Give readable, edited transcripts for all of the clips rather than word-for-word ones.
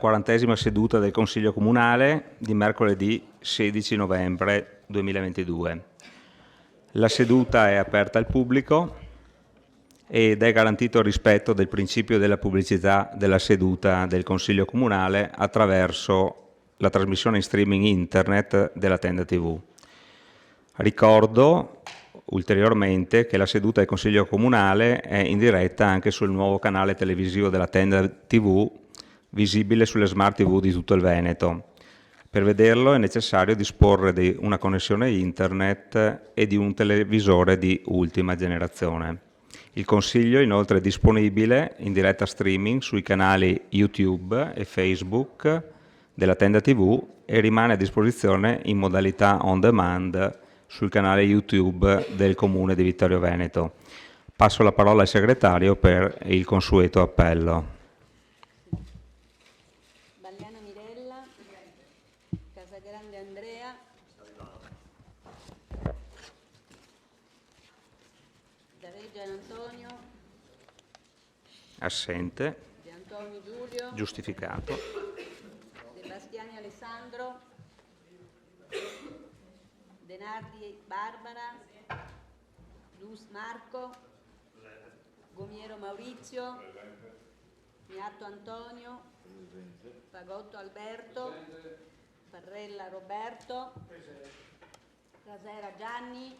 40ª seduta del Consiglio Comunale di mercoledì 16 novembre 2022. La seduta è aperta al pubblico ed è garantito il rispetto del principio della pubblicità della seduta del Consiglio Comunale attraverso la trasmissione in streaming internet della Tenda TV. Ricordo ulteriormente che la seduta del Consiglio Comunale è in diretta anche sul nuovo canale televisivo della Tenda TV, visibile sulle smart TV di tutto il Veneto. Per vederlo è necessario disporre di una connessione internet e di un televisore di ultima generazione. Il Consiglio è inoltre disponibile in diretta streaming sui canali YouTube e Facebook della Tenda TV e rimane a disposizione in modalità on demand sul canale YouTube del Comune di Vittorio Veneto. Passo la parola al segretario per il consueto appello. Balliana Mirella, Casagrande Andrea, Dareggia Antonio, Assente. De Antonio Giulio, Giustificato. De Bastiani Alessandro, Denardi Barbara, Dus Marco, Gomiero Maurizio, Miatto Antonio, Fagotto Alberto, Parrella Roberto, Casera Gianni,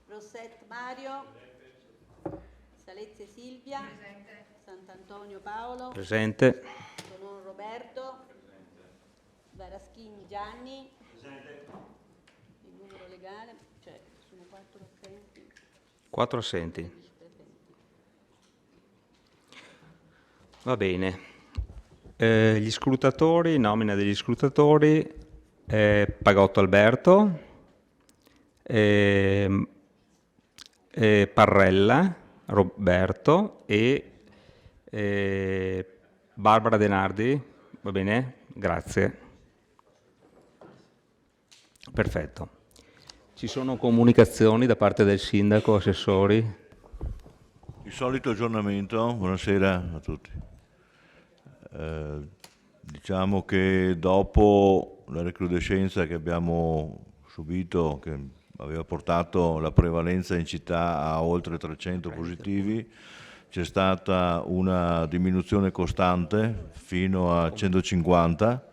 Rosset Mario, Salezze Silvia, Sant'Antonio Paolo, Presente. Tonon Roberto, Varaschini Gianni, il numero legale, cioè sono 4 assenti. 4 assenti. Va bene. Gli scrutatori, nomina degli scrutatori, Pagotto Alberto, Parrella Roberto e Barbara Denardi, va bene? Grazie. Perfetto. Ci sono comunicazioni da parte del sindaco, assessori? Il solito aggiornamento, buonasera a tutti. Diciamo che dopo la recrudescenza che abbiamo subito, che aveva portato la prevalenza in città a oltre 300 positivi, c'è stata una diminuzione costante fino a 150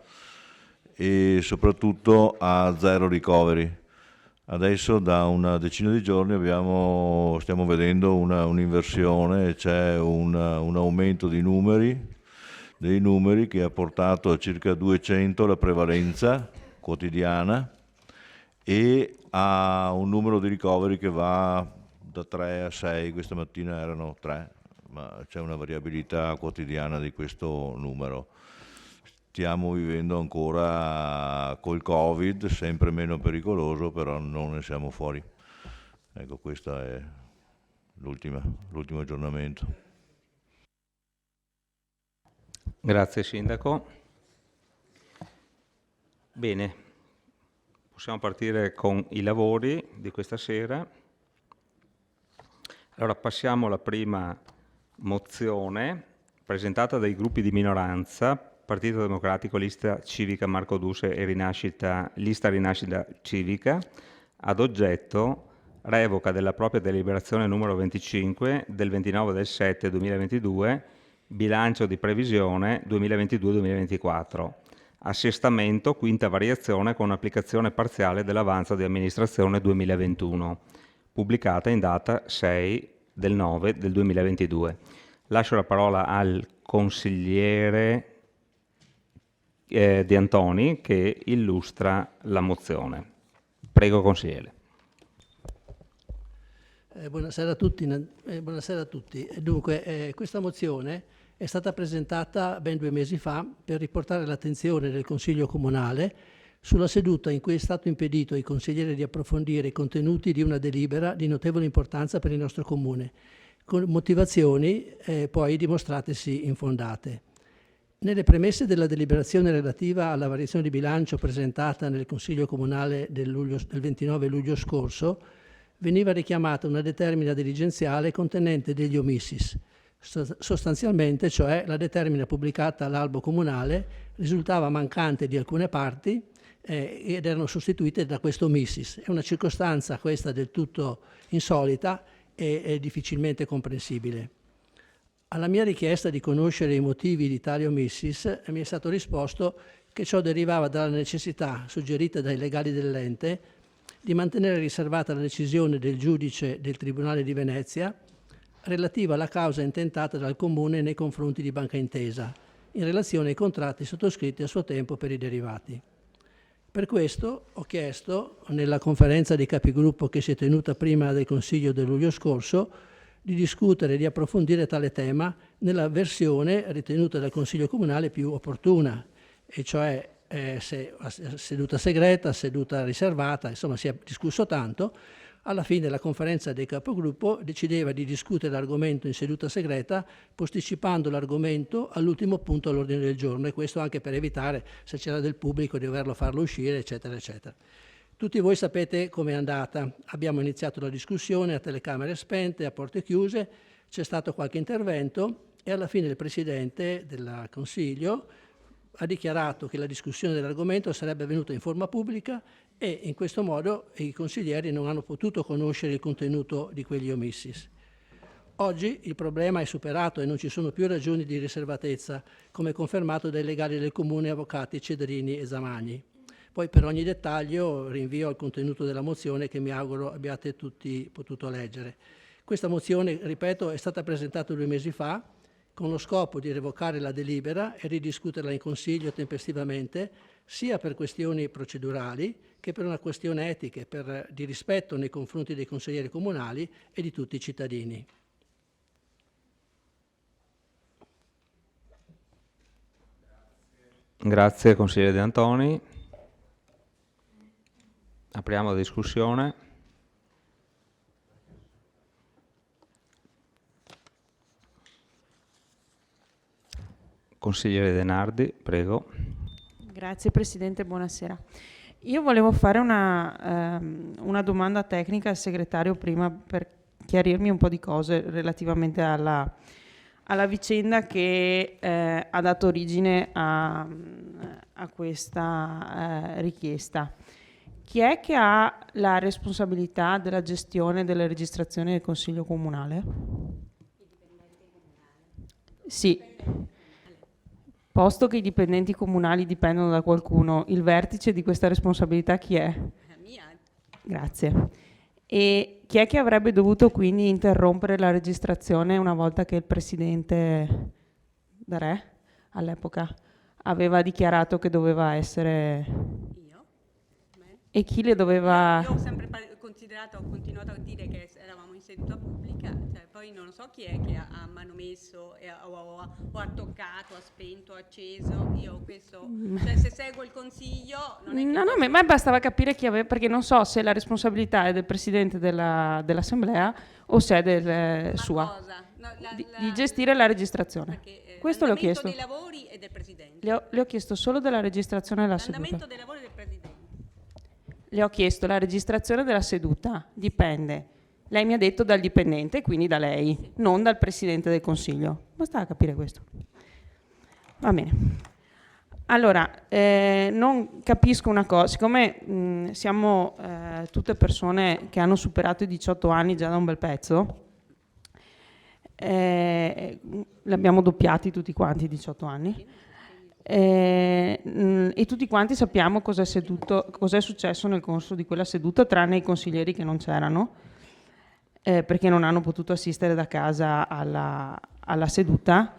e soprattutto a 0 ricoveri. Adesso da una decina di giorni stiamo vedendo un'inversione, c'è un aumento dei numeri che ha portato a circa 200 la prevalenza quotidiana e a un numero di ricoveri che va da 3 a 6, questa mattina erano 3, ma c'è una variabilità quotidiana di questo numero. Stiamo vivendo ancora col Covid, sempre meno pericoloso, però non ne siamo fuori. Ecco, questo è l'ultimo aggiornamento. Grazie Sindaco. Bene, possiamo partire con i lavori di questa sera. Allora passiamo alla prima mozione presentata dai gruppi di minoranza, Partito Democratico, Lista Civica Marco Duce e Lista Rinascita Civica, ad oggetto revoca della propria deliberazione numero 25 del 29/7/2022, bilancio di previsione 2022-2024, assestamento, quinta variazione con applicazione parziale dell'avanzo di amministrazione 2021, pubblicata in data 6/9/2022. Lascio la parola al consigliere De Antoni che illustra la mozione. Prego consigliere. Buonasera a tutti. Dunque, questa mozione è stata presentata ben 2 mesi fa per riportare l'attenzione del Consiglio Comunale sulla seduta in cui è stato impedito ai consiglieri di approfondire i contenuti di una delibera di notevole importanza per il nostro Comune, con motivazioni poi dimostratesi infondate. Nelle premesse della deliberazione relativa alla variazione di bilancio presentata nel Consiglio Comunale del 29 luglio scorso, veniva richiamata una determina dirigenziale contenente degli omissis, Sostanzialmente, cioè, la determina pubblicata all'albo comunale risultava mancante di alcune parti ed erano sostituite da questo missis. È una circostanza questa del tutto insolita e difficilmente comprensibile. Alla mia richiesta di conoscere i motivi di tale omissis mi è stato risposto che ciò derivava dalla necessità, suggerita dai legali dell'ente, di mantenere riservata la decisione del giudice del Tribunale di Venezia relativa alla causa intentata dal Comune nei confronti di Banca Intesa, in relazione ai contratti sottoscritti a suo tempo per i derivati. Per questo ho chiesto, nella conferenza dei capigruppo che si è tenuta prima del Consiglio del luglio scorso, di discutere e di approfondire tale tema nella versione ritenuta dal Consiglio Comunale più opportuna, e cioè seduta segreta, seduta riservata, insomma si è discusso tanto. Alla fine la conferenza dei capogruppo decideva di discutere l'argomento in seduta segreta, posticipando l'argomento all'ultimo punto all'ordine del giorno, e questo anche per evitare, se c'era del pubblico, di doverlo farlo uscire, eccetera, eccetera. Tutti voi sapete com'è andata. Abbiamo iniziato la discussione a telecamere spente, a porte chiuse, c'è stato qualche intervento e alla fine il Presidente del Consiglio ha dichiarato che la discussione dell'argomento sarebbe avvenuta in forma pubblica e in questo modo i consiglieri non hanno potuto conoscere il contenuto di quegli omissis. Oggi il problema è superato e non ci sono più ragioni di riservatezza, come confermato dai legali del Comune, avvocati Cedrini e Zamagni. Poi per ogni dettaglio rinvio al contenuto della mozione che mi auguro abbiate tutti potuto leggere. Questa mozione, ripeto, è stata presentata 2 mesi fa con lo scopo di revocare la delibera e ridiscuterla in Consiglio tempestivamente, sia per questioni procedurali che per una questione etica e di rispetto nei confronti dei consiglieri comunali e di tutti i cittadini. Grazie consigliere De Antoni. Apriamo la discussione. Consigliere De Nardi, prego. Grazie Presidente, buonasera. Io volevo fare una domanda tecnica al segretario prima per chiarirmi un po' di cose relativamente alla vicenda che ha dato origine a questa richiesta. Chi è che ha la responsabilità della gestione delle registrazioni del Consiglio Comunale? I dipendenti comunali. Sì. Posto che i dipendenti comunali dipendono da qualcuno, il vertice di questa responsabilità chi è? La mia. Grazie. E chi è che avrebbe dovuto quindi interrompere la registrazione una volta che il presidente Darè, all'epoca, aveva dichiarato che doveva essere... Io? Me? E chi le doveva... Io ho sempre ho continuato a dire che eravamo in seduta pubblica, cioè, poi non so chi è che ha manomesso, o ha toccato, ha spento, ha acceso. Io questo, cioè, se seguo il consiglio non è che... No, a me bastava capire chi aveva, perché non so se la responsabilità è del presidente dell'assemblea o se è sua. Cosa? No, di gestire la registrazione. Perché, questo le ho chiesto. L'andamento dei lavori è del presidente. Le ho chiesto solo della registrazione della seduta. L'andamento dei lavori è del presidente. Le ho chiesto la registrazione della seduta, dipende. Lei mi ha detto dal dipendente, quindi da lei, sì, non dal Presidente del Consiglio. Bastava capire questo. Va bene. Allora, non capisco una cosa. Siccome siamo tutte persone che hanno superato i 18 anni già da un bel pezzo, l'abbiamo doppiati tutti quanti i 18 anni, e tutti quanti sappiamo cos'è successo nel corso di quella seduta, tranne i consiglieri che non c'erano, perché non hanno potuto assistere da casa alla seduta.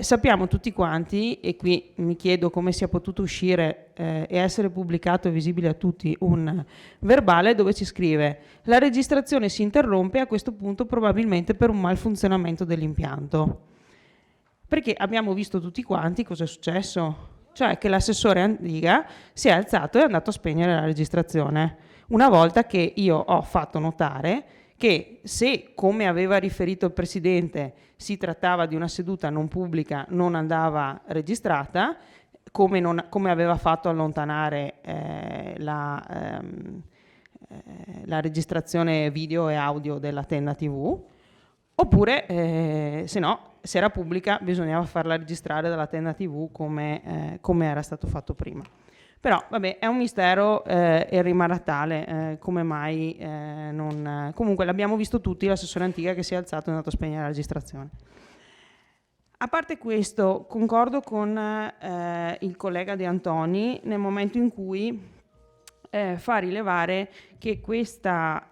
Sappiamo tutti quanti, e qui mi chiedo come sia potuto uscire e essere pubblicato e visibile a tutti un verbale dove ci scrive: la registrazione si interrompe a questo punto probabilmente per un malfunzionamento dell'impianto. Perché abbiamo visto tutti quanti cosa è successo, cioè che l'assessore Andiga si è alzato e è andato a spegnere la registrazione, una volta che io ho fatto notare che se, come aveva riferito il Presidente, si trattava di una seduta non pubblica, non andava registrata, come aveva fatto allontanare la registrazione video e audio della tenda TV, Oppure, se no, se era pubblica bisognava farla registrare dalla tenda TV come era stato fatto prima. Però, vabbè, è un mistero e rimarrà tale, come mai non... Comunque l'abbiamo visto tutti, l'assessore Antica che si è alzato e è andato a spegnere la registrazione. A parte questo, concordo con il collega De Antoni nel momento in cui fa rilevare che questa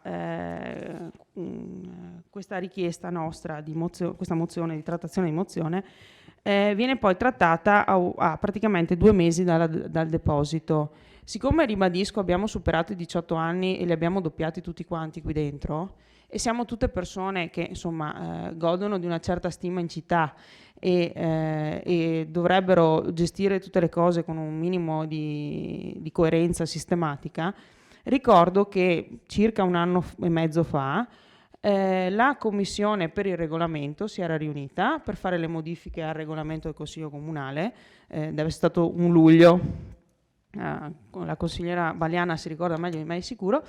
richiesta nostra, questa mozione di trattazione di mozione, viene poi trattata a praticamente 2 mesi dal deposito. Siccome, ribadisco, abbiamo superato i 18 anni e li abbiamo doppiati tutti quanti qui dentro, e siamo tutte persone che insomma godono di una certa stima in città e dovrebbero gestire tutte le cose con un minimo di coerenza sistematica, ricordo che circa 1 anno e mezzo fa la commissione per il regolamento si era riunita per fare le modifiche al regolamento del Consiglio Comunale, deve essere stato un luglio, la consigliera Baliana si ricorda meglio di me di sicuro,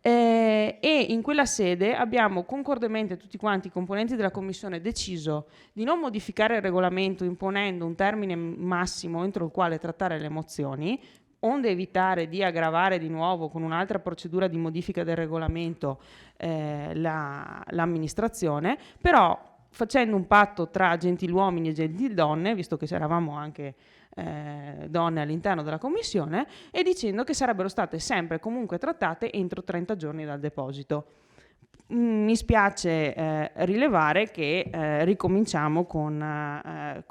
e in quella sede abbiamo concordemente tutti quanti i componenti della commissione deciso di non modificare il regolamento imponendo un termine massimo entro il quale trattare le mozioni, onde evitare di aggravare di nuovo con un'altra procedura di modifica del regolamento l'amministrazione, però facendo un patto tra gentiluomini e gentildonne, visto che eravamo anche donne all'interno della commissione, e dicendo che sarebbero state sempre e comunque trattate entro 30 giorni dal deposito. Mi spiace rilevare che ricominciamo con le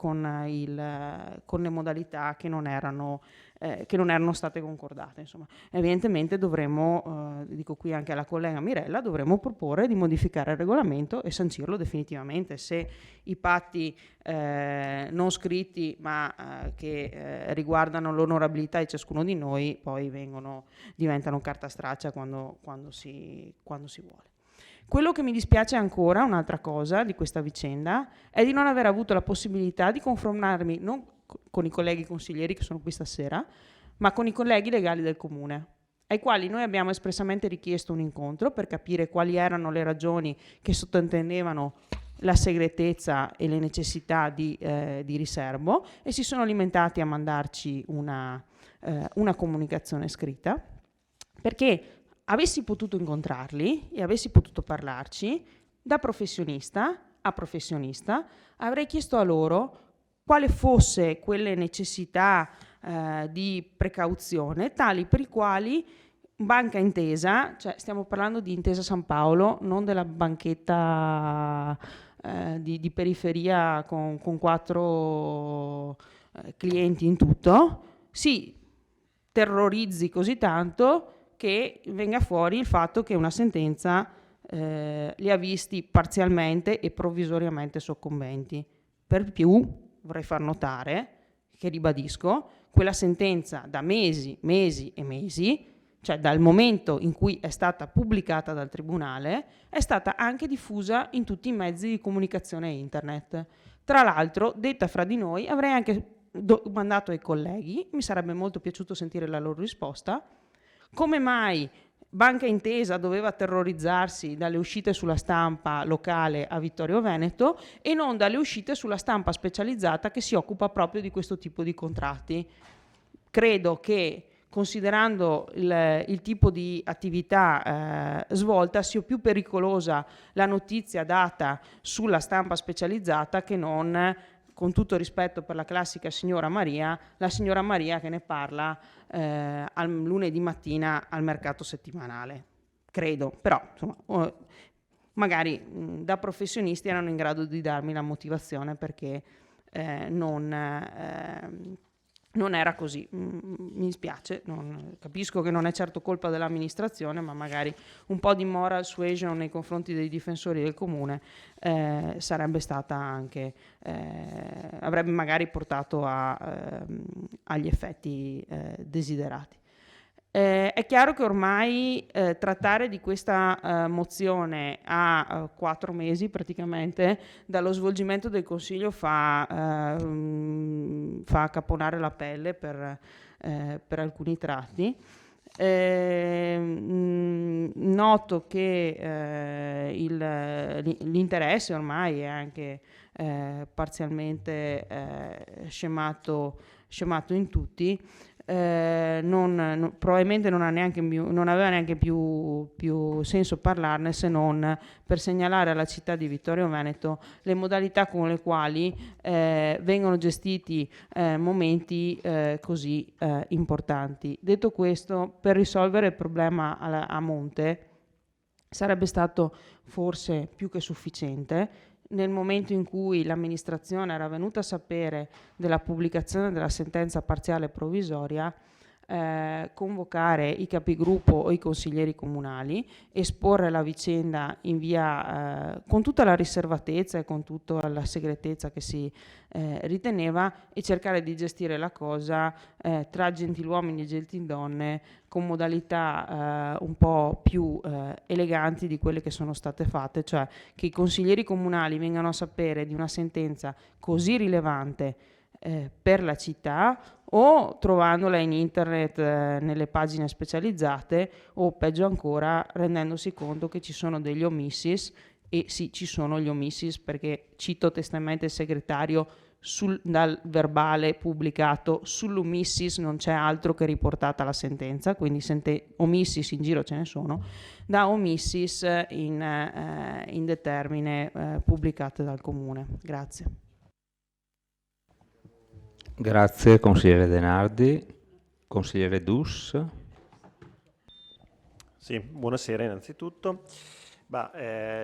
modalità che non erano state concordate. Insomma, evidentemente dovremmo, dico qui anche alla collega Mirella, dovremmo proporre di modificare il regolamento e sancirlo definitivamente. Se i patti non scritti ma che riguardano l'onorabilità di ciascuno di noi poi diventano carta straccia quando si vuole. Quello che mi dispiace ancora, un'altra cosa di questa vicenda, è di non aver avuto la possibilità di confrontarmi non con i colleghi consiglieri che sono qui stasera, ma con i colleghi legali del comune, ai quali noi abbiamo espressamente richiesto un incontro per capire quali erano le ragioni che sottintendevano la segretezza e le necessità di riservo, e si sono limitati a mandarci una comunicazione scritta, perché avessi potuto incontrarli e avessi potuto parlarci da professionista a professionista, avrei chiesto a loro quale fosse quelle necessità di precauzione tali per i quali Banca Intesa, cioè stiamo parlando di Intesa San Paolo, non della banchetta di periferia con 4 clienti in tutto, si terrorizzi così tanto che venga fuori il fatto che una sentenza li ha visti parzialmente e provvisoriamente soccombenti. Per più vorrei far notare che, ribadisco, quella sentenza da mesi e mesi, cioè dal momento in cui è stata pubblicata dal Tribunale, è stata anche diffusa in tutti i mezzi di comunicazione internet. Tra l'altro, detta fra di noi, avrei anche domandato ai colleghi, mi sarebbe molto piaciuto sentire la loro risposta, come mai Banca Intesa doveva terrorizzarsi dalle uscite sulla stampa locale a Vittorio Veneto e non dalle uscite sulla stampa specializzata che si occupa proprio di questo tipo di contratti. Credo che, considerando il tipo di attività svolta, sia più pericolosa la notizia data sulla stampa specializzata che non, con tutto rispetto per la classica signora Maria, la signora Maria che ne parla al lunedì mattina al mercato settimanale. Credo, però insomma, magari da professionisti erano in grado di darmi la motivazione perché non era così. Mi dispiace, capisco che non è certo colpa dell'amministrazione, ma magari un po' di moral suasion nei confronti dei difensori del comune sarebbe stata anche, avrebbe magari portato agli effetti desiderati. È chiaro che ormai trattare di questa mozione a 4 mesi praticamente dallo svolgimento del Consiglio fa caponare la pelle per alcuni tratti. Noto che l'interesse ormai è anche parzialmente scemato in tutti, probabilmente non aveva neanche più senso parlarne, se non per segnalare alla città di Vittorio Veneto le modalità con le quali vengono gestiti momenti così importanti. Detto questo, per risolvere il problema a monte sarebbe stato forse più che sufficiente, nel momento in cui l'amministrazione era venuta a sapere della pubblicazione della sentenza parziale provvisoria, convocare i capigruppo o i consiglieri comunali, esporre la vicenda in via con tutta la riservatezza e con tutta la segretezza che si riteneva, e cercare di gestire la cosa tra gentiluomini e gentildonne con modalità un po' più eleganti di quelle che sono state fatte, cioè che i consiglieri comunali vengano a sapere di una sentenza così rilevante per la città, o trovandola in internet nelle pagine specializzate, o peggio ancora rendendosi conto che ci sono degli omissis, e sì, ci sono gli omissis, perché cito testualmente il segretario: dal verbale pubblicato sull'omissis non c'è altro che riportata la sentenza, quindi omissis in giro ce ne sono, da omissis in determine pubblicate dal comune. Grazie. Grazie consigliere Denardi. Consigliere Dus. Sì, buonasera innanzitutto.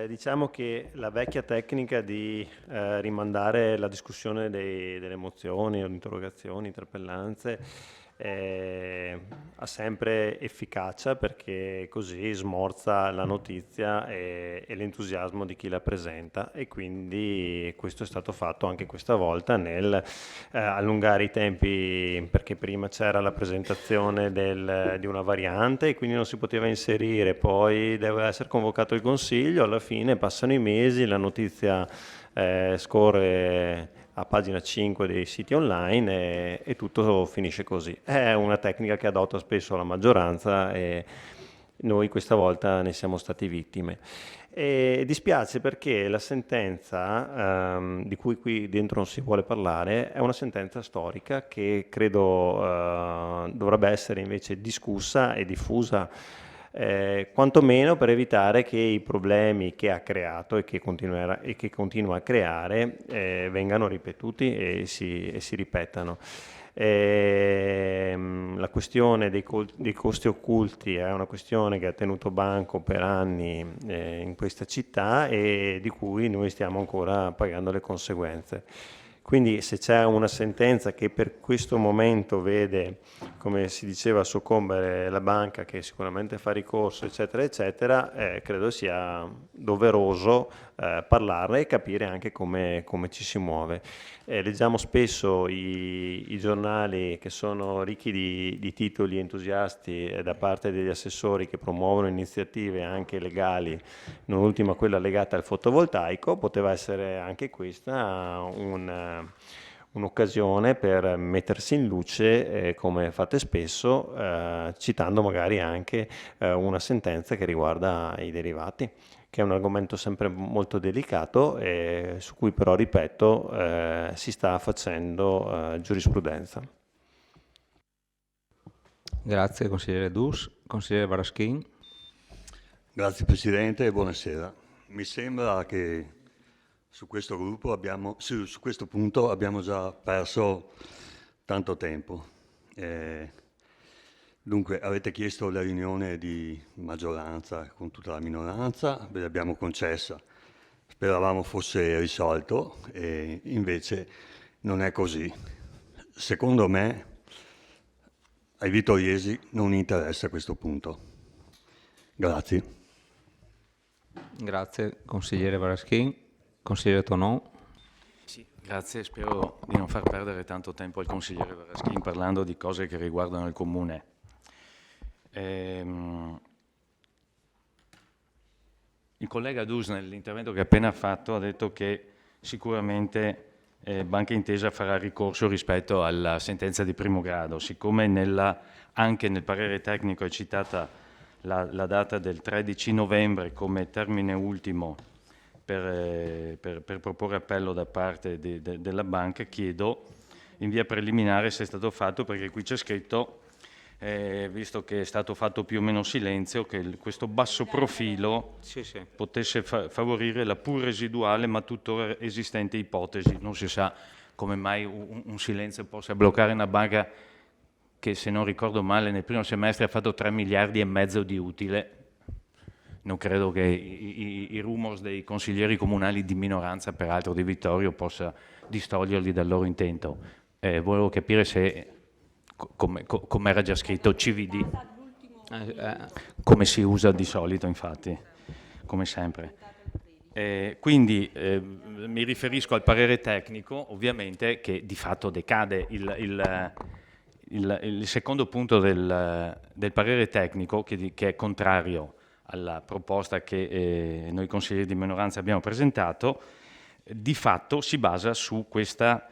Diciamo che la vecchia tecnica di rimandare la discussione delle mozioni o interrogazioni, interpellanze ha sempre efficacia, perché così smorza la notizia e l'entusiasmo di chi la presenta, e quindi questo è stato fatto anche questa volta nel allungare i tempi, perché prima c'era la presentazione di una variante e quindi non si poteva inserire, poi deve essere convocato il consiglio, alla fine passano i mesi, la notizia scorre a pagina 5 dei siti online e tutto finisce così. È una tecnica che adotta spesso la maggioranza e noi questa volta ne siamo stati vittime. E dispiace perché la sentenza, di cui qui dentro non si vuole parlare, è una sentenza storica che credo dovrebbe essere invece discussa e diffusa, quantomeno per evitare che i problemi che ha creato e che continua a creare vengano ripetuti e si ripetano. La questione dei costi occulti è una questione che ha tenuto banco per anni in questa città e di cui noi stiamo ancora pagando le conseguenze. Quindi se c'è una sentenza che per questo momento vede, come si diceva, soccombere la banca, che sicuramente fa ricorso, eccetera, eccetera, credo sia doveroso parlarne e capire anche come ci si muove. Leggiamo spesso i giornali che sono ricchi di titoli entusiasti da parte degli assessori che promuovono iniziative anche legali, non ultima quella legata al fotovoltaico. Poteva essere anche questa un'occasione per mettersi in luce, come fate spesso, citando magari anche una sentenza che riguarda i derivati, che è un argomento sempre molto delicato e su cui però, ripeto, si sta facendo giurisprudenza. Grazie consigliere Dus. Consigliere Varaschin. Grazie Presidente e buonasera. Mi sembra che su questo punto abbiamo già perso tanto tempo. Dunque, avete chiesto la riunione di maggioranza con tutta la minoranza, ve l'abbiamo concessa. Speravamo fosse risolto e invece non è così. Secondo me ai vittoriesi non interessa questo punto. Grazie. Grazie consigliere Varaschin. Consigliere Tonon. Sì, grazie. Spero di non far perdere tanto tempo al consigliere Varaschin parlando di cose che riguardano il comune. Il collega Dus nell'intervento che ha appena fatto ha detto che sicuramente Banca Intesa farà ricorso rispetto alla sentenza di primo grado. Siccome anche nel parere tecnico è citata la data del 13 novembre come termine ultimo per proporre appello da parte della banca, chiedo in via preliminare se è stato fatto, perché qui c'è scritto, visto che è stato fatto più o meno silenzio, che questo basso profilo potesse favorire la pur residuale ma tuttora esistente ipotesi. Non si sa come mai un silenzio possa bloccare una banca che, se non ricordo male, nel primo semestre ha fatto 3 miliardi e mezzo di utile. Non credo che i rumors dei consiglieri comunali di minoranza, peraltro di Vittorio, possa distoglierli dal loro intento. Volevo capire se, come era già scritto, CVD, come si usa di solito, infatti, come sempre. Quindi mi riferisco al parere tecnico, ovviamente, che di fatto decade. Il secondo punto del parere tecnico, che è contrario alla proposta che noi consiglieri di minoranza abbiamo presentato, di fatto si basa su questa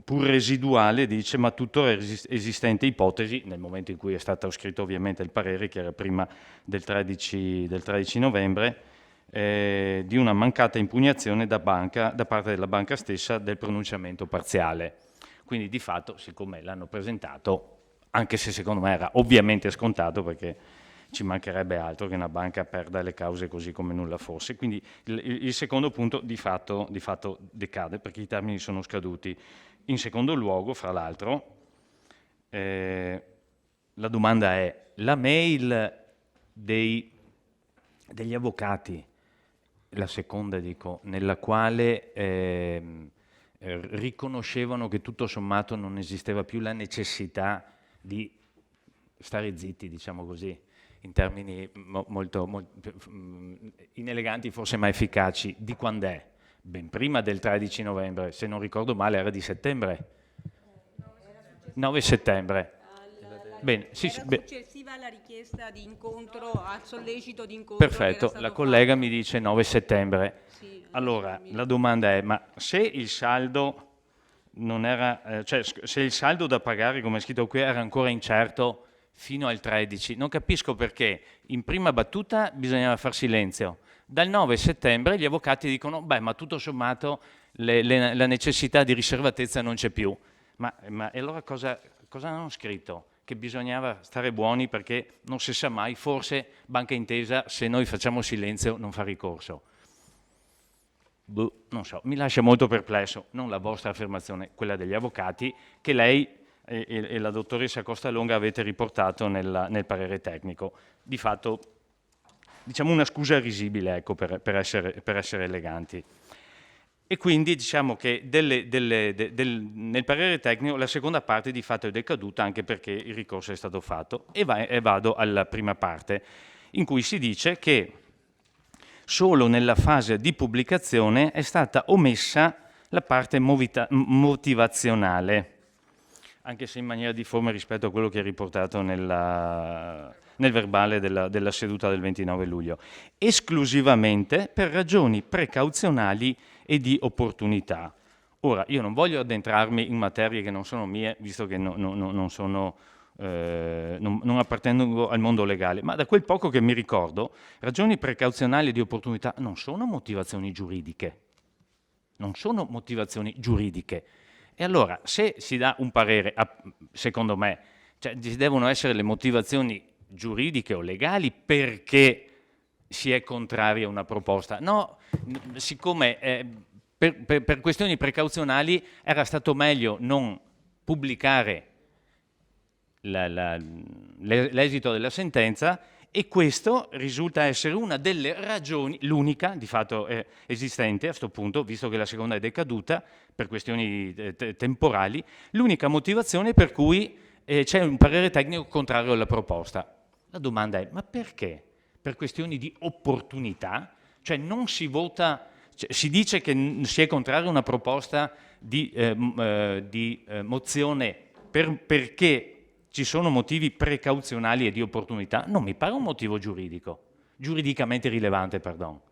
pur residuale, dice, ma tuttora esistente ipotesi, nel momento in cui è stato scritto ovviamente il parere, che era prima del 13 novembre, di una mancata impugnazione da parte della banca stessa del pronunciamento parziale. Quindi di fatto, siccome l'hanno presentato, anche se secondo me era ovviamente scontato, perché ci mancherebbe altro che una banca perda le cause così come nulla fosse. Quindi il secondo punto di fatto decade, perché i termini sono scaduti. In secondo luogo, fra l'altro, la domanda è: la mail degli avvocati, la seconda dico, nella quale riconoscevano che tutto sommato non esisteva più la necessità di stare zitti, diciamo così, in termini molto ineleganti forse ma efficaci, di quando è? Ben prima del 13 novembre, se non ricordo male era di settembre. 9 settembre. Bene, sì, era sì, successiva alla richiesta di incontro, al sollecito di incontro. perfetto, che era la stato collega fatto. mi dice 9 settembre. Sì, Allora, la domanda è, ma se il saldo non era, cioè se il saldo da pagare, come è scritto qui, era ancora incerto fino al 13, non capisco perché in prima battuta bisognava far silenzio. Dal 9 settembre gli avvocati dicono, beh, ma tutto sommato la necessità di riservatezza non c'è più. Ma e allora cosa hanno scritto? Che bisognava stare buoni perché non si sa mai, forse Banca Intesa, se noi facciamo silenzio, non fa ricorso. Non so, mi lascia molto perplesso, non la vostra affermazione, quella degli avvocati, che lei e la dottoressa Costalonga avete riportato nel parere tecnico. Di fatto, diciamo una scusa risibile, ecco, per essere eleganti. E quindi diciamo che nel parere tecnico la seconda parte di fatto è decaduta, anche perché il ricorso è stato fatto. E vado alla prima parte, in cui si dice che solo nella fase di pubblicazione è stata omessa la parte motivazionale, anche se in maniera difforme rispetto a quello che è riportato nel verbale della seduta del 29 luglio, esclusivamente per ragioni precauzionali e di opportunità. Ora, io non voglio addentrarmi in materie che non sono mie, visto che non appartengo al mondo legale, ma da quel poco che mi ricordo, ragioni precauzionali e di opportunità non sono motivazioni giuridiche. Non sono motivazioni giuridiche. E allora, se si dà un parere, secondo me, cioè, ci devono essere le motivazioni giuridiche o legali perché si è contrari a una proposta. No, siccome per questioni precauzionali era stato meglio non pubblicare l'esito della sentenza, e questo risulta essere una delle ragioni, l'unica di fatto esistente a questo punto, visto che la seconda è decaduta per questioni temporali, l'unica motivazione per cui c'è un parere tecnico contrario alla proposta. La domanda è, ma perché? Per questioni di opportunità? Cioè non si vota, cioè, si dice che si è contrario a una proposta di mozione perché ci sono motivi precauzionali e di opportunità? Non mi pare un motivo giuridicamente rilevante, perdono.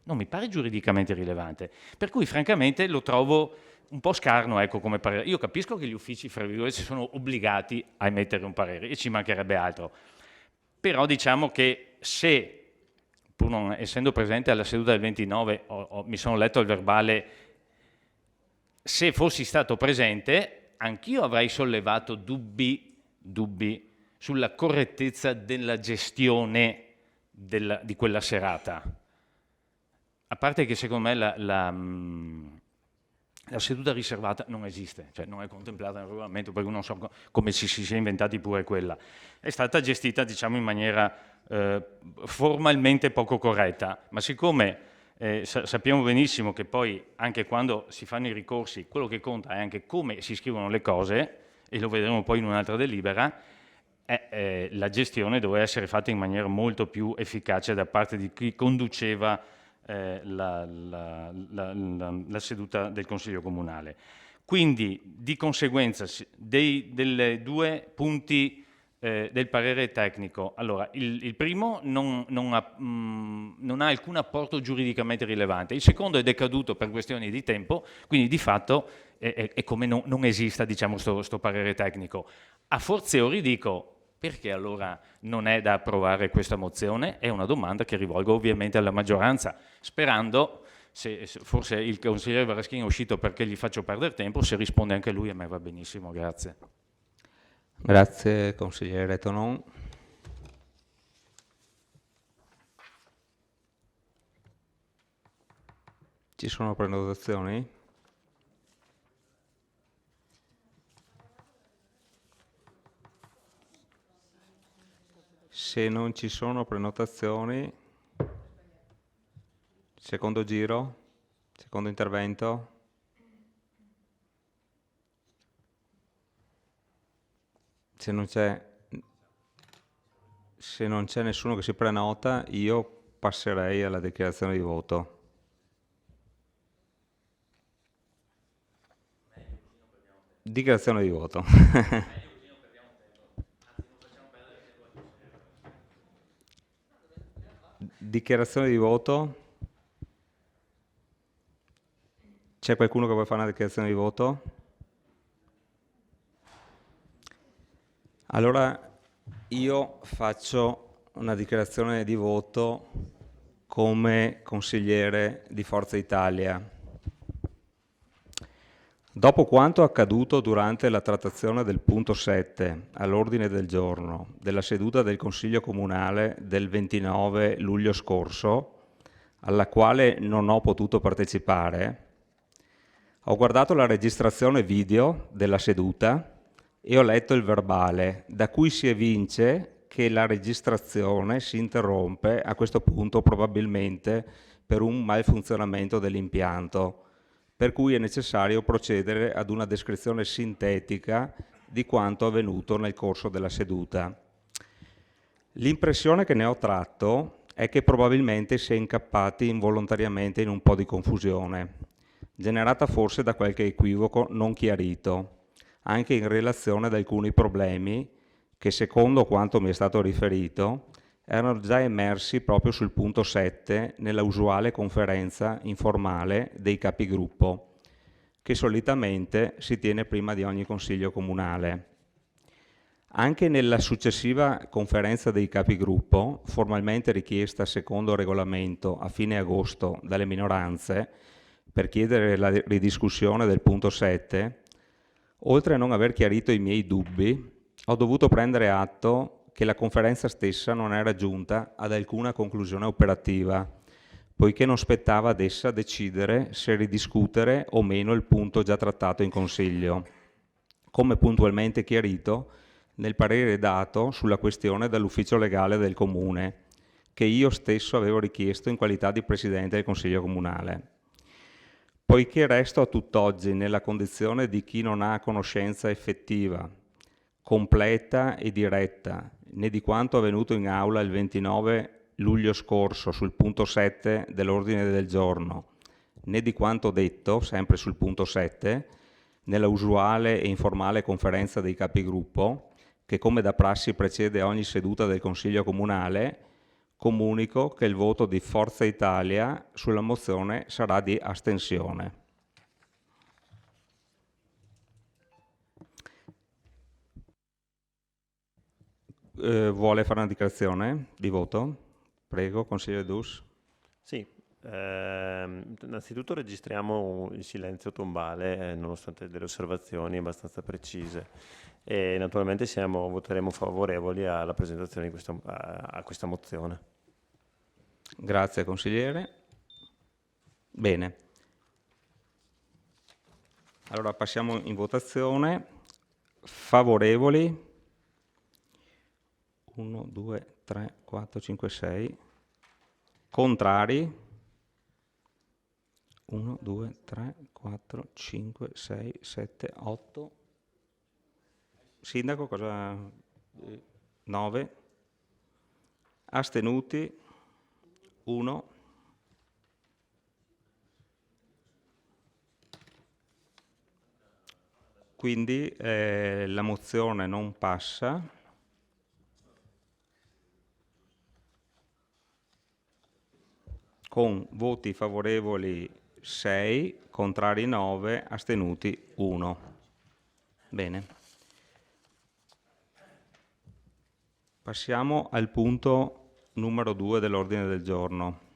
Non mi pare giuridicamente rilevante. Per cui francamente lo trovo un po' scarno, ecco, come parere. Io capisco che gli uffici, fra virgolette, sono obbligati a emettere un parere, e ci mancherebbe altro. Però diciamo che se, pur non essendo presente alla seduta del 29, mi sono letto il verbale, se fossi stato presente, anch'io avrei sollevato dubbi sulla correttezza della gestione di quella serata. A parte che secondo me la seduta riservata non esiste, cioè non è contemplata nel regolamento, perché non so come si sia inventati pure quella. È stata gestita, diciamo, in maniera formalmente poco corretta, ma siccome sappiamo benissimo che poi anche quando si fanno i ricorsi, quello che conta è anche come si scrivono le cose, e lo vedremo poi in un'altra delibera, la gestione doveva essere fatta in maniera molto più efficace da parte di chi conduceva la seduta del Consiglio Comunale. Quindi, di conseguenza, dei 2 punti del parere tecnico, allora, il primo non ha alcun apporto giuridicamente rilevante, il secondo è decaduto per questioni di tempo, quindi di fatto è come non esista, diciamo, sto parere tecnico. A forziori dico, perché allora non è da approvare questa mozione? È una domanda che rivolgo ovviamente alla maggioranza, sperando, se forse il consigliere Varaschin è uscito perché gli faccio perdere tempo, se risponde anche lui a me va benissimo, grazie. Grazie consigliere Tonon. Ci sono prenotazioni? Se non ci sono prenotazioni, secondo giro, secondo intervento. Se non c'è nessuno che si prenota, io passerei alla dichiarazione di voto. Dichiarazione di voto. Dichiarazione di voto. C'è qualcuno che vuole fare una dichiarazione di voto? Allora io faccio una dichiarazione di voto come consigliere di Forza Italia. Dopo quanto accaduto durante la trattazione del punto 7 all'ordine del giorno della seduta del Consiglio Comunale del 29 luglio scorso, alla quale non ho potuto partecipare, ho guardato la registrazione video della seduta e ho letto il verbale, da cui si evince che la registrazione si interrompe a questo punto probabilmente per un malfunzionamento dell'impianto, per cui è necessario procedere ad una descrizione sintetica di quanto avvenuto nel corso della seduta. L'impressione che ne ho tratto è che probabilmente si è incappati involontariamente in un po' di confusione, generata forse da qualche equivoco non chiarito, anche in relazione ad alcuni problemi che, secondo quanto mi è stato riferito, erano già emersi proprio sul punto 7 nella usuale conferenza informale dei capigruppo, che solitamente si tiene prima di ogni consiglio comunale. Anche nella successiva conferenza dei capigruppo, formalmente richiesta secondo regolamento a fine agosto dalle minoranze per chiedere la ridiscussione del punto 7, oltre a non aver chiarito i miei dubbi, ho dovuto prendere atto che la conferenza stessa non era giunta ad alcuna conclusione operativa, poiché non spettava ad essa decidere se ridiscutere o meno il punto già trattato in Consiglio, come puntualmente chiarito nel parere dato sulla questione dall'ufficio legale del Comune, che io stesso avevo richiesto in qualità di Presidente del Consiglio Comunale. Poiché resto a tutt'oggi nella condizione di chi non ha conoscenza effettiva, completa e diretta, né di quanto avvenuto in aula il 29 luglio scorso sul punto 7 dell'ordine del giorno, né di quanto detto, sempre sul punto 7, nella usuale e informale conferenza dei capigruppo, che come da prassi precede ogni seduta del Consiglio Comunale, comunico che il voto di Forza Italia sulla mozione sarà di astensione. vuole fare una dichiarazione di voto? Prego, consigliere Dus. Sì, innanzitutto registriamo il silenzio tombale nonostante delle osservazioni abbastanza precise e naturalmente voteremo favorevoli alla presentazione di a questa mozione. Grazie consigliere. Bene. Allora passiamo in votazione. Favorevoli? 1, 2, 3, 4, 5, 6. Contrari? 1, 2, 3, 4, 5, 6, 7, 8. Sindaco, cosa? 9. Astenuti? 1. Quindi la mozione non passa. Con voti favorevoli 6, contrari 9, astenuti 1. Bene. Passiamo al punto numero 2 dell'ordine del giorno.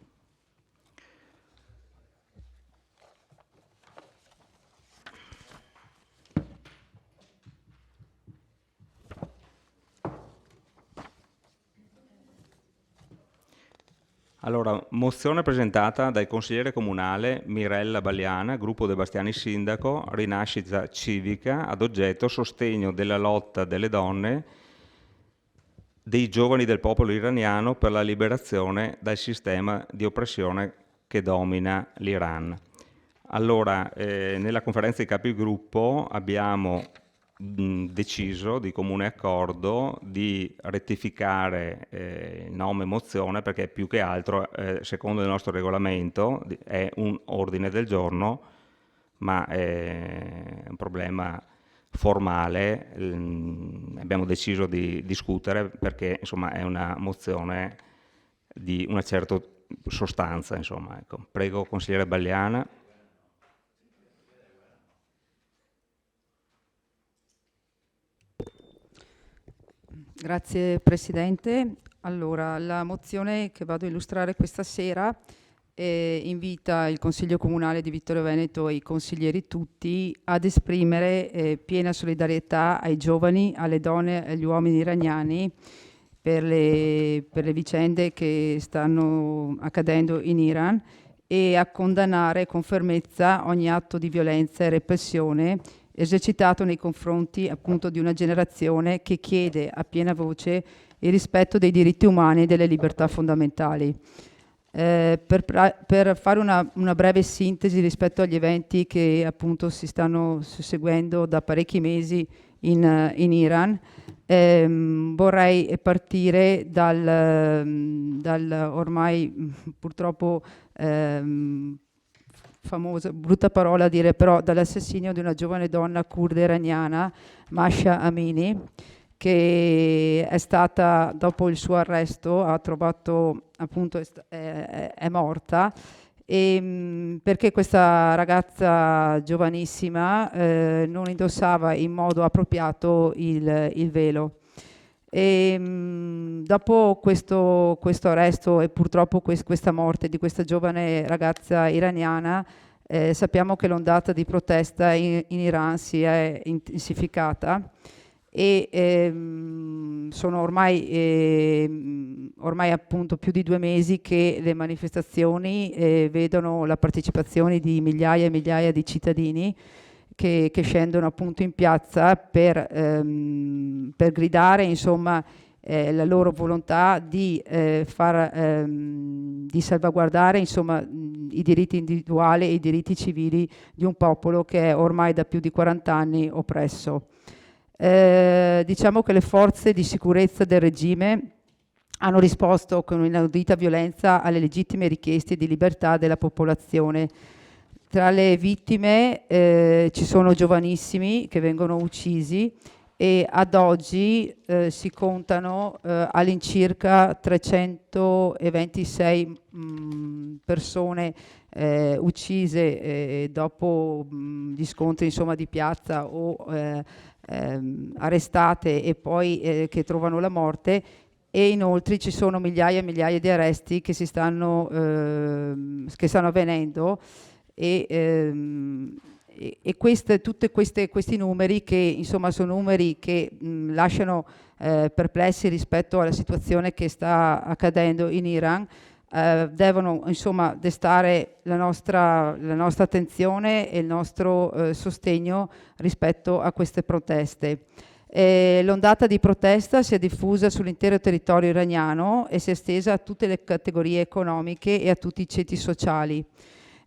Allora, mozione presentata dal consigliere comunale Mirella Baliana, gruppo De Bastiani Sindaco, Rinascita Civica, ad oggetto sostegno della lotta delle donne, dei giovani del popolo iraniano per la liberazione dal sistema di oppressione che domina l'Iran. Allora, nella conferenza di capigruppo abbiamo deciso di comune accordo di rettificare il nome mozione perché più che altro, secondo il nostro regolamento, è un ordine del giorno, ma è un problema formale. Abbiamo deciso di discutere perché insomma è una mozione di una certa sostanza. Insomma, ecco. Prego, consigliere Baliana. Grazie Presidente. Allora, la mozione che vado a illustrare questa sera invita il Consiglio Comunale di Vittorio Veneto e i consiglieri tutti ad esprimere piena solidarietà ai giovani, alle donne e agli uomini iraniani per le vicende che stanno accadendo in Iran e a condannare con fermezza ogni atto di violenza e repressione esercitato nei confronti appunto di una generazione che chiede a piena voce il rispetto dei diritti umani e delle libertà fondamentali. Per fare una breve sintesi rispetto agli eventi che appunto si stanno susseguendo da parecchi mesi in Iran, vorrei partire dal ormai purtroppo famosa, brutta parola a dire, però dall'assassinio di una giovane donna curda iraniana, Mahsa Amini, che è stata, dopo il suo arresto, ha trovato appunto è morta, perché questa ragazza giovanissima non indossava in modo appropriato il velo. Dopo questo arresto e purtroppo questa morte di questa giovane ragazza iraniana, sappiamo che l'ondata di protesta in Iran si è intensificata e sono ormai appunto più di 2 mesi che le manifestazioni vedono la partecipazione di migliaia e migliaia di cittadini che scendono appunto in piazza per gridare insomma la loro volontà di salvaguardare insomma i diritti individuali e i diritti civili di un popolo che è ormai da più di 40 anni oppresso. Diciamo che le forze di sicurezza del regime hanno risposto con inaudita violenza alle legittime richieste di libertà della popolazione. Tra le vittime ci sono giovanissimi che vengono uccisi e ad oggi si contano all'incirca 326 persone uccise dopo gli scontri insomma di piazza o arrestate e poi che trovano la morte, e inoltre ci sono migliaia e migliaia di arresti che stanno avvenendo e questi numeri che insomma sono numeri che lasciano perplessi rispetto alla situazione che sta accadendo in Iran, devono insomma destare la nostra attenzione e il nostro sostegno rispetto a queste proteste. L'ondata di protesta si è diffusa sull'intero territorio iraniano e si è estesa a tutte le categorie economiche e a tutti i ceti sociali.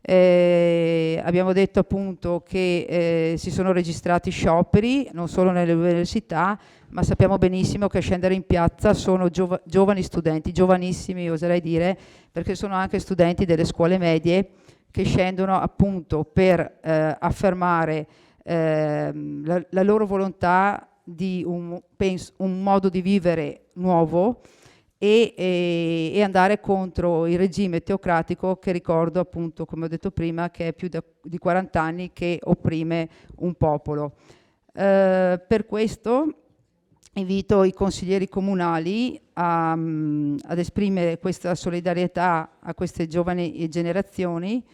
Abbiamo detto appunto che si sono registrati scioperi non solo nelle università, ma sappiamo benissimo che a scendere in piazza sono giovani studenti, giovanissimi oserei dire, perché sono anche studenti delle scuole medie che scendono appunto per affermare la loro volontà di un modo di vivere nuovo e andare contro il regime teocratico che, ricordo appunto, come ho detto prima, che è più di 40 anni che opprime un popolo. Per questo invito i consiglieri comunali ad esprimere questa solidarietà a queste giovani generazioni.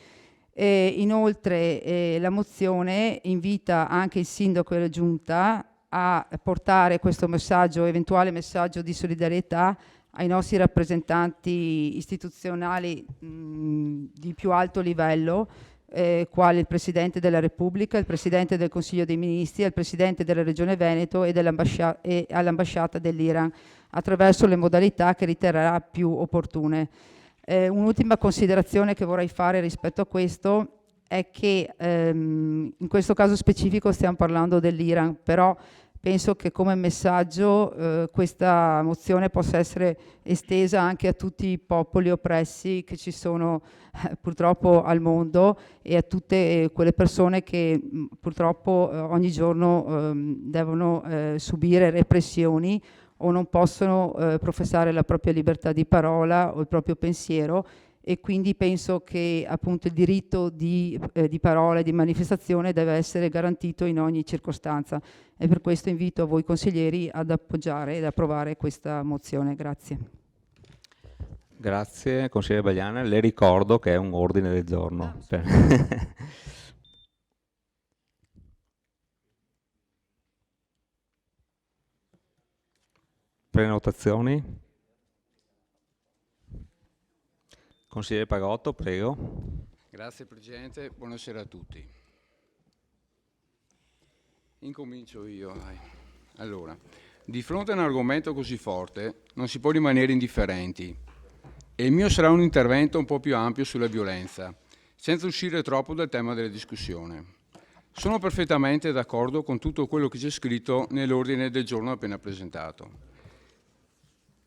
Inoltre la mozione invita anche il sindaco e la giunta a portare questo messaggio, eventuale messaggio di solidarietà, ai nostri rappresentanti istituzionali di più alto livello, quali il Presidente della Repubblica, il Presidente del Consiglio dei Ministri, il Presidente della Regione Veneto e all'Ambasciata dell'Iran, attraverso le modalità che riterrà più opportune. Un'ultima considerazione che vorrei fare rispetto a questo è che in questo caso specifico stiamo parlando dell'Iran, però penso che come messaggio questa mozione possa essere estesa anche a tutti i popoli oppressi che ci sono purtroppo al mondo e a tutte quelle persone che purtroppo ogni giorno devono subire repressioni o non possono professare la propria libertà di parola o il proprio pensiero, e quindi penso che appunto il diritto di parola e di manifestazione deve essere garantito in ogni circostanza, e per questo invito voi consiglieri ad appoggiare ed approvare questa mozione. Grazie. Grazie consigliere Bagliana, le ricordo che è un ordine del giorno. Prenotazioni? Consigliere Pagotto, prego. Grazie Presidente, buonasera a tutti. Incomincio io. Allora, di fronte a un argomento così forte non si può rimanere indifferenti, e il mio sarà un intervento un po' più ampio sulla violenza, senza uscire troppo dal tema della discussione. Sono perfettamente d'accordo con tutto quello che c'è scritto nell'ordine del giorno appena presentato.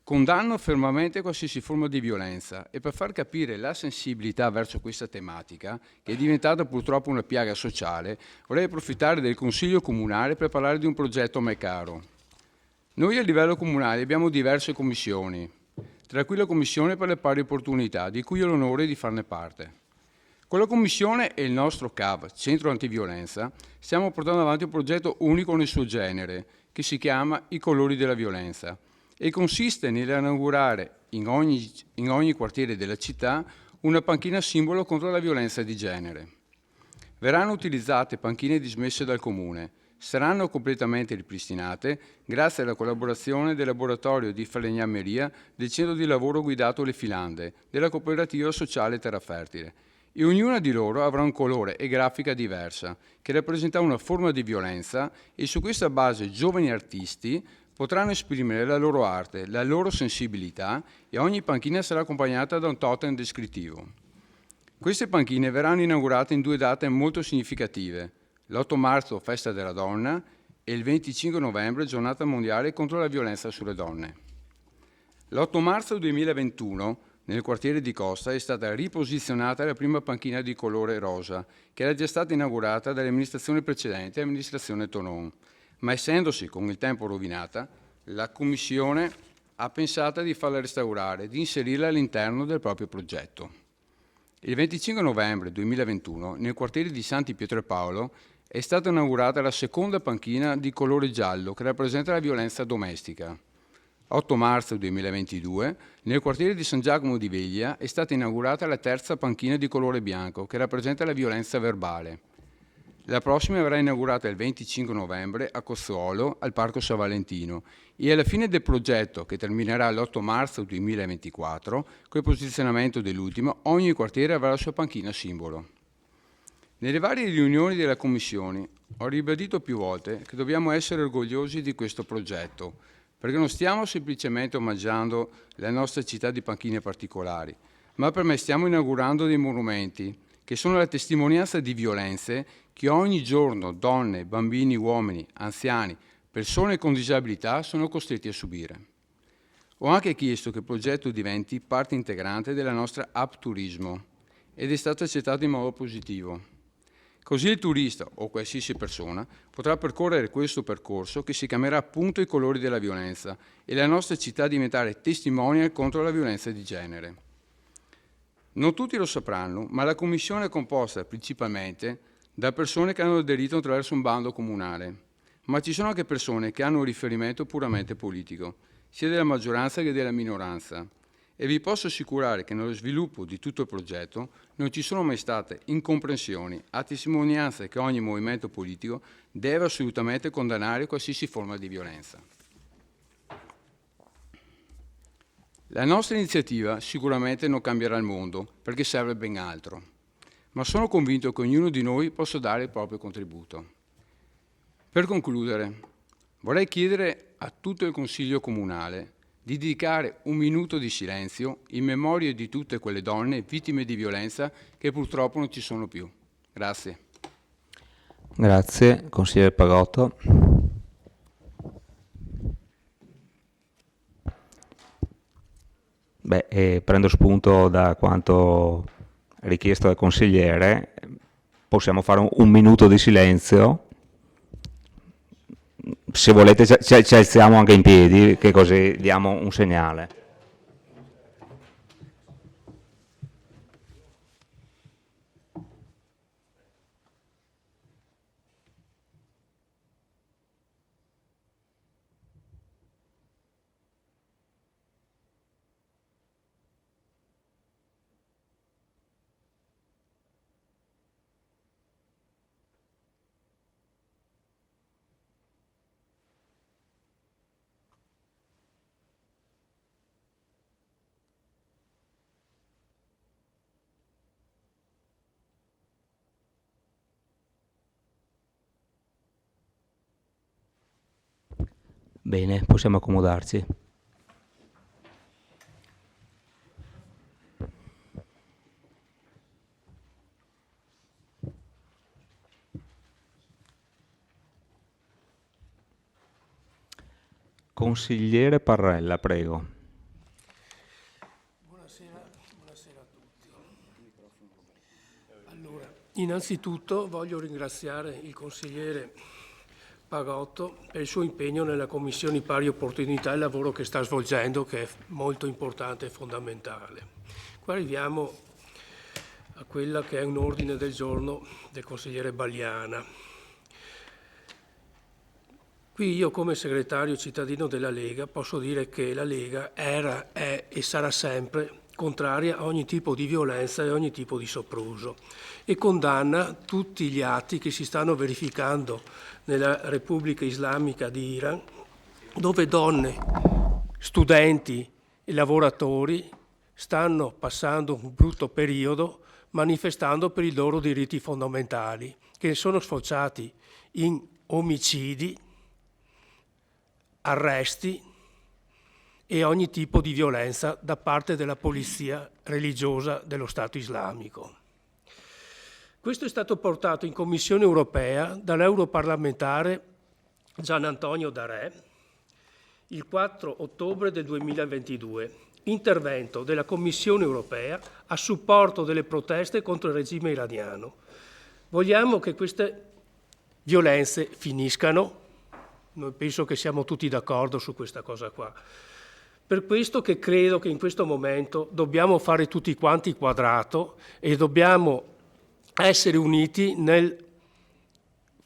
Condanno fermamente qualsiasi forma di violenza, e per far capire la sensibilità verso questa tematica, che è diventata purtroppo una piaga sociale, vorrei approfittare del Consiglio Comunale per parlare di un progetto a me caro. Noi a livello comunale abbiamo diverse commissioni, tra cui la Commissione per le pari opportunità, di cui ho l'onore di farne parte. Con la Commissione e il nostro CAV, Centro Antiviolenza, stiamo portando avanti un progetto unico nel suo genere, che si chiama I Colori della Violenza, e consiste nell'inaugurare in ogni quartiere della città una panchina simbolo contro la violenza di genere. Verranno utilizzate panchine dismesse dal Comune, saranno completamente ripristinate grazie alla collaborazione del laboratorio di falegnameria del centro di lavoro guidato Le Filande, della cooperativa sociale Terra Fertile, e ognuna di loro avrà un colore e grafica diversa, che rappresenta una forma di violenza, e su questa base giovani artisti potranno esprimere la loro arte, la loro sensibilità, e ogni panchina sarà accompagnata da un totem descrittivo. Queste panchine verranno inaugurate in 2 date molto significative: l'8 marzo, Festa della Donna, e il 25 novembre, Giornata Mondiale contro la violenza sulle donne. L'8 marzo 2021, nel quartiere di Costa, è stata riposizionata la prima panchina di colore rosa, che era già stata inaugurata dall'amministrazione precedente, l'amministrazione Tonon. Ma essendosi con il tempo rovinata, la Commissione ha pensato di farla restaurare, di inserirla all'interno del proprio progetto. Il 25 novembre 2021, nel quartiere di Santi Pietro e Paolo, è stata inaugurata la seconda panchina di colore giallo che rappresenta la violenza domestica. 8 marzo 2022, nel quartiere di San Giacomo di Veglia, è stata inaugurata la terza panchina di colore bianco che rappresenta la violenza verbale. La prossima verrà inaugurata il 25 novembre a Cozzuolo, al Parco San Valentino, e alla fine del progetto, che terminerà l'8 marzo 2024, col posizionamento dell'ultimo, ogni quartiere avrà la sua panchina simbolo. Nelle varie riunioni della Commissione ho ribadito più volte che dobbiamo essere orgogliosi di questo progetto, perché non stiamo semplicemente omaggiando la nostra città di panchine particolari, ma per me stiamo inaugurando dei monumenti che sono la testimonianza di violenze che ogni giorno donne, bambini, uomini, anziani, persone con disabilità sono costretti a subire. Ho anche chiesto che il progetto diventi parte integrante della nostra app turismo ed è stato accettato in modo positivo. Così il turista o qualsiasi persona potrà percorrere questo percorso che si chiamerà appunto i colori della violenza e la nostra città diventare testimonial contro la violenza di genere. Non tutti lo sapranno, ma la Commissione è composta principalmente da persone che hanno aderito attraverso un bando comunale, ma ci sono anche persone che hanno un riferimento puramente politico, sia della maggioranza che della minoranza. E vi posso assicurare che nello sviluppo di tutto il progetto non ci sono mai state incomprensioni, a testimonianza che ogni movimento politico deve assolutamente condannare qualsiasi forma di violenza. La nostra iniziativa sicuramente non cambierà il mondo, perché serve ben altro, ma sono convinto che ognuno di noi possa dare il proprio contributo. Per concludere, vorrei chiedere a tutto il Consiglio Comunale di dedicare un minuto di silenzio in memoria di tutte quelle donne vittime di violenza che purtroppo non ci sono più. Grazie. Grazie, consigliere Pagotto. Prendo spunto da quanto richiesto dal consigliere, possiamo fare un minuto di silenzio. Se volete ci alziamo anche in piedi, che così diamo un segnale. Bene, possiamo accomodarci. Consigliere Parrella, prego. Buonasera a tutti. Allora, innanzitutto voglio ringraziare il consigliere Pagotto per il suo impegno nella Commissione Pari Opportunità e il lavoro che sta svolgendo, che è molto importante e fondamentale. Qua arriviamo a quella che è un ordine del giorno del consigliere Bagliana. Qui io come segretario cittadino della Lega posso dire che la Lega era, è e sarà sempre contraria a ogni tipo di violenza e ogni tipo di sopruso e condanna tutti gli atti che si stanno verificando nella Repubblica Islamica di Iran, dove donne, studenti e lavoratori stanno passando un brutto periodo manifestando per i loro diritti fondamentali, che sono sfociati in omicidi, arresti e ogni tipo di violenza da parte della polizia religiosa dello Stato islamico. Questo è stato portato in Commissione europea dall'europarlamentare Gian Antonio D'Arè il 4 ottobre del 2022, intervento della Commissione europea a supporto delle proteste contro il regime iraniano. Vogliamo che queste violenze finiscano? Noi penso che siamo tutti d'accordo su questa cosa qua. Per questo che credo che in questo momento dobbiamo fare tutti quanti quadrato e dobbiamo essere uniti nel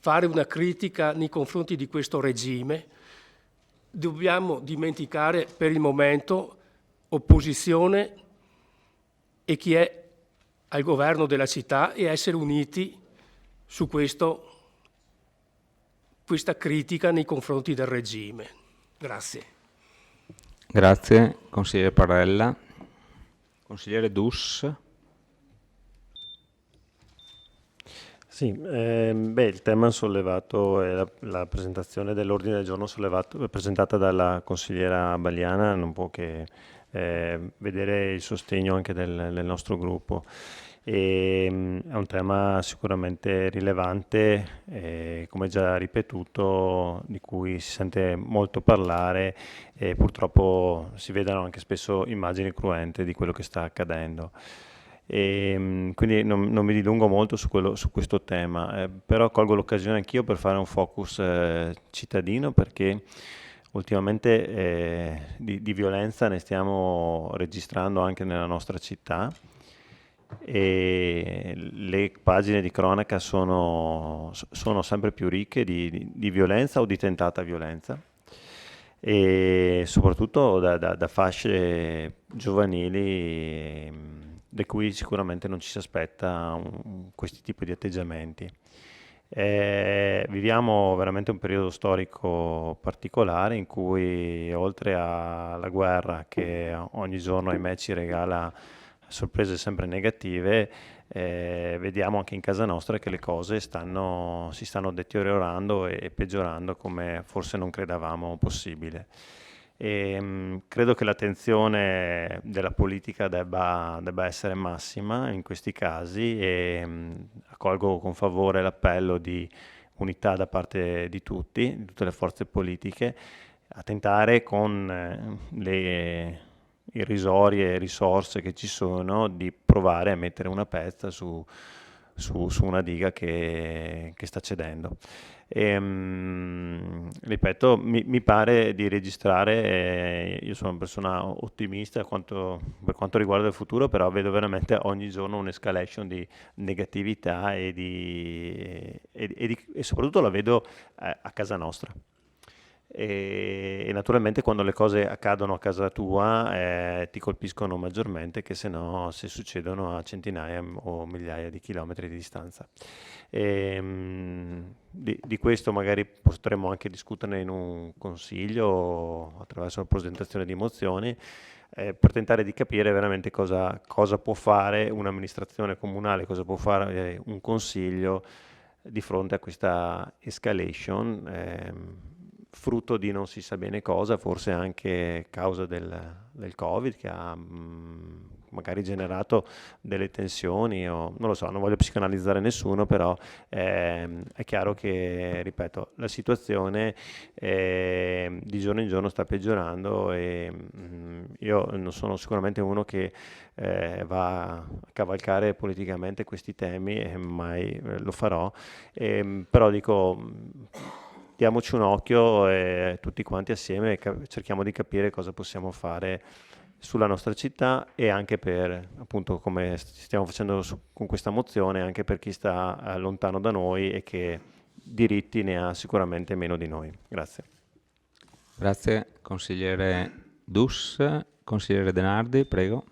fare una critica nei confronti di questo regime. Dobbiamo dimenticare per il momento opposizione e chi è al governo della città e essere uniti su questa critica nei confronti del regime. Grazie. Grazie, consigliere Parrella. Consigliere Dus. Sì, il tema sollevato è la presentazione dell'ordine del giorno presentata dalla consigliera Bagliana, non può che vedere il sostegno anche del nostro gruppo. È un tema sicuramente rilevante, come già ripetuto, di cui si sente molto parlare e purtroppo si vedono anche spesso immagini cruente di quello che sta accadendo. Quindi non mi dilungo molto su questo tema, però colgo l'occasione anch'io per fare un focus cittadino, perché ultimamente di violenza ne stiamo registrando anche nella nostra città e le pagine di cronaca sono sempre più ricche di violenza o di tentata violenza, e soprattutto da fasce giovanili da cui sicuramente non ci si aspetta questi tipi di atteggiamenti. Viviamo veramente un periodo storico particolare in cui, oltre alla guerra che ogni giorno ahimè ci regala sorprese sempre negative, vediamo anche in casa nostra che le cose si stanno deteriorando e peggiorando come forse non credevamo possibile. Credo che l'attenzione della politica debba essere massima in questi casi, e accolgo con favore l'appello di unità da parte di tutte le forze politiche, a tentare con le irrisorie risorse che ci sono di provare a mettere una pezza su una diga che sta cedendo. Ripeto, mi pare di registrare, io sono una persona ottimista per quanto riguarda il futuro, però vedo veramente ogni giorno un'escalation di negatività e soprattutto la vedo a casa nostra. E naturalmente quando le cose accadono a casa tua ti colpiscono maggiormente che se succedono a centinaia o migliaia di chilometri di distanza. Di questo magari potremmo anche discuterne in un consiglio attraverso la presentazione di mozioni, per tentare di capire veramente cosa può fare un'amministrazione comunale, cosa può fare un consiglio di fronte a questa escalation, frutto di non si sa bene cosa, forse anche causa del Covid, che ha magari generato delle tensioni, o non lo so, non voglio psicoanalizzare nessuno, però è chiaro che, ripeto, la situazione di giorno in giorno sta peggiorando, e io non sono sicuramente uno che va a cavalcare politicamente questi temi, e mai lo farò, però dico, diamoci un occhio tutti quanti assieme e cerchiamo di capire cosa possiamo fare sulla nostra città, e anche per, appunto, come stiamo facendo con questa mozione, anche per chi sta lontano da noi e che diritti ne ha sicuramente meno di noi. Grazie. Grazie, consigliere Dus. Consigliere Denardi, prego.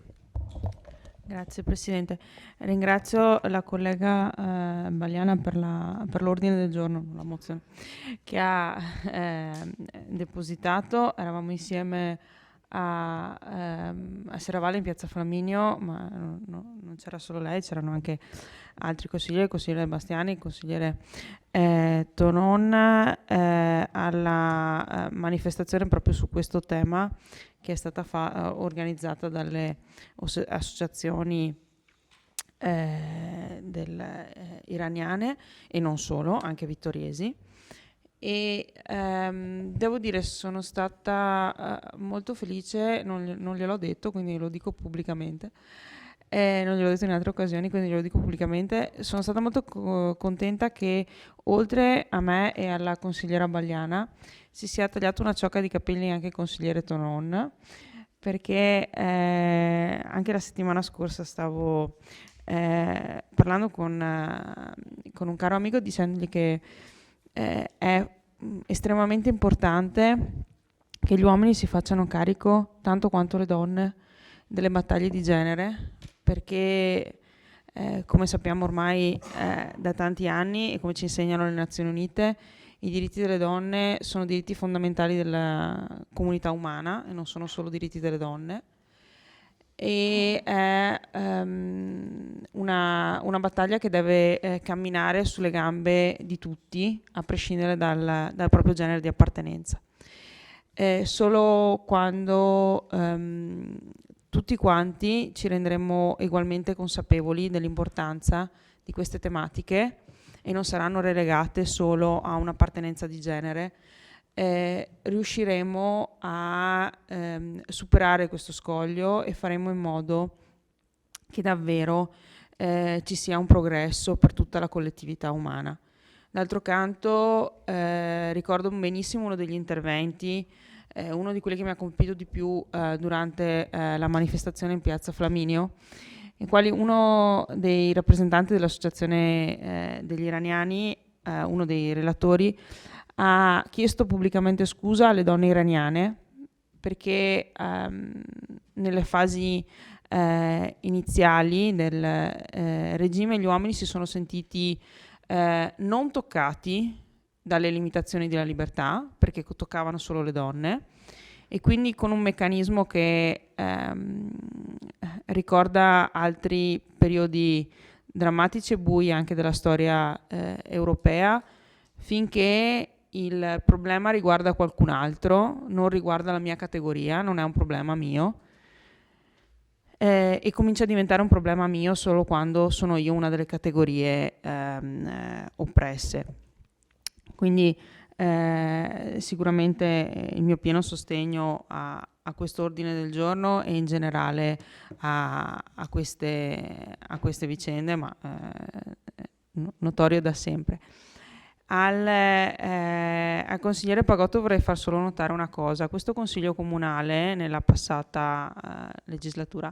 Grazie Presidente. Ringrazio la collega Bagliana per l'ordine del giorno, la mozione che ha depositato. Eravamo insieme a Serravalle in piazza Flaminio, ma non c'era solo lei, c'erano anche altri consiglieri, il consigliere Bastiani, il consigliere Tonon, alla manifestazione proprio su questo tema che è stata organizzata dalle associazioni iraniane e non solo, anche vittoriesi. E devo dire, sono stata molto felice, non gliel'ho detto, quindi lo dico pubblicamente, non gliel'ho detto in altre occasioni, quindi glielo dico pubblicamente. Sono stata molto contenta che oltre a me e alla consigliera Bagliana si sia tagliato una ciocca di capelli anche il consigliere Tonon, perché anche la settimana scorsa stavo parlando con un caro amico dicendogli che è estremamente importante che gli uomini si facciano carico, tanto quanto le donne, delle battaglie di genere, perché come sappiamo ormai da tanti anni e come ci insegnano le Nazioni Unite, i diritti delle donne sono diritti fondamentali della comunità umana e non sono solo diritti delle donne. E è una battaglia che deve camminare sulle gambe di tutti, a prescindere dal proprio genere di appartenenza. Solo quando tutti quanti ci renderemo ugualmente consapevoli dell'importanza di queste tematiche e non saranno relegate solo a un'appartenenza di genere, riusciremo a superare questo scoglio e faremo in modo che davvero ci sia un progresso per tutta la collettività umana. D'altro canto ricordo benissimo uno degli interventi, uno di quelli che mi ha colpito di più durante la manifestazione in piazza Flaminio, in quali uno dei rappresentanti dell'associazione degli iraniani, uno dei relatori, ha chiesto pubblicamente scusa alle donne iraniane perché nelle fasi iniziali del regime gli uomini si sono sentiti non toccati dalle limitazioni della libertà perché toccavano solo le donne, e quindi con un meccanismo che ricorda altri periodi drammatici e bui anche della storia europea, finché il problema riguarda qualcun altro, non riguarda la mia categoria, non è un problema mio, e comincia a diventare un problema mio solo quando sono io una delle categorie oppresse. Quindi sicuramente il mio pieno sostegno a questo ordine del giorno e in generale a queste vicende, ma notorio da sempre. Al consigliere Pagotto vorrei far solo notare una cosa: questo consiglio comunale nella passata legislatura,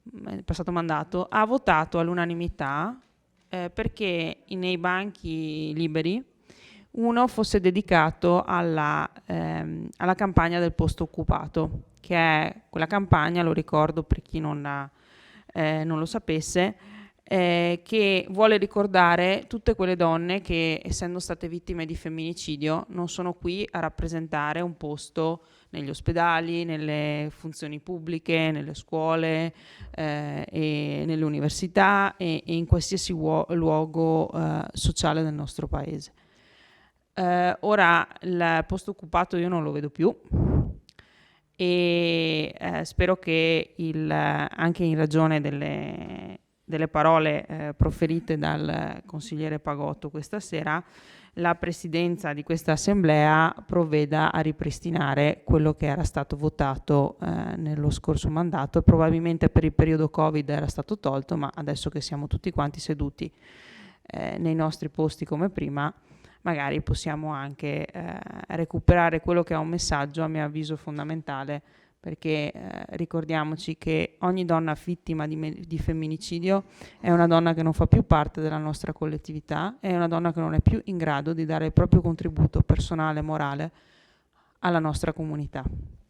nel passato mandato, ha votato all'unanimità perché nei banchi liberi uno fosse dedicato alla campagna del posto occupato, che è quella campagna, lo ricordo per chi non lo sapesse, che vuole ricordare tutte quelle donne che, essendo state vittime di femminicidio, non sono qui a rappresentare un posto negli ospedali, nelle funzioni pubbliche, nelle scuole e nelle università e in qualsiasi luogo sociale del nostro paese. Ora il posto occupato io non lo vedo più e spero che anche in ragione delle parole proferite dal consigliere Pagotto questa sera, la presidenza di questa assemblea provveda a ripristinare quello che era stato votato nello scorso mandato, e probabilmente per il periodo Covid era stato tolto, ma adesso che siamo tutti quanti seduti nei nostri posti come prima, magari possiamo anche recuperare quello che è un messaggio a mio avviso fondamentale, perché ricordiamoci che ogni donna vittima di femminicidio è una donna che non fa più parte della nostra collettività, è una donna che non è più in grado di dare il proprio contributo personale e morale alla nostra comunità.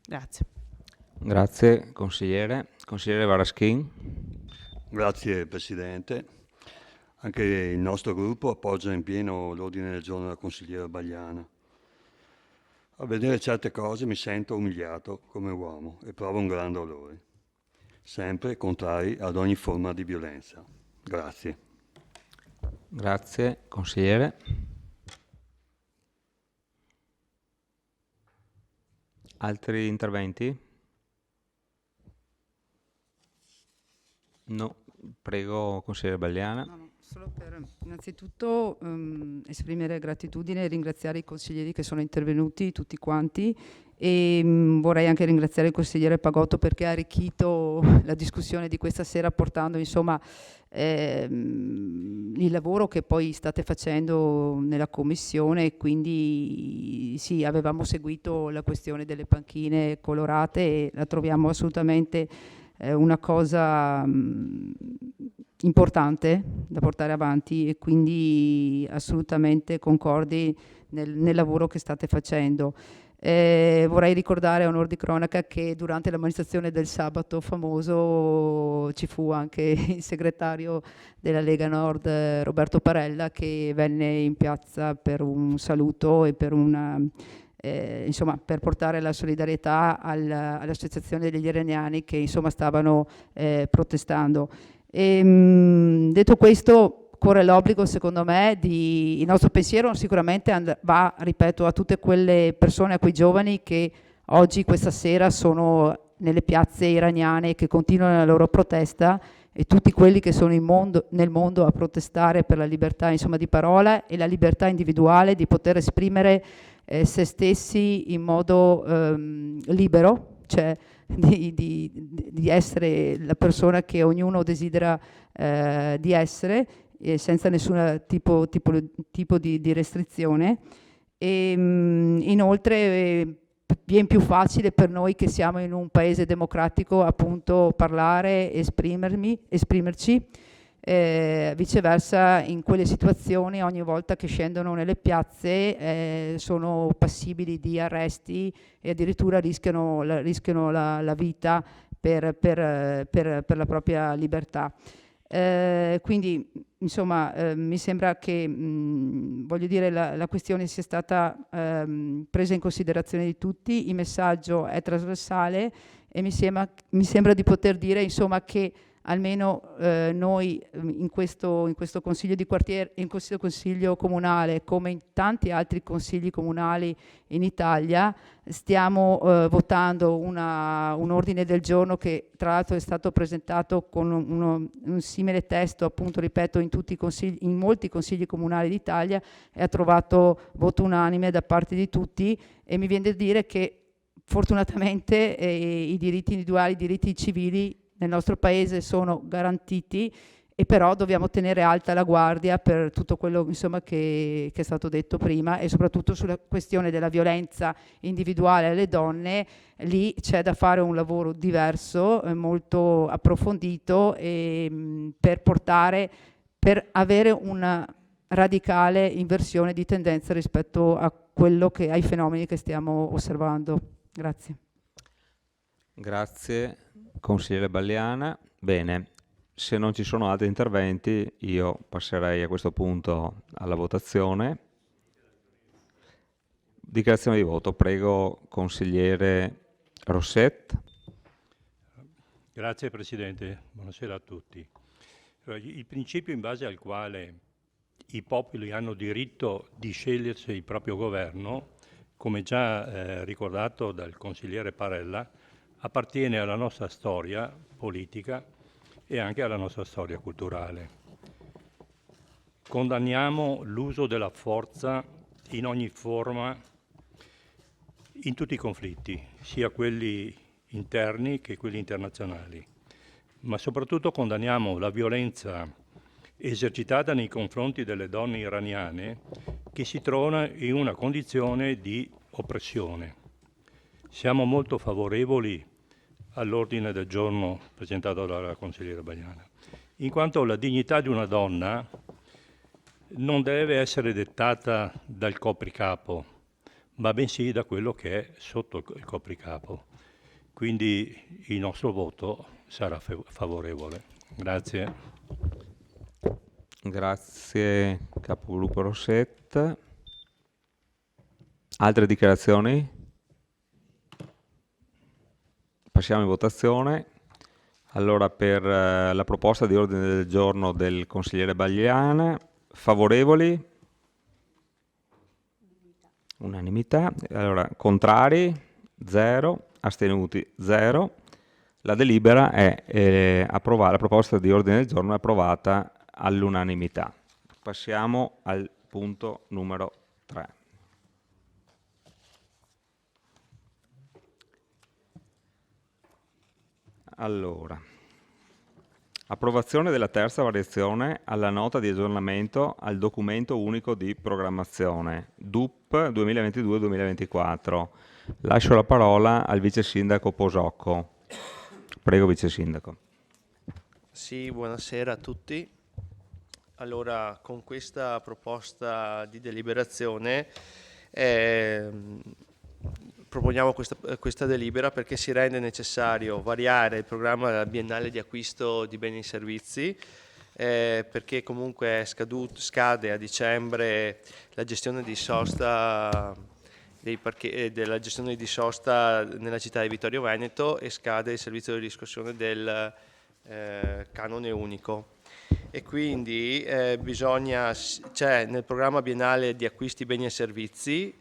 Grazie. Grazie consigliere. Consigliere Varaschin. Grazie Presidente. Anche il nostro gruppo appoggia in pieno l'ordine del giorno della consigliera Bagliana. A vedere certe cose mi sento umiliato come uomo e provo un gran dolore. Sempre contrari ad ogni forma di violenza. Grazie. Grazie consigliere. Altri interventi? No, prego, consigliere Bagliana. No, solo per innanzitutto esprimere gratitudine e ringraziare i consiglieri che sono intervenuti, tutti quanti, e vorrei anche ringraziare il consigliere Pagotto perché ha arricchito la discussione di questa sera portando insomma il lavoro che poi state facendo nella commissione. Quindi sì, avevamo seguito la questione delle panchine colorate e la troviamo assolutamente una cosa importante da portare avanti, e quindi assolutamente concordi nel lavoro che state facendo. Vorrei ricordare a onor di cronaca che durante la manifestazione del sabato famoso ci fu anche il segretario della Lega Nord Roberto Parella, che venne in piazza per un saluto e per una insomma, per portare la solidarietà all'associazione degli iraniani che insomma stavano protestando. Detto questo, corre l'obbligo, secondo me, il nostro pensiero sicuramente va, ripeto, a tutte quelle persone, a quei giovani che oggi, questa sera, sono nelle piazze iraniane, che continuano la loro protesta, e tutti quelli che sono nel mondo a protestare per la libertà, insomma, di parola e la libertà individuale di poter esprimere se stessi in modo libero, cioè di essere la persona che ognuno desidera di essere, senza nessun tipo di restrizione. E inoltre viene più facile per noi che siamo in un paese democratico appunto parlare, esprimerci. Viceversa, in quelle situazioni, ogni volta che scendono nelle piazze sono passibili di arresti e addirittura rischiano la vita per la propria libertà. Quindi insomma mi sembra che voglio dire la questione sia stata presa in considerazione di tutti, il messaggio è trasversale e mi sembra di poter dire insomma che almeno noi in questo consiglio di quartiere, in questo consiglio comunale, come in tanti altri consigli comunali in Italia, stiamo votando un ordine del giorno che tra l'altro è stato presentato con un simile testo, appunto ripeto, in molti consigli comunali d'Italia, e ha trovato voto unanime da parte di tutti, e mi viene da dire che fortunatamente i diritti individuali, i diritti civili nel nostro paese sono garantiti, e però dobbiamo tenere alta la guardia per tutto quello insomma, che è stato detto prima, e soprattutto sulla questione della violenza individuale alle donne. Lì c'è da fare un lavoro diverso, molto approfondito, per avere una radicale inversione di tendenza rispetto ai fenomeni che stiamo osservando. Grazie. Grazie, consigliere Bagliana. Bene, se non ci sono altri interventi, io passerei a questo punto alla votazione. Dichiarazione di voto, prego, consigliere Rosset. Grazie Presidente, buonasera a tutti. Il principio in base al quale i popoli hanno diritto di scegliersi il proprio governo, come già ricordato dal consigliere Parella, appartiene alla nostra storia politica e anche alla nostra storia culturale. Condanniamo l'uso della forza in ogni forma, in tutti i conflitti, sia quelli interni che quelli internazionali, ma soprattutto condanniamo la violenza esercitata nei confronti delle donne iraniane che si trovano in una condizione di oppressione. Siamo molto favorevoli all'ordine del giorno presentato dalla consigliera Bagliana, in quanto la dignità di una donna non deve essere dettata dal copricapo, ma bensì da quello che è sotto il copricapo. Quindi il nostro voto sarà favorevole. Grazie. Grazie, capogruppo Rosset. Altre dichiarazioni? Passiamo in votazione. Allora, per la proposta di ordine del giorno del consigliere Bagliana, favorevoli? Unanimità. Allora, contrari? 0. Astenuti? 0. La delibera è la proposta di ordine del giorno è approvata all'unanimità. Passiamo al punto numero 3. Allora, approvazione della terza variazione alla nota di aggiornamento al documento unico di programmazione DUP 2022-2024. Lascio la parola al vice sindaco Posocco. Prego, vice sindaco. Sì, buonasera a tutti. Allora, con questa proposta di deliberazione proponiamo questa delibera perché si rende necessario variare il programma biennale di acquisto di beni e servizi, perché comunque scade a dicembre la gestione di sosta della gestione di sosta nella città di Vittorio Veneto e scade il servizio di riscossione del canone unico. E quindi c'è nel programma biennale di acquisti beni e servizi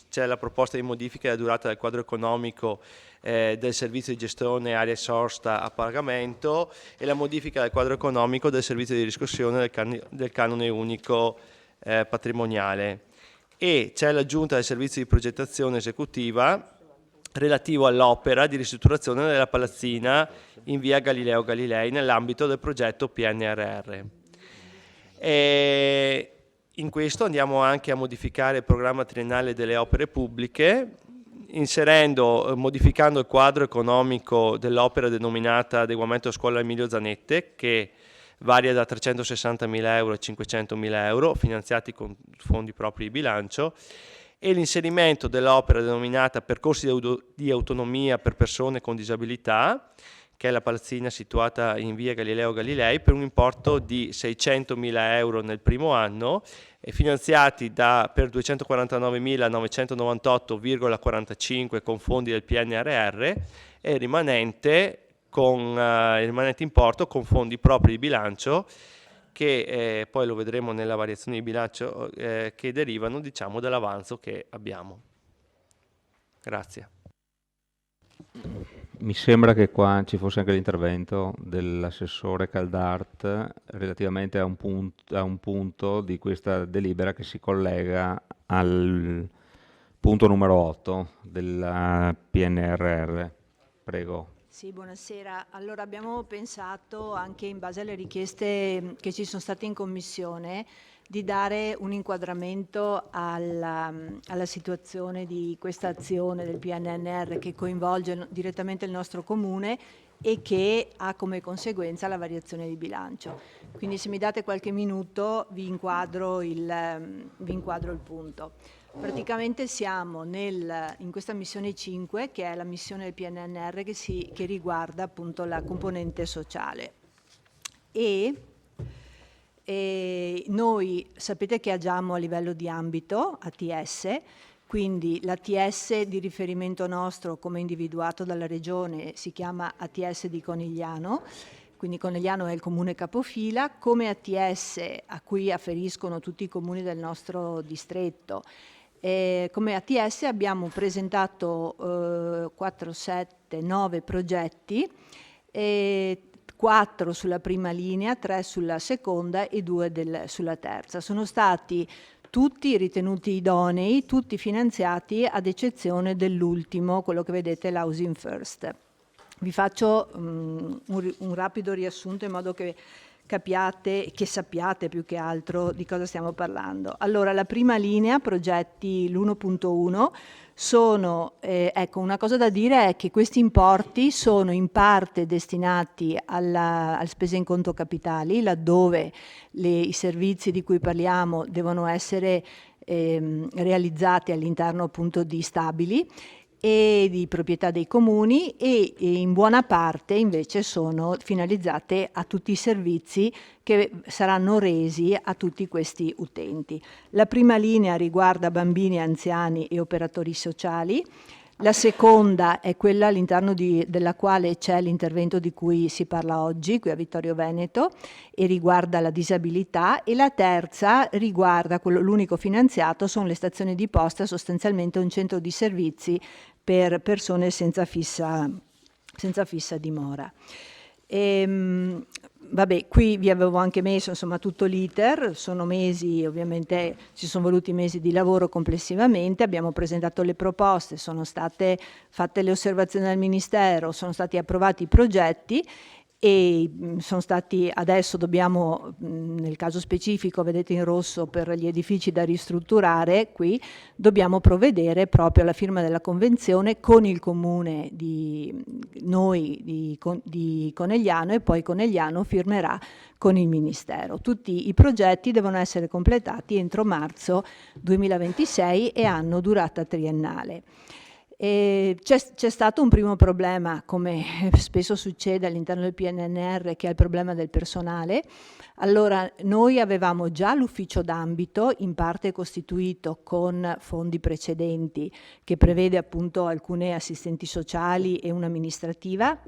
c'è la proposta di modifica della durata del quadro economico del servizio di gestione area sosta a pagamento e la modifica del quadro economico del servizio di riscossione del canone unico patrimoniale, e c'è l'aggiunta del servizio di progettazione esecutiva relativo all'opera di ristrutturazione della palazzina in via Galileo Galilei nell'ambito del progetto PNRR. E in questo andiamo anche a modificare il programma triennale delle opere pubbliche, modificando il quadro economico dell'opera denominata Adeguamento a scuola Emilio Zanette, che varia da 360.000 euro a 500.000 euro, finanziati con fondi propri di bilancio, e l'inserimento dell'opera denominata Percorsi di autonomia per persone con disabilità, che è la palazzina situata in via Galileo Galilei, per un importo di 600.000 euro nel primo anno, e finanziati per 249.998,45 con fondi del PNRR, e il rimanente importo con fondi propri di bilancio, che poi lo vedremo nella variazione di bilancio, che derivano, diciamo, dall'avanzo che abbiamo. Grazie. Mi sembra che qua ci fosse anche l'intervento dell'assessore Caldart relativamente a un punto di questa delibera che si collega al punto numero 8 del PNRR. Prego. Sì, buonasera. Allora abbiamo pensato, anche in base alle richieste che ci sono state in commissione, di dare un inquadramento alla situazione di questa azione del PNRR che coinvolge direttamente il nostro comune e che ha come conseguenza la variazione di bilancio. Quindi se mi date qualche minuto vi inquadro il punto. Praticamente siamo in questa missione 5, che è la missione del PNRR che riguarda appunto la componente sociale. E noi sapete che agiamo a livello di ambito ATS, quindi l'ATS di riferimento nostro, come individuato dalla Regione, si chiama ATS di Conigliano, quindi Conigliano è il comune capofila, come ATS a cui afferiscono tutti i comuni del nostro distretto. Come ATS abbiamo presentato 9 progetti, 4 sulla prima linea, 3 sulla seconda e 2 sulla terza. Sono stati tutti ritenuti idonei, tutti finanziati ad eccezione dell'ultimo, quello che vedete, l'Housing First. Vi faccio un rapido riassunto in modo che capiate, che sappiate più che altro di cosa stiamo parlando. Allora, la prima linea, progetti l'1.1, sono, ecco, una cosa da dire è che questi importi sono in parte destinati alle spese in conto capitali, laddove i servizi di cui parliamo devono essere realizzati all'interno appunto di stabili e di proprietà dei comuni, e in buona parte invece sono finalizzate a tutti i servizi che saranno resi a tutti questi utenti. La prima linea riguarda bambini, anziani e operatori sociali. La seconda è quella all'interno della quale c'è l'intervento di cui si parla oggi, qui a Vittorio Veneto, e riguarda la disabilità, e la terza riguarda, l'unico finanziato, sono le stazioni di posta, sostanzialmente un centro di servizi per persone senza fissa senza fissa dimora. Vabbè, qui vi avevo anche messo insomma tutto l'iter, sono mesi, ovviamente ci sono voluti mesi di lavoro complessivamente, abbiamo presentato le proposte, sono state fatte le osservazioni dal Ministero, sono stati approvati i progetti e sono stati, adesso dobbiamo, nel caso specifico vedete in rosso per gli edifici da ristrutturare, qui dobbiamo provvedere proprio alla firma della convenzione con il comune di Conegliano, e poi Conegliano firmerà con il Ministero. Tutti i progetti devono essere completati entro marzo 2026 e hanno durata triennale. C'è stato un primo problema, come spesso succede all'interno del PNRR, che è il problema del personale. Allora, noi avevamo già l'ufficio d'ambito, in parte costituito con fondi precedenti, che prevede appunto alcune assistenti sociali e un'amministrativa.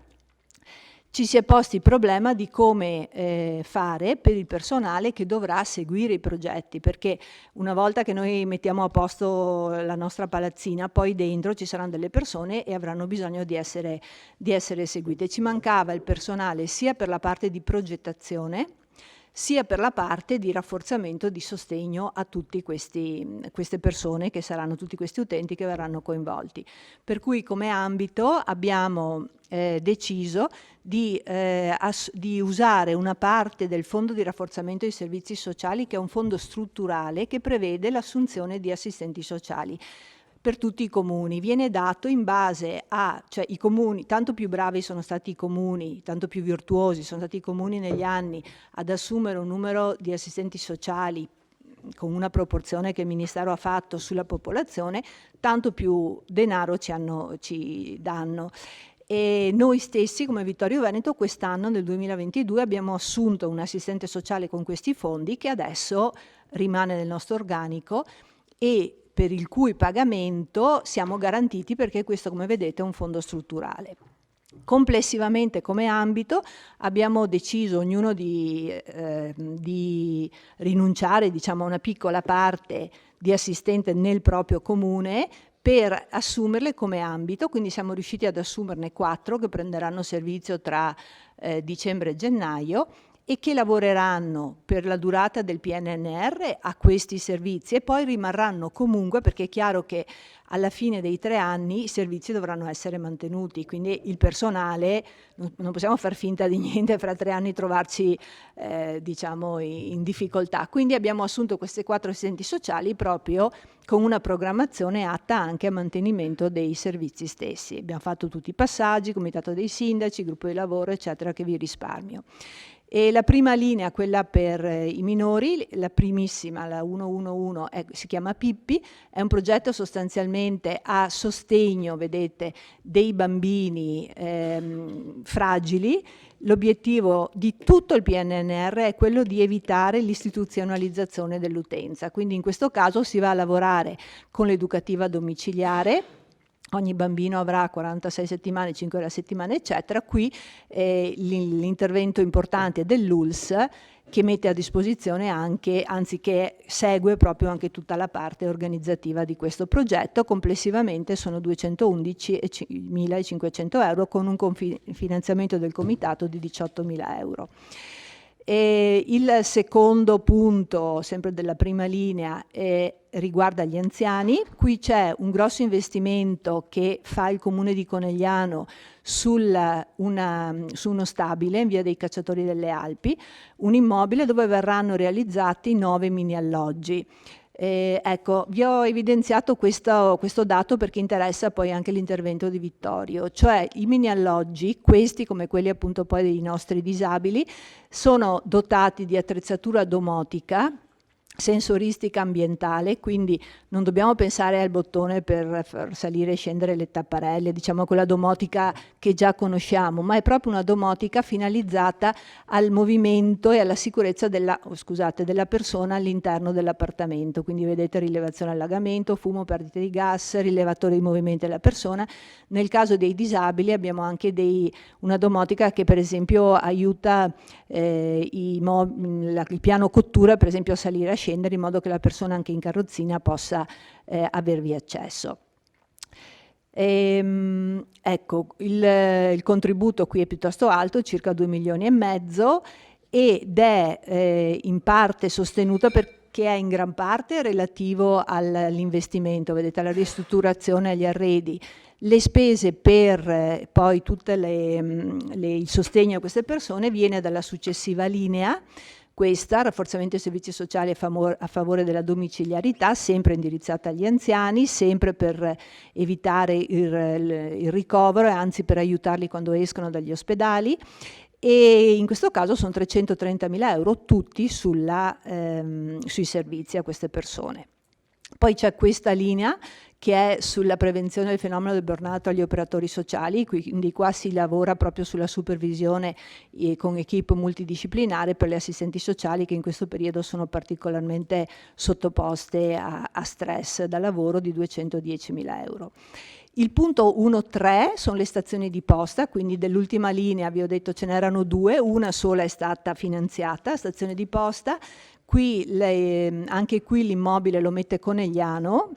Ci si è posti il problema di come fare per il personale che dovrà seguire i progetti, perché una volta che noi mettiamo a posto la nostra palazzina, poi dentro ci saranno delle persone e avranno bisogno di essere seguite. Ci mancava il personale sia per la parte di progettazione, sia per la parte di rafforzamento di sostegno a tutte queste persone che saranno, tutti questi utenti che verranno coinvolti. Per cui come ambito abbiamo deciso di usare una parte del fondo di rafforzamento dei servizi sociali, che è un fondo strutturale che prevede l'assunzione di assistenti sociali per tutti i comuni. Viene dato in base a, cioè i comuni, tanto più bravi sono stati i comuni, tanto più virtuosi sono stati i comuni negli anni ad assumere un numero di assistenti sociali con una proporzione che il Ministero ha fatto sulla popolazione, tanto più denaro ci danno. E noi stessi come Vittorio Veneto quest'anno, nel 2022, abbiamo assunto un assistente sociale con questi fondi, che adesso rimane nel nostro organico e per il cui pagamento siamo garantiti, perché questo, come vedete, è un fondo strutturale. Complessivamente come ambito abbiamo deciso ognuno di rinunciare, diciamo, a una piccola parte di assistente nel proprio comune per assumerle come ambito, quindi siamo riusciti ad assumerne 4 che prenderanno servizio tra dicembre e gennaio e che lavoreranno per la durata del PNRR a questi servizi e poi rimarranno comunque, perché è chiaro che alla fine dei 3 anni i servizi dovranno essere mantenuti, quindi il personale, non possiamo far finta di niente fra 3 anni trovarci diciamo in difficoltà. Quindi abbiamo assunto queste 4 assistenti sociali proprio con una programmazione atta anche a mantenimento dei servizi stessi. Abbiamo fatto tutti i passaggi, comitato dei sindaci, gruppo di lavoro, eccetera, che vi risparmio. E la prima linea, quella per i minori, la primissima, la 111, si chiama Pippi, è un progetto sostanzialmente a sostegno, vedete, dei bambini fragili. L'obiettivo di tutto il PNRR è quello di evitare l'istituzionalizzazione dell'utenza, quindi in questo caso si va a lavorare con l'educativa domiciliare. Ogni bambino avrà 46 settimane, 5 ore a settimana, eccetera. Qui l'intervento importante dell'ULS, che mette a disposizione anche, anzi che segue proprio anche tutta la parte organizzativa di questo progetto. Complessivamente sono 211.500 euro con un finanziamento del comitato di 18.000 euro. E il secondo punto, sempre della prima linea, riguarda gli anziani. Qui c'è un grosso investimento che fa il Comune di Conegliano su uno stabile in via dei Cacciatori delle Alpi, un immobile dove verranno realizzati 9 mini alloggi. Ecco, vi ho evidenziato questo dato perché interessa poi anche l'intervento di Vittorio, cioè i mini alloggi, questi come quelli appunto poi dei nostri disabili, sono dotati di attrezzatura domotica, sensoristica ambientale, quindi non dobbiamo pensare al bottone per far salire e scendere le tapparelle, diciamo quella domotica che già conosciamo, ma è proprio una domotica finalizzata al movimento e alla sicurezza della persona all'interno dell'appartamento. Quindi vedete rilevazione allagamento, fumo, perdite di gas, rilevatore di movimento della persona. Nel caso dei disabili abbiamo anche una domotica che per esempio aiuta il piano cottura, per esempio, a salire e a scendere, in modo che la persona anche in carrozzina possa avervi accesso. Ecco, il contributo qui è piuttosto alto, circa 2,5 milioni, ed è in parte sostenuta perché è in gran parte relativo all'investimento, vedete, alla ristrutturazione, agli arredi. Le spese per poi tutto il sostegno a queste persone viene dalla successiva linea, questa, rafforzamento dei servizi sociali a favore della domiciliarità, sempre indirizzata agli anziani, sempre per evitare il ricovero e anzi per aiutarli quando escono dagli ospedali. E in questo caso sono 330.000 euro tutti sui servizi a queste persone. Poi c'è questa linea che è sulla prevenzione del fenomeno del burnout agli operatori sociali, quindi qua si lavora proprio sulla supervisione con equip multidisciplinare per le assistenti sociali che in questo periodo sono particolarmente sottoposte a stress da lavoro di 210.000 euro. Il punto 1.3 sono le stazioni di posta, quindi dell'ultima linea vi ho detto ce n'erano 2, una sola è stata finanziata, stazione di posta. Anche qui l'immobile lo mette Conegliano.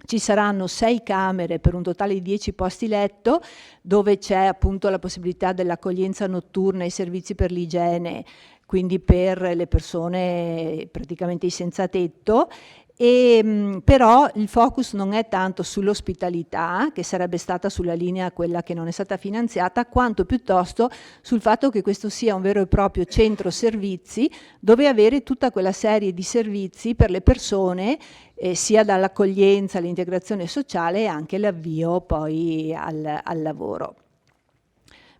Ci saranno 6 camere per un totale di 10 posti letto, dove c'è appunto la possibilità dell'accoglienza notturna e servizi per l'igiene, quindi per le persone praticamente senza tetto. Però il focus non è tanto sull'ospitalità, che sarebbe stata sulla linea quella che non è stata finanziata, quanto piuttosto sul fatto che questo sia un vero e proprio centro servizi, dove avere tutta quella serie di servizi per le persone, sia dall'accoglienza all'integrazione sociale e anche l'avvio poi al lavoro.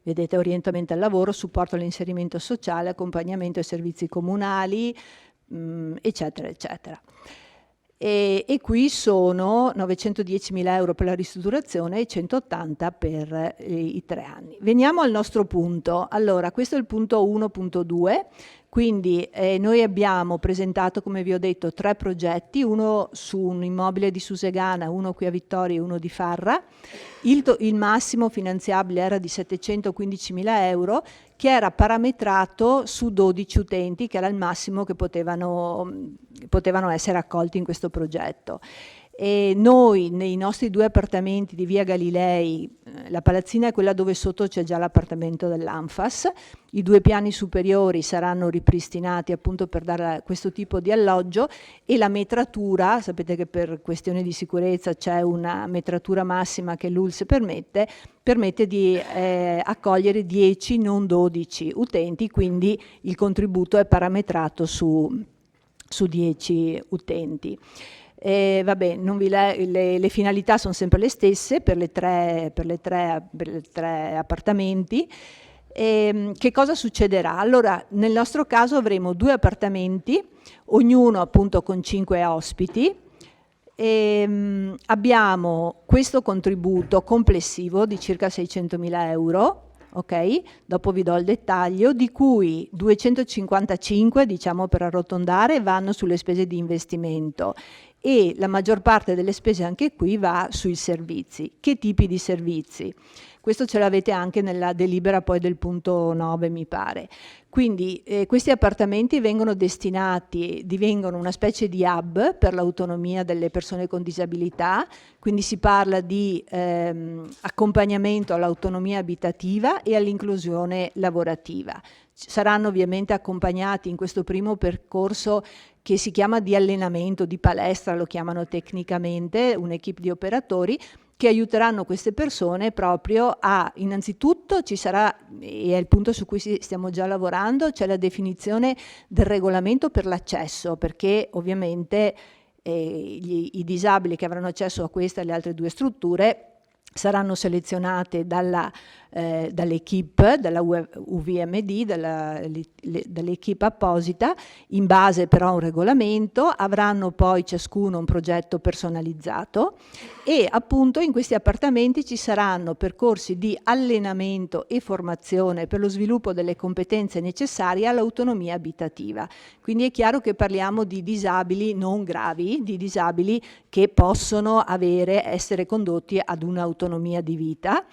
Vedete, orientamento al lavoro, supporto all'inserimento sociale, accompagnamento ai servizi comunali, eccetera, eccetera. E qui sono 910.000 euro per la ristrutturazione e 180 per i 3 anni. Veniamo al nostro punto. Allora, questo è il punto 1.2, quindi noi abbiamo presentato, come vi ho detto, 3 progetti, uno su un immobile di Susegana, uno qui a Vittoria e uno di Farra. Il massimo finanziabile era di 715.000 euro, che era parametrato su 12 utenti, che era il massimo che potevano essere accolti in questo progetto. E noi nei nostri 2 appartamenti di via Galilei, la palazzina è quella dove sotto c'è già l'appartamento dell'Anfas, i 2 piani superiori saranno ripristinati appunto per dare questo tipo di alloggio, e la metratura, sapete che per questioni di sicurezza c'è una metratura massima che l'ULSS permette di accogliere 10, non 12 utenti, quindi il contributo è parametrato su 10 utenti. Vabbè, le finalità sono sempre le stesse per le tre appartamenti. Che cosa succederà? Allora, nel nostro caso avremo 2 appartamenti, ognuno appunto con 5 ospiti. Abbiamo questo contributo complessivo di circa 600.000 euro. Ok, dopo vi do il dettaglio, di cui 255, diciamo per arrotondare, vanno sulle spese di investimento, e la maggior parte delle spese anche qui va sui servizi. Che tipi di servizi? Questo ce l'avete anche nella delibera poi del punto 9, mi pare. Quindi questi appartamenti divengono una specie di hub per l'autonomia delle persone con disabilità, quindi si parla di accompagnamento all'autonomia abitativa e all'inclusione lavorativa. Saranno ovviamente accompagnati in questo primo percorso che si chiama di allenamento, di palestra, lo chiamano tecnicamente, un'equipe di operatori che aiuteranno queste persone proprio innanzitutto ci sarà, e è il punto su cui stiamo già lavorando, c'è la definizione del regolamento per l'accesso, perché ovviamente i disabili che avranno accesso a questa e alle altre 2 strutture saranno selezionate dall'equipe, dalla UVMD, dall'equipe apposita, in base però a un regolamento, avranno poi ciascuno un progetto personalizzato, e appunto in questi appartamenti ci saranno percorsi di allenamento e formazione per lo sviluppo delle competenze necessarie all'autonomia abitativa. Quindi è chiaro che parliamo di disabili non gravi, di disabili che possono essere condotti ad un'autonomia di vita.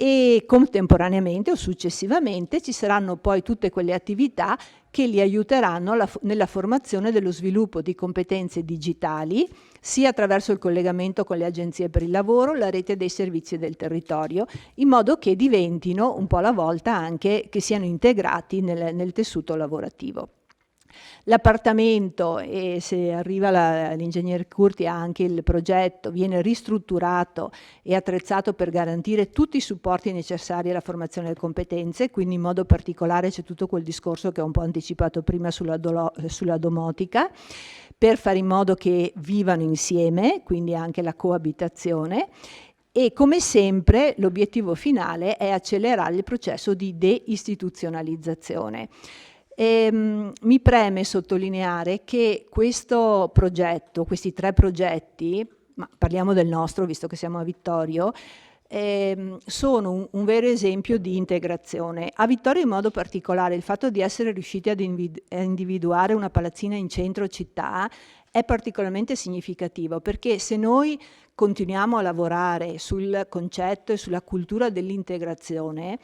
e contemporaneamente o successivamente ci saranno poi tutte quelle attività che li aiuteranno nella formazione dello sviluppo di competenze digitali, sia attraverso il collegamento con le agenzie per il lavoro, la rete dei servizi del territorio, in modo che diventino un po' alla volta anche, che siano integrati nel tessuto lavorativo. L'appartamento, e se arriva l'ingegner Curti ha anche il progetto, viene ristrutturato e attrezzato per garantire tutti i supporti necessari alla formazione delle competenze, quindi in modo particolare c'è tutto quel discorso che ho un po' anticipato prima sulla domotica, per fare in modo che vivano insieme, quindi anche la coabitazione. E come sempre l'obiettivo finale è accelerare il processo di deistituzionalizzazione. Mi preme sottolineare che questo progetto, questi 3 progetti, ma parliamo del nostro visto che siamo a Vittorio, sono un vero esempio di integrazione. A Vittorio in modo particolare il fatto di essere riusciti a individuare una palazzina in centro città è particolarmente significativo, perché se noi continuiamo a lavorare sul concetto e sulla cultura dell'integrazione,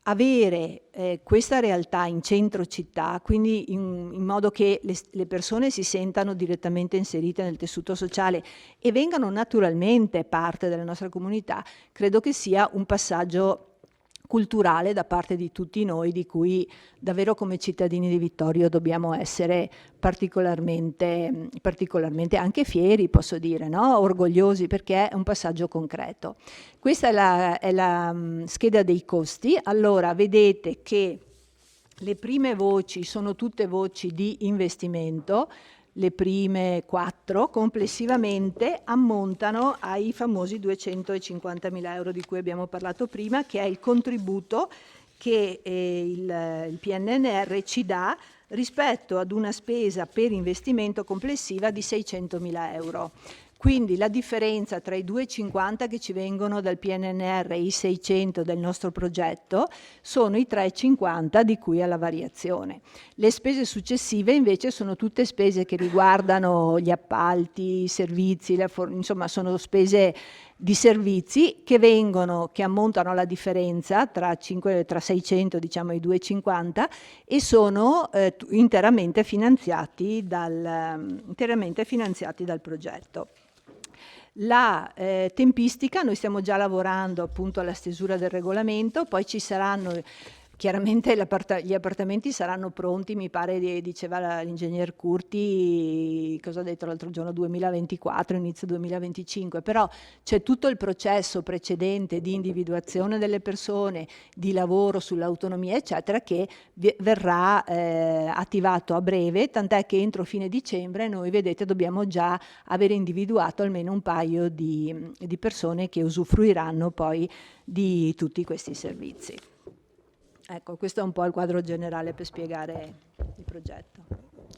avere questa realtà in centro città, quindi in modo che le persone si sentano direttamente inserite nel tessuto sociale e vengano naturalmente parte della nostra comunità, credo che sia un passaggio culturale da parte di tutti noi, di cui davvero come cittadini di Vittorio dobbiamo essere particolarmente anche fieri, posso dire, no? Orgogliosi, perché è un passaggio concreto. Questa è la scheda dei costi. Allora vedete che le prime voci sono tutte voci di investimento. Le prime 4 complessivamente ammontano ai famosi 250.000 euro di cui abbiamo parlato prima, che è il contributo che il PNRR ci dà rispetto ad una spesa per investimento complessiva di 600.000 euro. Quindi la differenza tra i 2,50 che ci vengono dal PNRR e i 600 del nostro progetto sono i 3,50 di cui alla variazione. Le spese successive invece sono tutte spese che riguardano gli appalti, i servizi, insomma sono spese di servizi che ammontano alla differenza tra 600 diciamo e i 2,50 e sono interamente finanziati dal progetto. La tempistica, noi stiamo già lavorando appunto alla stesura del regolamento, poi ci saranno chiaramente gli appartamenti saranno pronti, mi pare diceva l'ingegner Curti, cosa ha detto l'altro giorno, 2024, inizio 2025, però c'è tutto il processo precedente di individuazione delle persone, di lavoro sull'autonomia eccetera, che verrà attivato a breve, tant'è che entro fine dicembre noi, vedete, dobbiamo già aver individuato almeno un paio di persone che usufruiranno poi di tutti questi servizi. Ecco, questo è un po' il quadro generale per spiegare il progetto.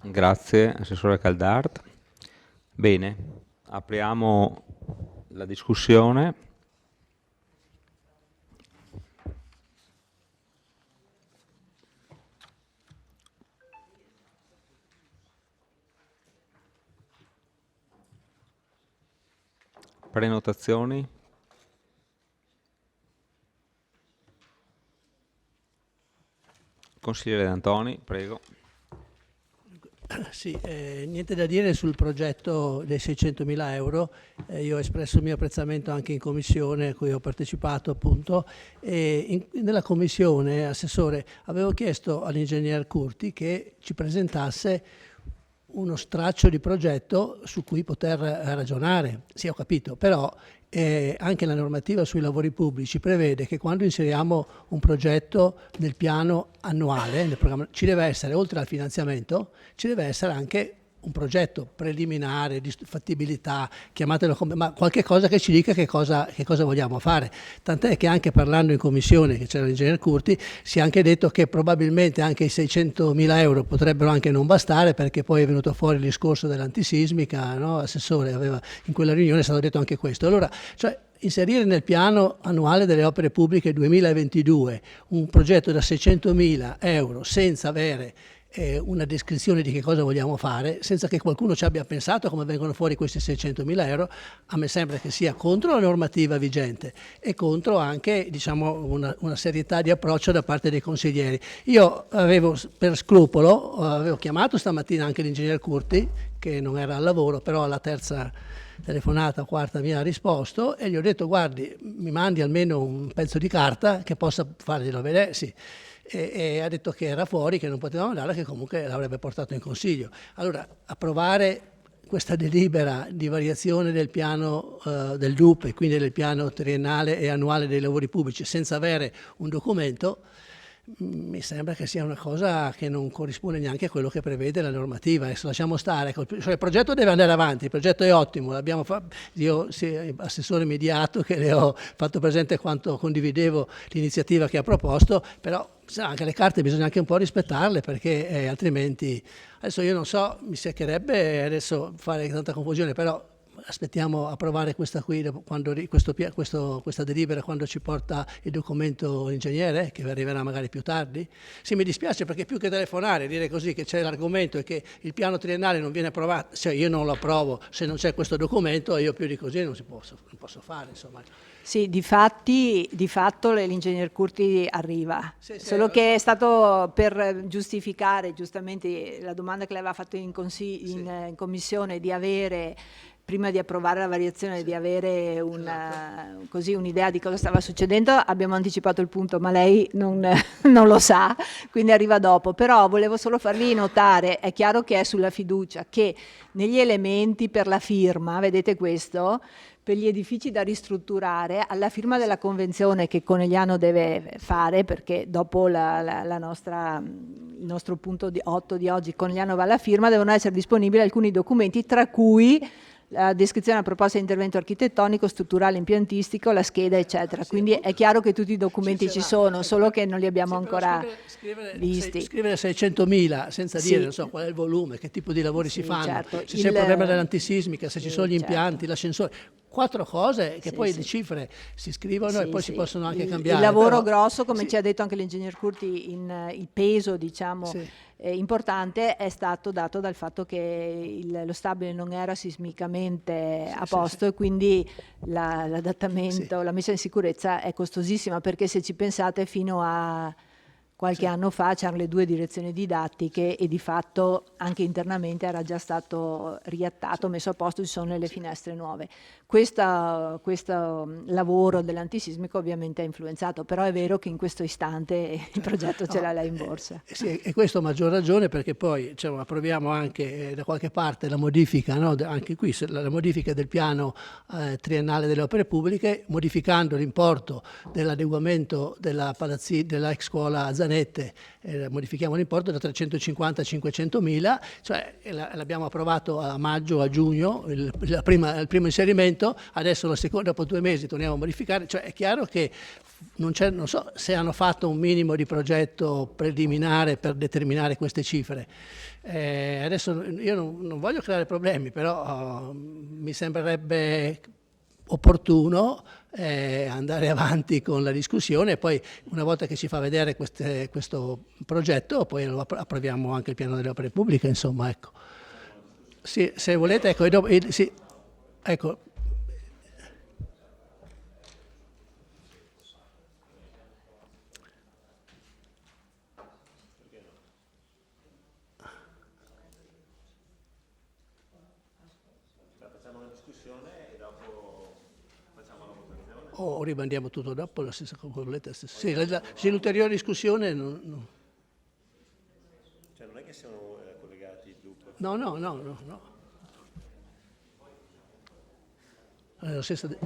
Grazie, Assessore Caldart. Bene, apriamo la discussione. Prenotazioni? Consigliere D'Antoni, prego. Sì, niente da dire sul progetto dei 600.000 euro. Io ho espresso il mio apprezzamento anche in commissione a cui ho partecipato appunto, e nella commissione, Assessore, avevo chiesto all'ingegner Curti che ci presentasse uno straccio di progetto su cui poter ragionare. Sì, ho capito, però anche la normativa sui lavori pubblici prevede che quando inseriamo un progetto nel piano annuale, nel programma, ci deve essere, oltre al finanziamento, ci deve essere anche un progetto preliminare di fattibilità, chiamatelo come, ma qualche cosa che ci dica che cosa vogliamo fare. Tant'è che anche parlando in commissione, che c'era l'ingegner Curti, si è anche detto che probabilmente anche i 600.000 euro potrebbero anche non bastare, perché poi è venuto fuori il discorso dell'antisismica, no? Assessore, in quella riunione è stato detto anche questo. Allora, cioè, inserire nel piano annuale delle opere pubbliche 2022 un progetto da 600.000 euro senza avere una descrizione di che cosa vogliamo fare, senza che qualcuno ci abbia pensato come vengono fuori questi 600.000 euro, a me sembra che sia contro la normativa vigente e contro anche, diciamo, una serietà di approccio da parte dei consiglieri. Io avevo, per scrupolo, avevo chiamato stamattina anche l'ingegner Curti, che non era al lavoro, però alla terza telefonata, quarta, mi ha risposto e gli ho detto: guardi, mi mandi almeno un pezzo di carta che possa farglielo vedere. Sì. E ha detto che era fuori, che non poteva mandare, che comunque l'avrebbe portato in consiglio. Allora, approvare questa delibera di variazione del piano del DUP e quindi del piano triennale e annuale dei lavori pubblici senza avere un documento mi sembra che sia una cosa che non corrisponde neanche a quello che prevede la normativa. Adesso lasciamo stare, cioè il progetto deve andare avanti, il progetto è ottimo, l'abbiamo io assessore mediato che le ho fatto presente quanto condividevo l'iniziativa che ha proposto, però anche le carte bisogna anche un po' rispettarle, perché altrimenti, adesso io non so, mi seccherebbe adesso fare tanta confusione, però aspettiamo approvare questa qui, questa delibera, quando ci porta il documento l'ingegnere, che arriverà magari più tardi. Sì, mi dispiace, perché più che telefonare, dire così che c'è l'argomento e che il piano triennale non viene approvato, cioè io non lo approvo se non c'è questo documento, e io più di così non posso fare, insomma. Sì, di fatto l'ingegner Curti arriva, solo che è stato per giustificare giustamente la domanda che le aveva fatto in commissione, di avere, prima di approvare la variazione, di avere un'idea di cosa stava succedendo. Abbiamo anticipato il punto, ma lei non lo sa, quindi arriva dopo. Però volevo solo farvi notare, è chiaro che è sulla fiducia, che negli elementi per la firma, vedete questo, per gli edifici da ristrutturare, alla firma della convenzione che Conegliano deve fare, perché dopo il nostro punto 8 di oggi, Conegliano va alla firma, devono essere disponibili alcuni documenti, tra cui la descrizione della proposta di intervento architettonico, strutturale, impiantistico, la scheda, eccetera. Quindi è chiaro che tutti i documenti ci sono, solo che non li abbiamo ancora visti. Scrivere 600.000 senza dire, non so, qual è il volume, che tipo di lavori si fanno, certo. se c'è il problema dell'antisismica, se ci sono gli impianti, l'ascensore, 4 cose che poi le cifre si scrivono e poi si possono anche cambiare. Il lavoro grosso, come ci ha detto anche l'ingegner Curti, il peso, diciamo, importante è stato dato dal fatto che lo stabile non era sismicamente a posto e quindi l'adattamento, la messa in sicurezza è costosissima, perché se ci pensate fino a qualche anno fa c'erano le 2 direzioni didattiche e di fatto anche internamente era già stato riattato, messo a posto, ci sono le finestre nuove. Questo lavoro dell'antisismico ovviamente ha influenzato, però è vero che in questo istante il progetto ce l'ha lei in borsa. Sì, e questo a maggior ragione, perché poi approviamo anche da qualche parte la modifica, no? Anche qui la modifica del piano triennale delle opere pubbliche, modificando l'importo dell'adeguamento della ex scuola Zanette, modifichiamo l'importo da 350 a 500.000, cioè l'abbiamo approvato a maggio, a giugno, il primo inserimento, adesso la seconda, dopo 2 mesi torniamo a modificare, cioè è chiaro che non so se hanno fatto un minimo di progetto preliminare per determinare queste cifre. Adesso io non voglio creare problemi, però mi sembrerebbe opportuno andare avanti con la discussione e poi una volta che ci fa vedere questo progetto poi lo approviamo anche il piano delle opere pubbliche, insomma, ecco. Sì, se volete, ecco, ecco. O rimandiamo tutto dopo, la stessa cosa volete? Sì, se l'ulteriore discussione non... Cioè non è che siano collegati il DUP? No. La stessa... Non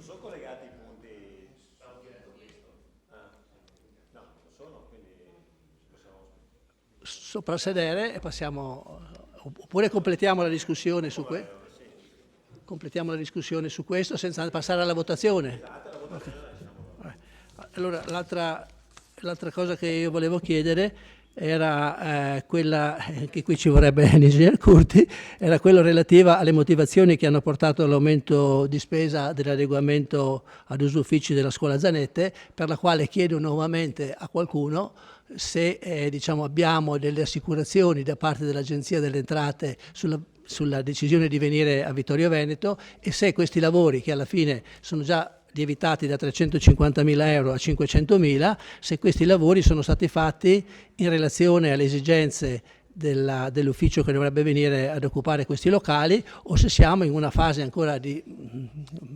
sono collegati i punti? No, non sono, quindi possiamo... soprassedere e passiamo, oppure completiamo la discussione su questo. Completiamo la discussione su questo senza passare alla votazione. Okay. Allora l'altra cosa che io volevo chiedere era quella, che qui ci vorrebbe l'ingegner Curti, era quella relativa alle motivazioni che hanno portato all'aumento di spesa dell'adeguamento ad uso uffici della scuola Zanette, per la quale chiedo nuovamente a qualcuno se diciamo, abbiamo delle assicurazioni da parte dell'Agenzia delle Entrate sulla decisione di venire a Vittorio Veneto, e se questi lavori, che alla fine sono già lievitati da 350.000 euro a 500.000, se questi lavori sono stati fatti in relazione alle esigenze dell'ufficio che dovrebbe venire ad occupare questi locali, o se siamo in una fase ancora di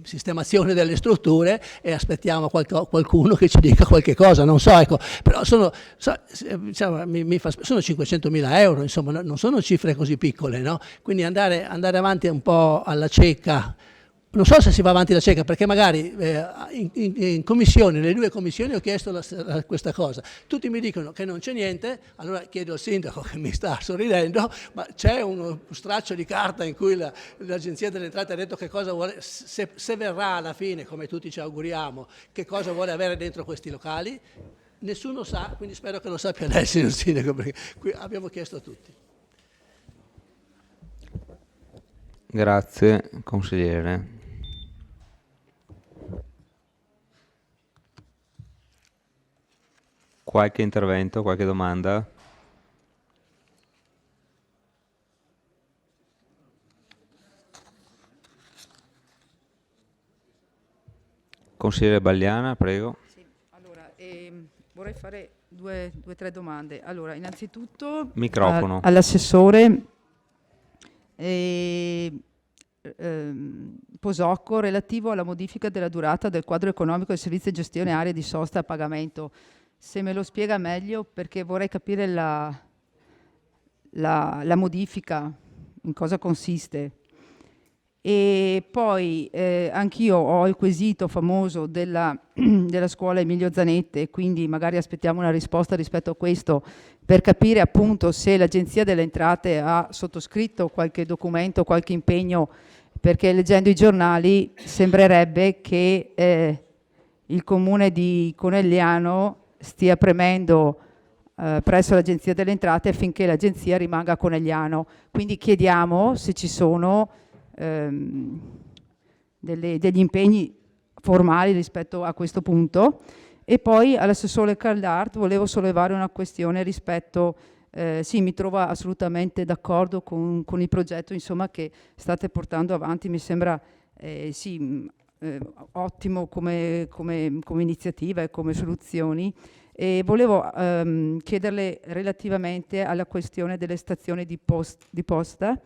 sistemazione delle strutture e aspettiamo qualcuno che ci dica qualche cosa, non so, ecco, però sono 500.000 euro, insomma, non sono cifre così piccole, no? Quindi andare avanti un po' alla cieca. Non so se si va avanti la cieca, perché magari in commissione, nelle 2 commissioni ho chiesto questa cosa. Tutti mi dicono che non c'è niente, allora chiedo al sindaco, che mi sta sorridendo, ma c'è uno straccio di carta in cui l'Agenzia delle Entrate ha detto che cosa vuole, se verrà alla fine, come tutti ci auguriamo, che cosa vuole avere dentro questi locali? Nessuno sa, quindi spero che lo sappia lei, signor sindaco, perché qui abbiamo chiesto a tutti. Grazie, consigliere. Qualche intervento, qualche domanda? Consigliere Bagliana, prego. Sì, allora, vorrei fare due o tre domande. Allora, innanzitutto Microfono. All'assessore Posocco, relativo alla modifica della durata del quadro economico del servizio di gestione aree di sosta a pagamento. Se me lo spiega meglio, perché vorrei capire la modifica, in cosa consiste. E poi anch'io ho il quesito famoso della scuola Emilio Zanette, quindi magari aspettiamo una risposta rispetto a questo, per capire appunto se l'Agenzia delle Entrate ha sottoscritto qualche documento, qualche impegno, perché leggendo i giornali sembrerebbe che il comune di Conegliano stia premendo presso l'Agenzia delle Entrate affinché l'Agenzia rimanga a Conegliano. Quindi chiediamo se ci sono degli impegni formali rispetto a questo punto. E poi all'assessore Caldart volevo sollevare una questione rispetto, sì, mi trovo assolutamente d'accordo con il progetto, insomma, che state portando avanti, mi sembra ottimo come iniziativa e come soluzioni. E volevo chiederle relativamente alla questione delle stazioni di posta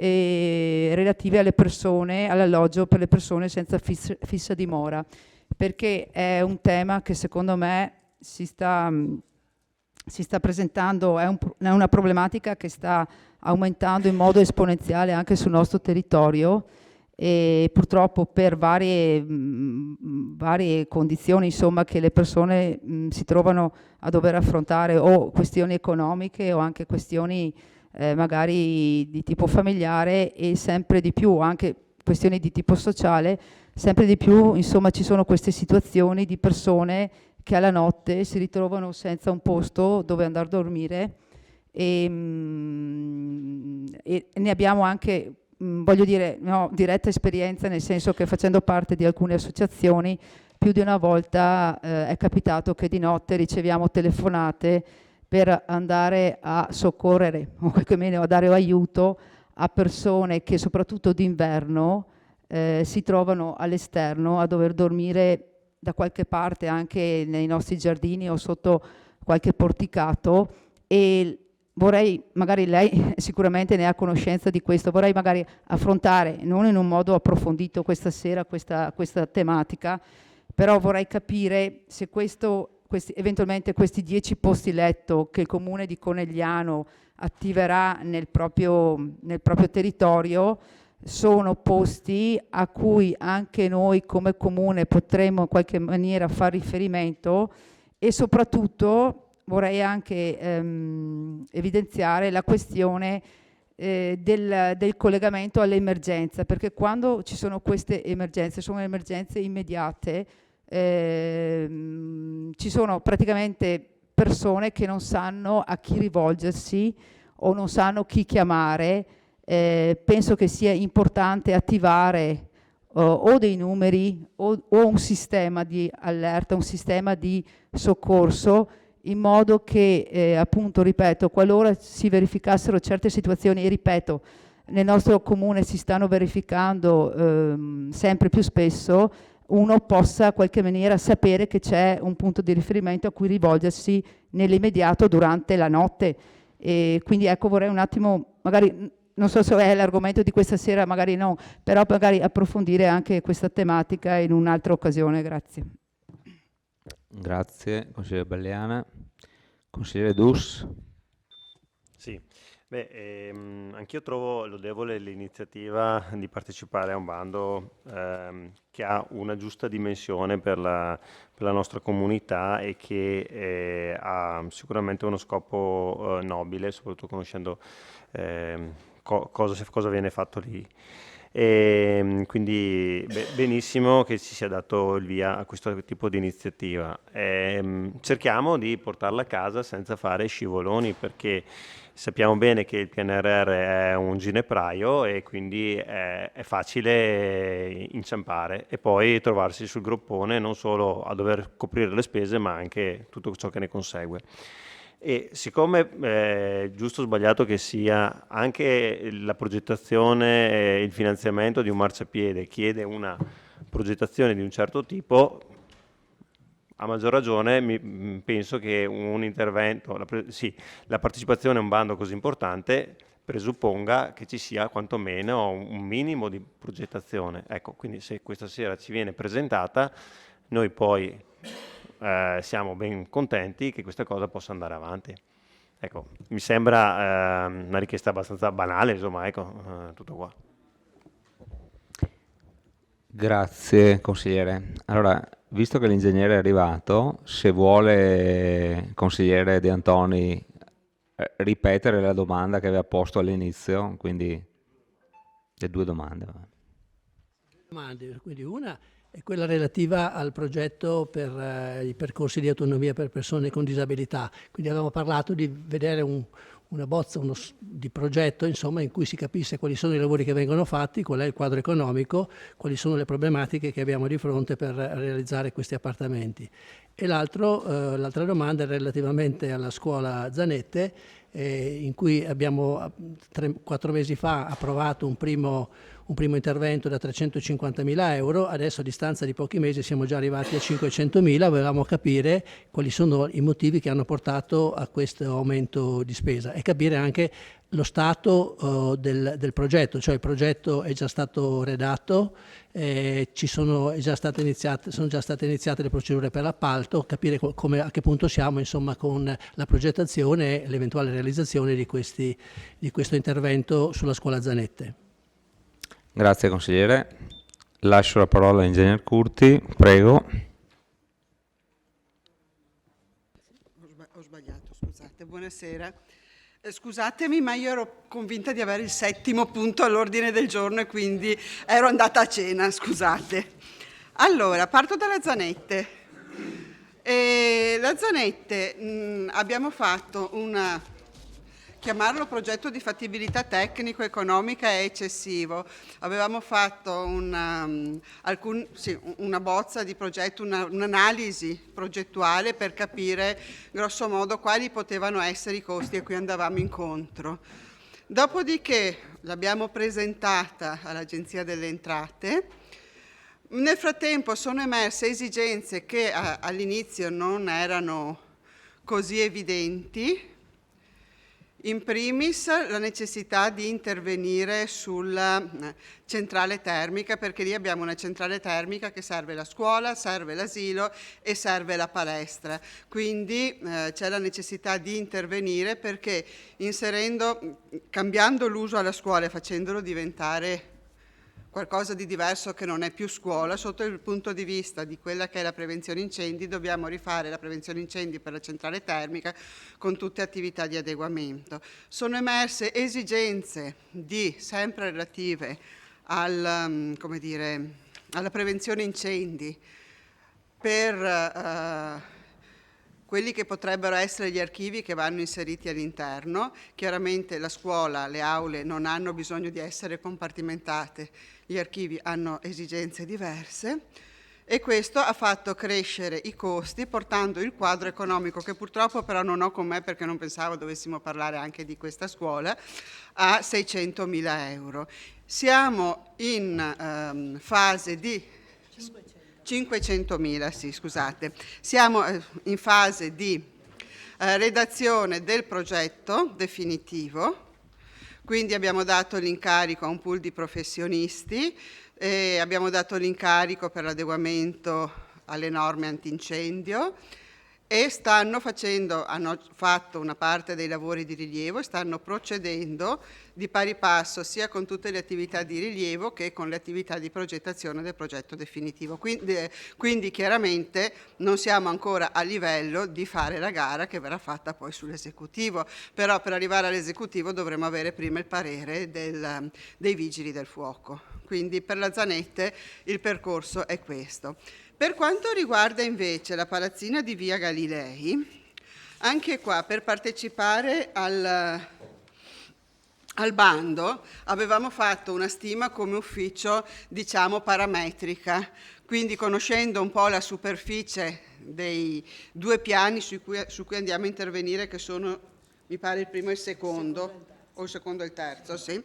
e relative alle persone, all'alloggio per le persone senza fissa dimora, perché è un tema che secondo me si sta presentando, è una problematica che sta aumentando in modo esponenziale anche sul nostro territorio, e purtroppo per varie condizioni, insomma, che le persone si trovano a dover affrontare, o questioni economiche o anche questioni magari di tipo familiare, e sempre di più anche questioni di tipo sociale, sempre di più, insomma, ci sono queste situazioni di persone che alla notte si ritrovano senza un posto dove andare a dormire, e ne abbiamo anche, voglio dire, diretta esperienza, nel senso che facendo parte di alcune associazioni più di una volta è capitato che di notte riceviamo telefonate per andare a soccorrere o qualmeno a dare aiuto a persone che soprattutto d'inverno si trovano all'esterno a dover dormire da qualche parte, anche nei nostri giardini o sotto qualche porticato. E vorrei, magari lei sicuramente ne ha conoscenza di questo, vorrei magari affrontare, non in un modo approfondito questa sera, questa tematica, però vorrei capire se eventualmente questi 10 posti letto che il comune di Conegliano attiverà nel proprio territorio sono posti a cui anche noi come comune potremmo in qualche maniera fare riferimento, e soprattutto vorrei anche evidenziare la questione del collegamento all'emergenza, perché quando ci sono queste emergenze, sono emergenze immediate, ci sono praticamente persone che non sanno a chi rivolgersi o non sanno chi chiamare. Penso che sia importante attivare o dei numeri o un sistema di allerta, un sistema di soccorso, in modo che, appunto, ripeto, qualora si verificassero certe situazioni, e ripeto, nel nostro comune si stanno verificando sempre più spesso, uno possa in qualche maniera sapere che c'è un punto di riferimento a cui rivolgersi nell'immediato durante la notte. E quindi ecco, vorrei un attimo, magari, non so se è l'argomento di questa sera, magari no, però magari approfondire anche questa tematica in un'altra occasione. Grazie. Grazie, consigliere Belliana. Consigliere Dus. Sì, anch'io trovo lodevole l'iniziativa di partecipare a un bando che ha una giusta dimensione per la nostra comunità e che ha sicuramente uno scopo nobile, soprattutto conoscendo cosa viene fatto lì. E quindi benissimo che ci sia dato il via a questo tipo di iniziativa. Cerchiamo di portarla a casa senza fare scivoloni, perché sappiamo bene che il PNRR è un ginepraio e quindi è facile inciampare e poi trovarsi sul groppone non solo a dover coprire le spese ma anche tutto ciò che ne consegue. E siccome è giusto o sbagliato che sia, anche la progettazione e il finanziamento di un marciapiede chiede una progettazione di un certo tipo, a maggior ragione penso che un intervento, la partecipazione a un bando così importante presupponga che ci sia quantomeno un minimo di progettazione. Ecco, quindi se questa sera ci viene presentata, noi poi siamo ben contenti che questa cosa possa andare avanti. Ecco, mi sembra una richiesta abbastanza banale, insomma, ecco, tutto qua. Grazie consigliere. Allora, visto che l'ingegnere è arrivato, se vuole, consigliere De Antoni, ripetere la domanda che aveva posto all'inizio, quindi le due domande. Quindi una è quella relativa al progetto per i percorsi di autonomia per persone con disabilità. Quindi avevamo parlato di vedere una bozza di progetto, insomma, in cui si capisse quali sono i lavori che vengono fatti, qual è il quadro economico, quali sono le problematiche che abbiamo di fronte per realizzare questi appartamenti. E l'altra domanda è relativamente alla scuola Zanette, in cui abbiamo 4 mesi fa approvato un primo intervento da 350.000 euro, adesso a distanza di pochi mesi siamo già arrivati a 500.000, volevamo capire quali sono i motivi che hanno portato a questo aumento di spesa e capire anche lo stato del progetto, cioè il progetto è già stato redatto, sono già state iniziate le procedure per l'appalto, capire a che punto siamo, insomma, con la progettazione e l'eventuale realizzazione di questo intervento sulla scuola Zanette. Grazie consigliere. Lascio la parola all'ingegner Curti, prego. Ho sbagliato, scusate. Buonasera. Scusatemi, ma io ero convinta di avere il 7° punto all'ordine del giorno e quindi ero andata a cena, scusate. Allora, parto dalla Zanette. La Zanette abbiamo fatto chiamarlo progetto di fattibilità tecnico-economica è eccessivo. Avevamo fatto una bozza di progetto, un'analisi progettuale per capire grosso modo quali potevano essere i costi a cui andavamo incontro. Dopodiché l'abbiamo presentata all'Agenzia delle Entrate. Nel frattempo sono emerse esigenze che all'inizio non erano così evidenti. In primis la necessità di intervenire sulla centrale termica, perché lì abbiamo una centrale termica che serve la scuola, serve l'asilo e serve la palestra. Quindi c'è la necessità di intervenire perché cambiando l'uso alla scuola e facendolo diventare qualcosa di diverso che non è più scuola, sotto il punto di vista di quella che è la prevenzione incendi, dobbiamo rifare la prevenzione incendi per la centrale termica con tutte attività di adeguamento. Sono emerse esigenze sempre relative alla prevenzione incendi per quelli che potrebbero essere gli archivi che vanno inseriti all'interno. Chiaramente la scuola, le aule non hanno bisogno di essere compartimentate, gli archivi hanno esigenze diverse, e questo ha fatto crescere i costi portando il quadro economico, che purtroppo però non ho con me perché non pensavo dovessimo parlare anche di questa scuola, a 600.000 euro. Siamo in fase di 500.000, sì, scusate. Siamo in fase di redazione del progetto definitivo, quindi abbiamo dato l'incarico a un pool di professionisti, abbiamo dato l'incarico per l'adeguamento alle norme antincendio e hanno fatto una parte dei lavori di rilievo e stanno procedendo di pari passo sia con tutte le attività di rilievo che con le attività di progettazione del progetto definitivo. Quindi chiaramente non siamo ancora a livello di fare la gara che verrà fatta poi sull'esecutivo, però per arrivare all'esecutivo dovremo avere prima il parere dei vigili del fuoco. Quindi per la Zanette il percorso è questo. Per quanto riguarda invece la palazzina di via Galilei, anche qua per partecipare al bando avevamo fatto una stima come ufficio, diciamo, parametrica, quindi conoscendo un po' la superficie dei due piani su cui andiamo a intervenire, che sono, mi pare, il primo e il secondo, o il secondo e il terzo, sì,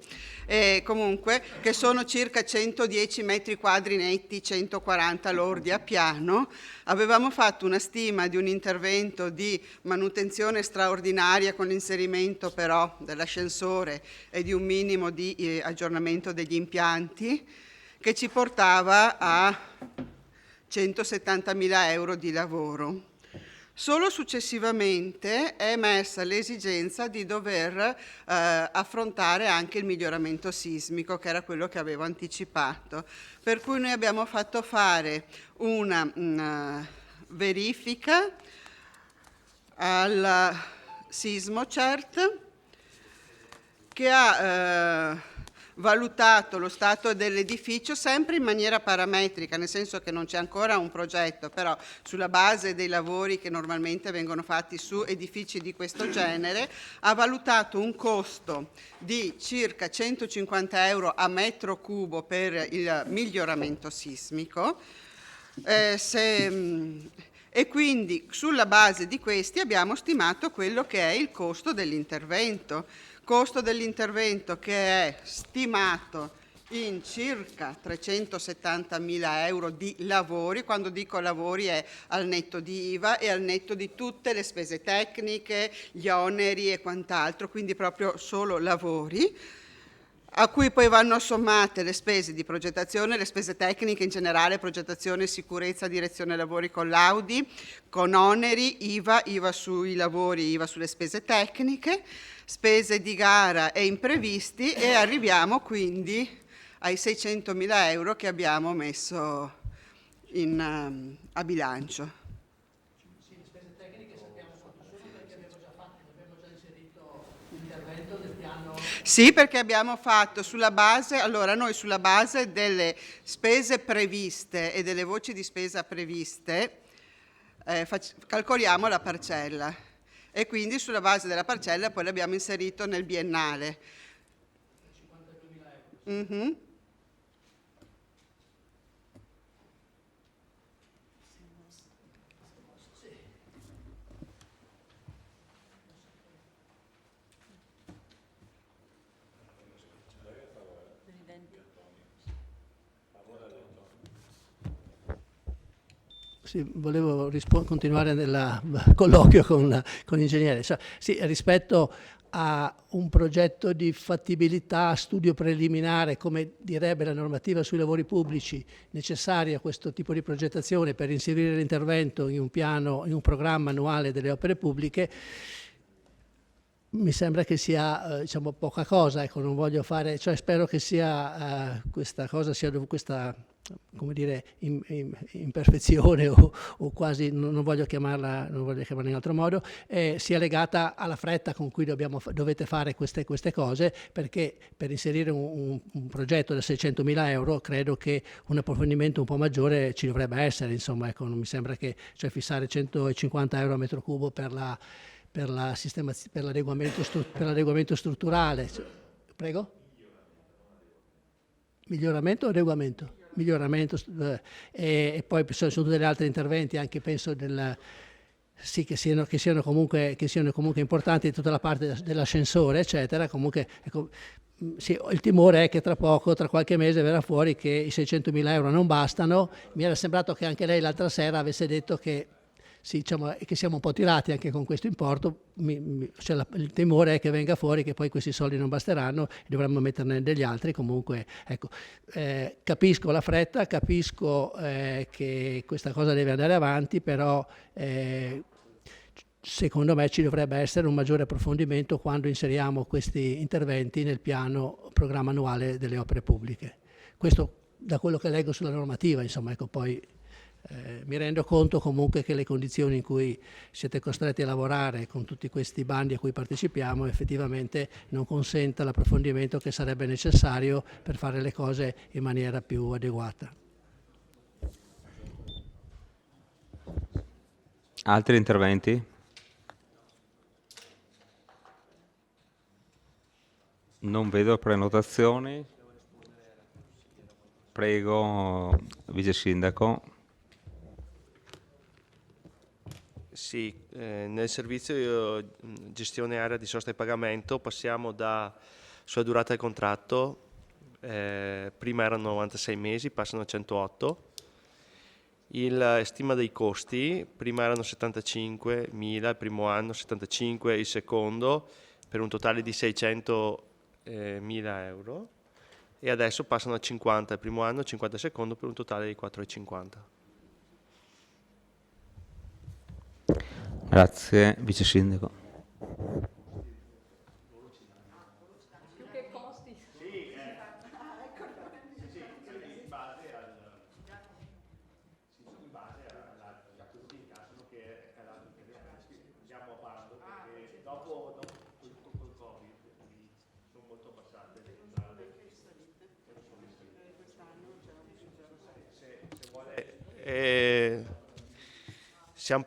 comunque che sono circa 110 metri quadri netti, 140 lordi a piano. Avevamo fatto una stima di un intervento di manutenzione straordinaria con l'inserimento però dell'ascensore e di un minimo di aggiornamento degli impianti, che ci portava a 170.000 euro di lavoro. Solo successivamente è emersa l'esigenza di dover affrontare anche il miglioramento sismico, che era quello che avevo anticipato. Per cui noi abbiamo fatto fare una verifica al SismoCert che ha valutato lo stato dell'edificio sempre in maniera parametrica, nel senso che non c'è ancora un progetto, però sulla base dei lavori che normalmente vengono fatti su edifici di questo genere, ha valutato un costo di circa 150 euro a metro cubo per il miglioramento sismico, e quindi sulla base di questi abbiamo stimato quello che è il costo dell'intervento. Costo dell'intervento che è stimato in circa 370.000 euro di lavori. Quando dico lavori è al netto di IVA e al netto di tutte le spese tecniche, gli oneri e quant'altro, quindi proprio solo lavori, a cui poi vanno sommate le spese di progettazione, le spese tecniche in generale, progettazione, sicurezza, direzione lavori con l'Audi, con oneri, IVA sui lavori, IVA sulle spese tecniche, spese di gara e imprevisti, e arriviamo quindi ai 600.000 euro che abbiamo messo a bilancio. Sì, le spese tecniche sappiamo quanto sono perché abbiamo già inserito l'intervento del piano. Sì, perché abbiamo fatto sulla base delle spese previste e delle voci di spesa previste, calcoliamo la parcella. E quindi sulla base della parcella poi l'abbiamo inserito nel biennale. 52.000 euro. Mm-hmm. Sì, volevo continuare nel colloquio con l'ingegnere. Sì, rispetto a un progetto di fattibilità, studio preliminare, come direbbe la normativa sui lavori pubblici, necessaria a questo tipo di progettazione per inserire l'intervento in un programma annuale delle opere pubbliche, mi sembra che sia diciamo poca cosa, ecco, non voglio fare, cioè spero che sia questa cosa sia questa, come dire, imperfezione o quasi, non voglio chiamarla in altro modo, sia legata alla fretta con cui dovete fare queste cose, perché per inserire un progetto da 600.000 euro credo che un approfondimento un po' maggiore ci dovrebbe essere, insomma, ecco, non mi sembra che, cioè, fissare 150 euro a metro cubo per l'adeguamento strutturale. Prego? Miglioramento o adeguamento? Miglioramento, e poi ci sono degli altri interventi anche, penso, sì, che siano comunque importanti, tutta la parte dell'ascensore, eccetera. Comunque, ecco, sì, il timore è che tra qualche mese verrà fuori che i 600.000 euro non bastano. Mi era sembrato che anche lei l'altra sera avesse detto che sì, diciamo, che siamo un po' tirati anche con questo importo, cioè il timore è che venga fuori che poi questi soldi non basteranno e dovremmo metterne degli altri. Comunque, ecco, capisco la fretta, capisco che questa cosa deve andare avanti, però secondo me ci dovrebbe essere un maggiore approfondimento quando inseriamo questi interventi nel piano programma annuale delle opere pubbliche. Questo da quello che leggo sulla normativa, insomma, ecco, poi mi rendo conto comunque che le condizioni in cui siete costretti a lavorare con tutti questi bandi a cui partecipiamo effettivamente non consenta l'approfondimento che sarebbe necessario per fare le cose in maniera più adeguata. Altri interventi? Non vedo prenotazioni. Prego, Vice Sindaco. Sì, nel servizio gestione area di sosta e pagamento passiamo sulla durata del contratto, prima erano 96 mesi, passano a 108. Stima dei costi, prima erano 75.000 il primo anno, 75 il secondo, per un totale di 600.000 euro, e adesso passano a 50 il primo anno, 50 il secondo, per un totale di 4,50. Grazie, Vice Sindaco. Più che costi. Siamo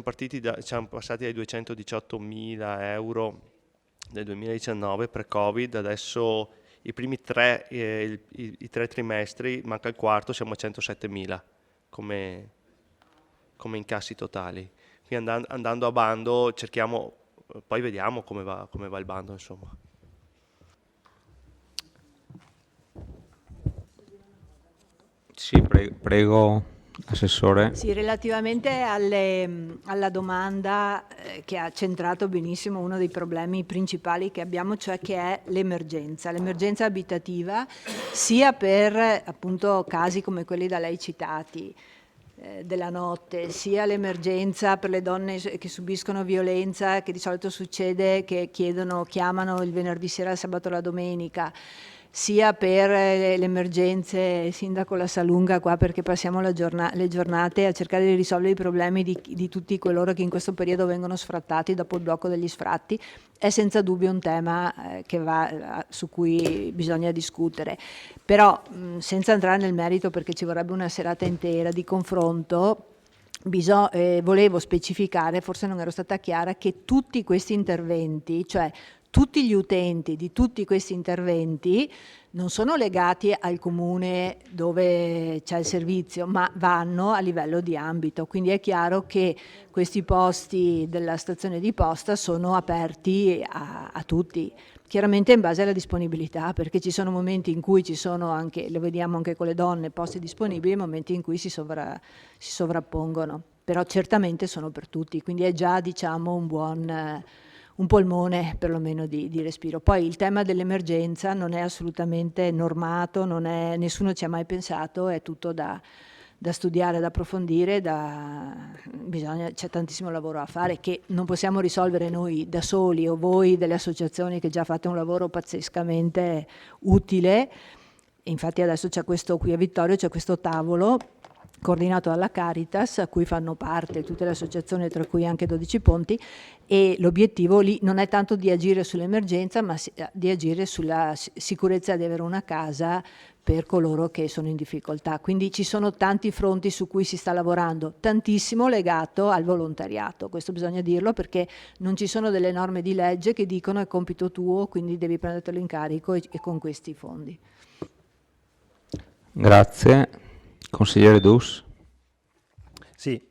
partiti siamo passati dai 218.000 euro nel 2019 pre-Covid, adesso i primi i tre trimestri, manca il quarto, siamo a 107.000 come incassi totali. Quindi andando a bando cerchiamo, poi vediamo come va il bando, insomma. Sì, prego. Assessore. Sì, relativamente alla domanda che ha centrato benissimo uno dei problemi principali che abbiamo, cioè che è l'emergenza abitativa, sia per appunto casi come quelli da lei citati della notte, sia l'emergenza per le donne che subiscono violenza, che di solito succede che chiamano il venerdì sera, il sabato e la domenica, sia per le emergenze, Sindaco la sa lunga qua perché passiamo le giornate a cercare di risolvere i problemi di tutti coloro che in questo periodo vengono sfrattati dopo il blocco degli sfratti, è senza dubbio un tema su cui bisogna discutere. Però senza entrare nel merito, perché ci vorrebbe una serata intera di confronto, volevo specificare, forse non ero stata chiara, che tutti questi interventi, cioè tutti gli utenti di tutti questi interventi non sono legati al comune dove c'è il servizio, ma vanno a livello di ambito. Quindi è chiaro che questi posti della stazione di posta sono aperti a tutti, chiaramente in base alla disponibilità, perché ci sono momenti in cui ci sono anche, lo vediamo anche con le donne, posti disponibili, e momenti in cui si sovrappongono. Però certamente sono per tutti, quindi è già, diciamo, un polmone perlomeno di respiro. Poi il tema dell'emergenza non è assolutamente normato, nessuno ci ha mai pensato, è tutto da da studiare, da approfondire, c'è tantissimo lavoro a fare che non possiamo risolvere noi da soli o voi delle associazioni che già fate un lavoro pazzescamente utile. Infatti adesso c'è questo qui a Vittorio, c'è questo tavolo coordinato dalla Caritas, a cui fanno parte tutte le associazioni, tra cui anche 12 Ponti, e l'obiettivo lì non è tanto di agire sull'emergenza, ma di agire sulla sicurezza di avere una casa per coloro che sono in difficoltà. Quindi ci sono tanti fronti su cui si sta lavorando, tantissimo legato al volontariato. Questo bisogna dirlo, perché non ci sono delle norme di legge che dicono è compito tuo, quindi devi prendertelo in carico e con questi fondi. Grazie. Consigliere Dus. Sì,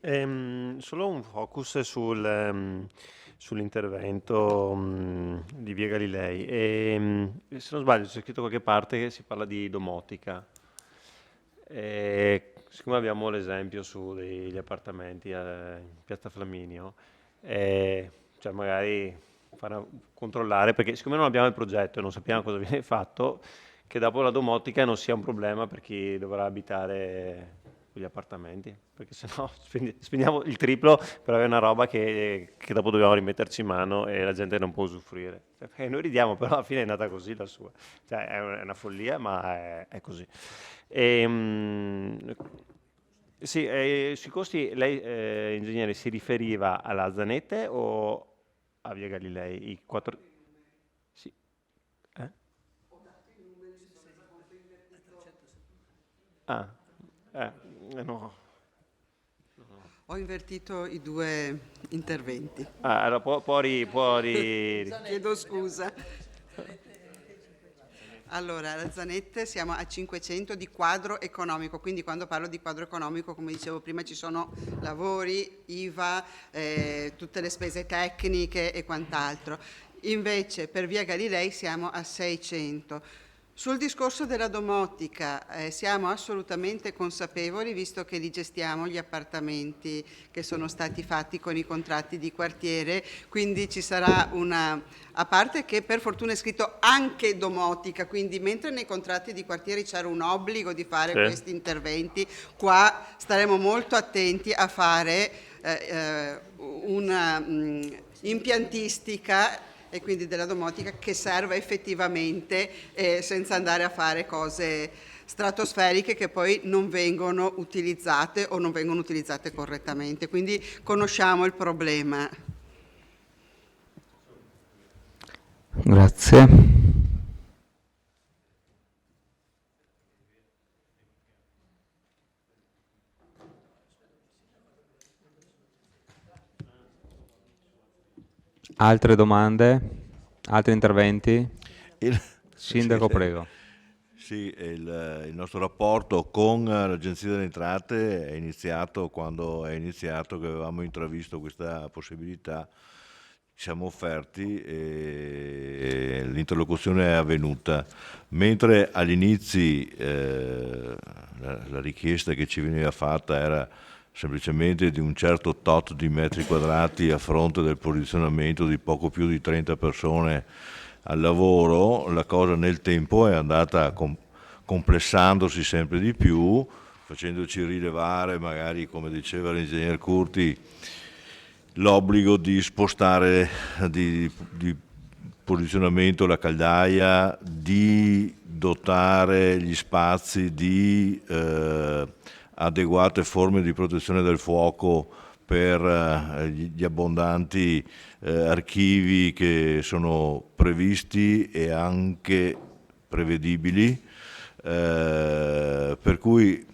solo un focus sull'intervento di Via Galilei. Se non sbaglio c'è scritto da qualche parte che si parla di domotica. Siccome abbiamo l'esempio su degli appartamenti in Piazza Flaminio, cioè magari controllare, perché siccome non abbiamo il progetto e non sappiamo cosa viene fatto, che dopo la domotica non sia un problema per chi dovrà abitare quegli appartamenti, perché sennò spendiamo il triplo per avere una roba che dopo dobbiamo rimetterci in mano e la gente non può usufruire. Noi ridiamo, però alla fine è nata così la sua. Cioè, è una follia, ma è così. Sì, sui costi lei, ingegnere, si riferiva alla Zanette o a Via Galilei? I 4... Sì. No. Ho invertito i due interventi. Allora Chiedo scusa. Allora, la Zanette siamo a 500 di quadro economico, quindi quando parlo di quadro economico, come dicevo prima, ci sono lavori, IVA, tutte le spese tecniche e quant'altro. Invece per Via Galilei siamo a 600. Sul discorso della domotica siamo assolutamente consapevoli, visto che li gestiamo gli appartamenti che sono stati fatti con i contratti di quartiere, quindi ci sarà a parte che per fortuna è scritto anche domotica, quindi mentre nei contratti di quartiere c'era un obbligo di fare questi interventi, qua staremo molto attenti a fare una impiantistica e quindi della domotica che serva effettivamente, senza andare a fare cose stratosferiche che poi non vengono utilizzate o non vengono utilizzate correttamente. Quindi conosciamo il problema. Grazie. Altre domande? Altri interventi? Sindaco, prego. Sì, il nostro rapporto con l'Agenzia delle Entrate è iniziato quando è iniziato, che avevamo intravisto questa possibilità, ci siamo offerti e l'interlocuzione è avvenuta. Mentre agli inizi la richiesta che ci veniva fatta era semplicemente di un certo tot di metri quadrati a fronte del posizionamento di poco più di 30 persone al lavoro, la cosa nel tempo è andata complessandosi sempre di più, facendoci rilevare, magari come diceva l'ingegner Curti, l'obbligo di spostare di posizionamento la caldaia, di dotare gli spazi di adeguate forme di protezione del fuoco per gli abbondanti archivi che sono previsti e anche prevedibili, per cui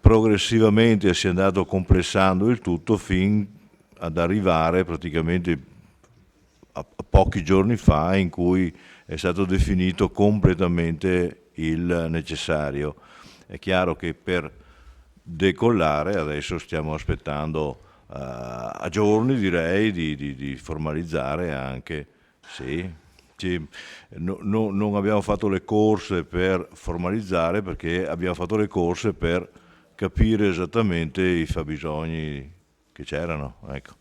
progressivamente si è andato complessando il tutto fin ad arrivare praticamente a pochi giorni fa in cui è stato definito completamente il necessario. È chiaro che per decollare adesso stiamo aspettando a giorni, direi, di formalizzare anche, non abbiamo fatto le corse per formalizzare, perché abbiamo fatto le corse per capire esattamente i fabbisogni che c'erano, ecco.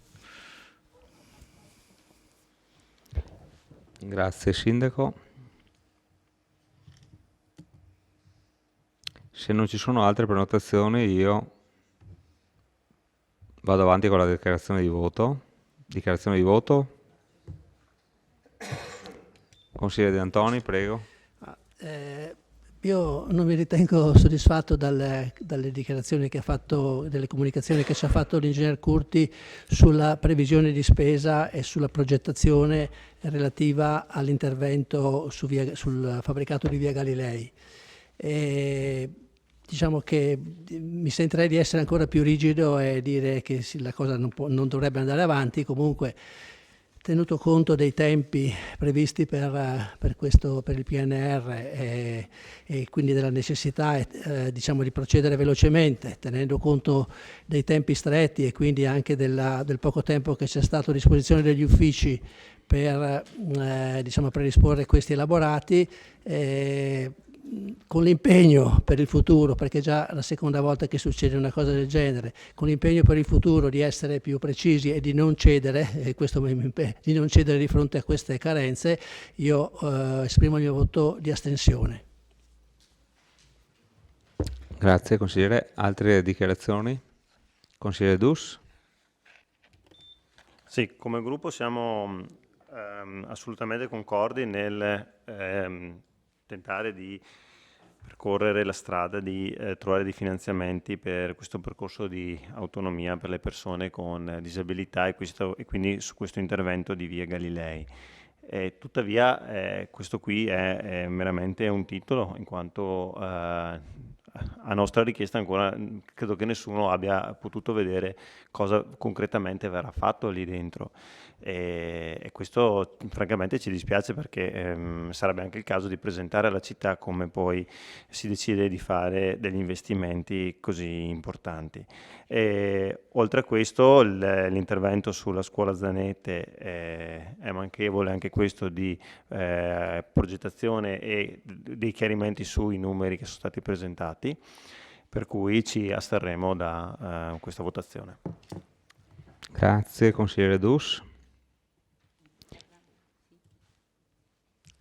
Grazie Sindaco. Se non ci sono altre prenotazioni io Vado avanti con la dichiarazione di voto. Dichiarazione di voto. Consigliere De Antoni, prego. Io non mi ritengo soddisfatto dalle dichiarazioni che ha fatto, delle comunicazioni che ci ha fatto l'ingegner Curti sulla previsione di spesa e sulla progettazione relativa all'intervento sul fabbricato di Via Galilei. Diciamo che mi sentirei di essere ancora più rigido e dire che la cosa non dovrebbe andare avanti. Comunque, tenuto conto dei tempi previsti per il PNR e quindi della necessità diciamo, di procedere velocemente, tenendo conto dei tempi stretti e quindi anche del poco tempo che c'è stato a disposizione degli uffici per diciamo, predisporre questi elaborati, con l'impegno per il futuro, perché già la seconda volta che succede una cosa del genere, con l'impegno per il futuro di essere più precisi e di non cedere, di non cedere di fronte a queste carenze, io esprimo il mio voto di astensione. Grazie consigliere. Altre dichiarazioni? Consigliere Dus? Sì, come gruppo siamo assolutamente concordi nel tentare di percorrere la strada di trovare dei finanziamenti per questo percorso di autonomia per le persone con disabilità e quindi su questo intervento di Via Galilei. Tuttavia questo qui è meramente un titolo, in quanto a nostra richiesta ancora credo che nessuno abbia potuto vedere cosa concretamente verrà fatto lì dentro, e questo francamente ci dispiace, perché sarebbe anche il caso di presentare alla città come poi si decide di fare degli investimenti così importanti. Oltre a questo l'intervento sulla scuola Zanette è manchevole anche questo di progettazione e dei chiarimenti sui numeri che sono stati presentati, per cui ci asterremo da questa votazione. Grazie consigliere Dus.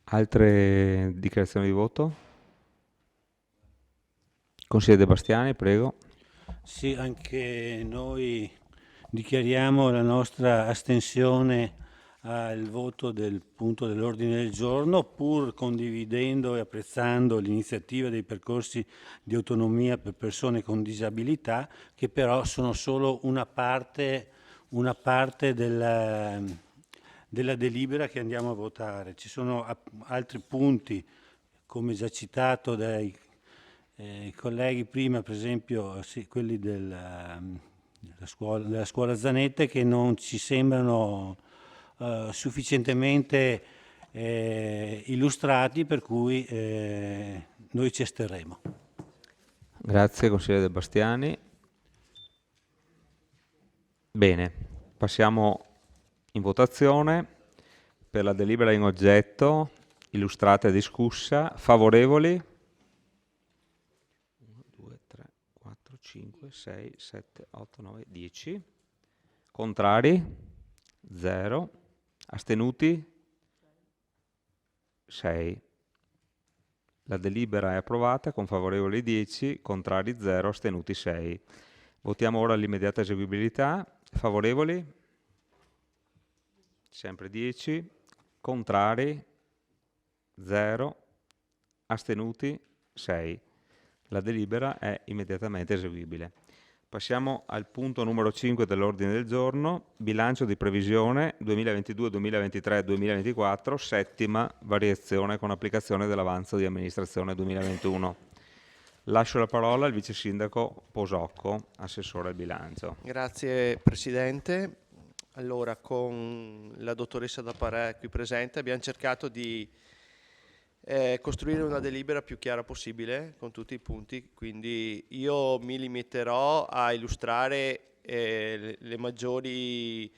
Altre dichiarazioni di voto? Consigliere De Bastiani, prego. Sì, anche noi dichiariamo la nostra astensione al voto del punto dell'ordine del giorno, pur condividendo e apprezzando l'iniziativa dei percorsi di autonomia per persone con disabilità, che però sono solo una parte della delibera che andiamo a votare. Ci sono altri punti, come già citato dai colleghi prima, per esempio quelli della scuola Zanette, che non ci sembrano sufficientemente illustrati, per cui noi ci asterremo. Grazie consigliere De Bastiani. Bene, passiamo in votazione per la delibera in oggetto, illustrata e discussa. Favorevoli? 1, 2, 3, 4, 5, 6, 7, 8, 9, 10. Contrari? 0. Astenuti? 6. La delibera è approvata con favorevoli 10, contrari 0, astenuti 6. Votiamo ora l'immediata eseguibilità. Favorevoli? Sempre 10. Contrari? 0. Astenuti? 6. La delibera è immediatamente eseguibile. Passiamo al punto numero 5 dell'ordine del giorno, bilancio di previsione 2022, 2023, 2024, settima variazione con applicazione dell'avanzo di amministrazione 2021. Lascio la parola al vice sindaco Posocco, assessore al bilancio. Grazie Presidente. Allora, con la dottoressa D'Apparè qui presente abbiamo cercato di costruire una delibera più chiara possibile con tutti i punti, quindi io mi limiterò a illustrare i maggiori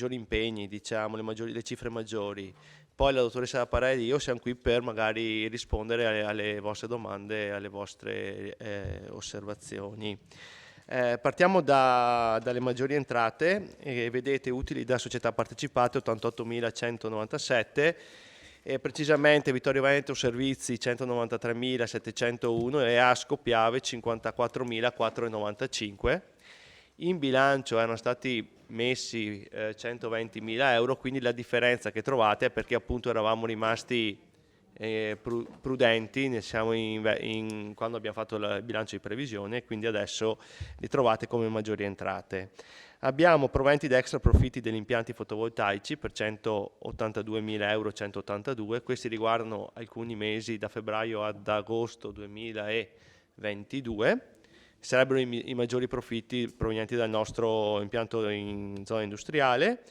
impegni, diciamo, le cifre maggiori. Poi la dottoressa D'Apparè e io siamo qui per magari rispondere alle vostre domande, alle vostre osservazioni. Partiamo dalle maggiori entrate, vedete utili da società partecipate 88.197, precisamente Vittorio Veneto Servizi 193.701 e Asco Piave 54.495. in bilancio erano stati messi 120.000 euro, quindi la differenza che trovate è perché appunto eravamo rimasti prudenti quando abbiamo fatto il bilancio di previsione, e quindi adesso li trovate come maggiori entrate. Abbiamo proventi ed extra profitti degli impianti fotovoltaici per 182.000 euro, 182, questi riguardano alcuni mesi da febbraio ad agosto 2022, sarebbero i maggiori profitti provenienti dal nostro impianto in zona industriale.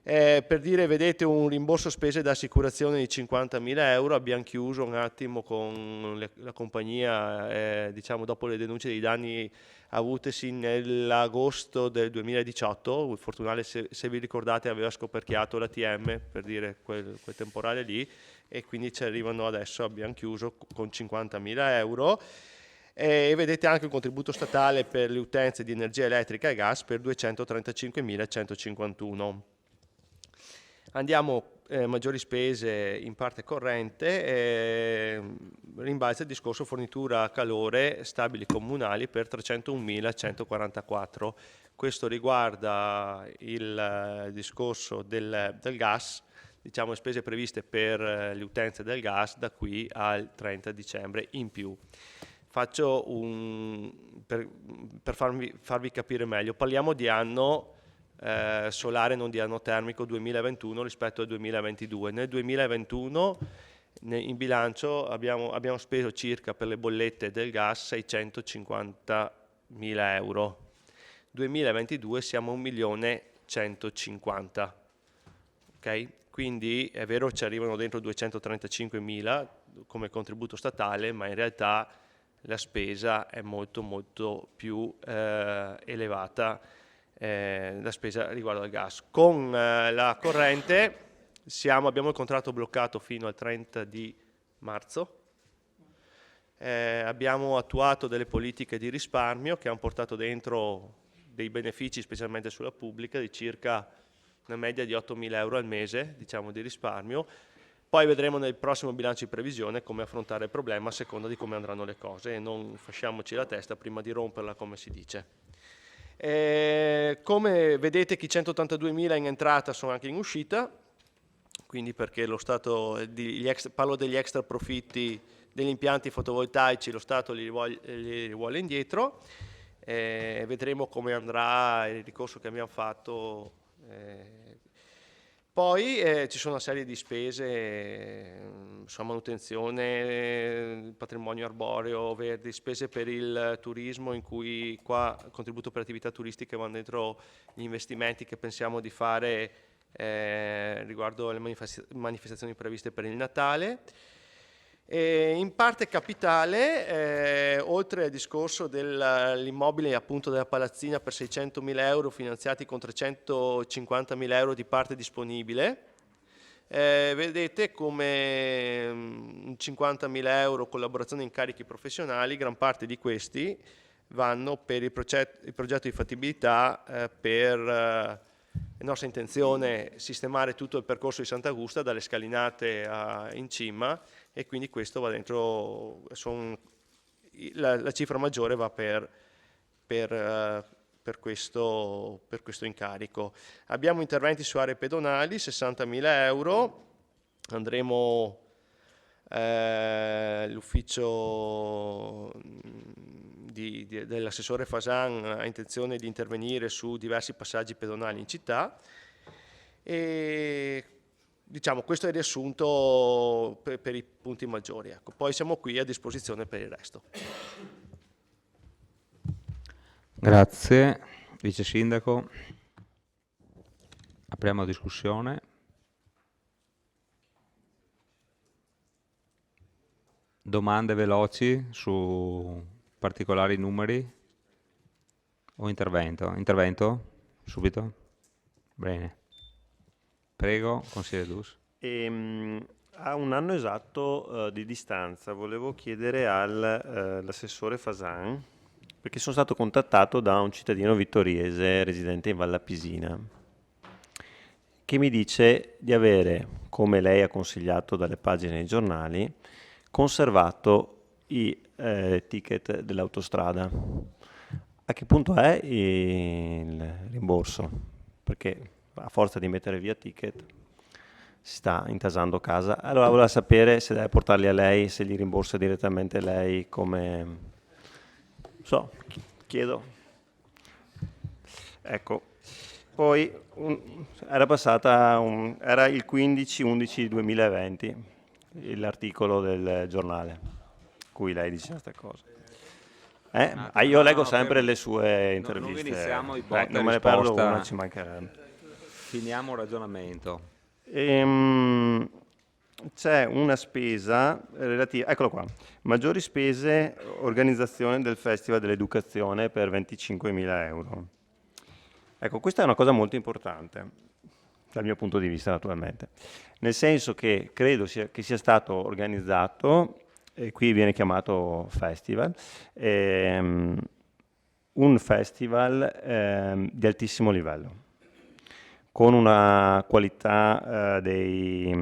Per dire, vedete un rimborso spese da assicurazione di 50.000 euro, abbiamo chiuso un attimo con la compagnia, diciamo dopo le denunce dei danni avutesi nell'agosto del 2018, il Fortunale, se vi ricordate, aveva scoperchiato l'ATM, per dire quel temporale lì, e quindi ci arrivano adesso, abbiamo chiuso con 50.000 euro. E vedete anche un contributo statale per le utenze di energia elettrica e gas per 235.151. Andiamo maggiori spese in parte corrente, rimbalza il discorso fornitura calore stabili comunali per 301.144. Questo riguarda il discorso del gas, diciamo le spese previste per le utenze del gas da qui al 30 dicembre in più. Faccio per farvi capire meglio, parliamo di anno solare, non di anno termico 2021 rispetto al 2022. Nel 2021 in bilancio abbiamo speso circa per le bollette del gas 650.000 euro. 2022 siamo a 1.150.000. Ok? Quindi è vero ci arrivano dentro 235.000 come contributo statale, ma in realtà la spesa è molto molto più elevata, la spesa riguardo al gas. Con la corrente abbiamo il contratto bloccato fino al 30 di marzo, abbiamo attuato delle politiche di risparmio che hanno portato dentro dei benefici, specialmente sulla pubblica, di circa una media di 8.000 euro al mese, diciamo, di risparmio. Poi vedremo nel prossimo bilancio di previsione come affrontare il problema a seconda di come andranno le cose, e non fasciamoci la testa prima di romperla, come si dice. Come vedete, i 182.000 in entrata sono anche in uscita, quindi perché lo Stato, parlo degli extra profitti degli impianti fotovoltaici, lo Stato li vuole indietro. Vedremo come andrà il ricorso che abbiamo fatto. Poi ci sono una serie di spese, manutenzione, patrimonio arboreo, verdi, spese per il turismo, in cui qua il contributo per attività turistiche vanno dentro gli investimenti che pensiamo di fare riguardo alle manifestazioni previste per il Natale. In parte capitale, oltre al discorso dell'immobile appunto della palazzina per 600.000 euro finanziati con 350.000 euro di parte disponibile, vedete come 50.000 euro collaborazione incarichi professionali, gran parte di questi vanno per il progetto di fattibilità per la nostra intenzione sistemare tutto il percorso di Sant'Augusta dalle scalinate in cima, e quindi questo va dentro, la cifra maggiore va per questo incarico. Abbiamo interventi su aree pedonali, 60.000 euro, andremo l'ufficio dell'assessore Fasan ha intenzione di intervenire su diversi passaggi pedonali in città, e diciamo questo è il riassunto per i punti maggiori. Ecco. Poi siamo qui a disposizione per il resto. Grazie, Vice Sindaco. Apriamo la discussione. Domande veloci su particolari numeri o intervento? Intervento? Subito? Bene. Prego, consigliere Dus. A un anno esatto di distanza volevo chiedere all'assessore Fasan, perché sono stato contattato da un cittadino vittoriese residente in Vallapisina, che mi dice di avere, come lei ha consigliato dalle pagine dei giornali, conservato i ticket dell'autostrada. A che punto è il rimborso? Perché a forza di mettere via ticket si sta intasando casa. Allora voleva sapere se deve portarli a lei, se li rimborsa direttamente lei, come... Non so, chiedo. Ecco, poi era il 15/11/2020 l'articolo del giornale, cui lei dice queste cose. Io leggo sempre le sue interviste. Non iniziamo di botta non me ne risposta. perdo una, ci mancherebbe. Finiamo il ragionamento. C'è una spesa relativa, eccolo qua, maggiori spese organizzazione del Festival dell'Educazione per 25.000 euro. Ecco, questa è una cosa molto importante, dal mio punto di vista naturalmente, nel senso che credo che sia stato organizzato, e qui viene chiamato festival, un festival di altissimo livello, con una qualità di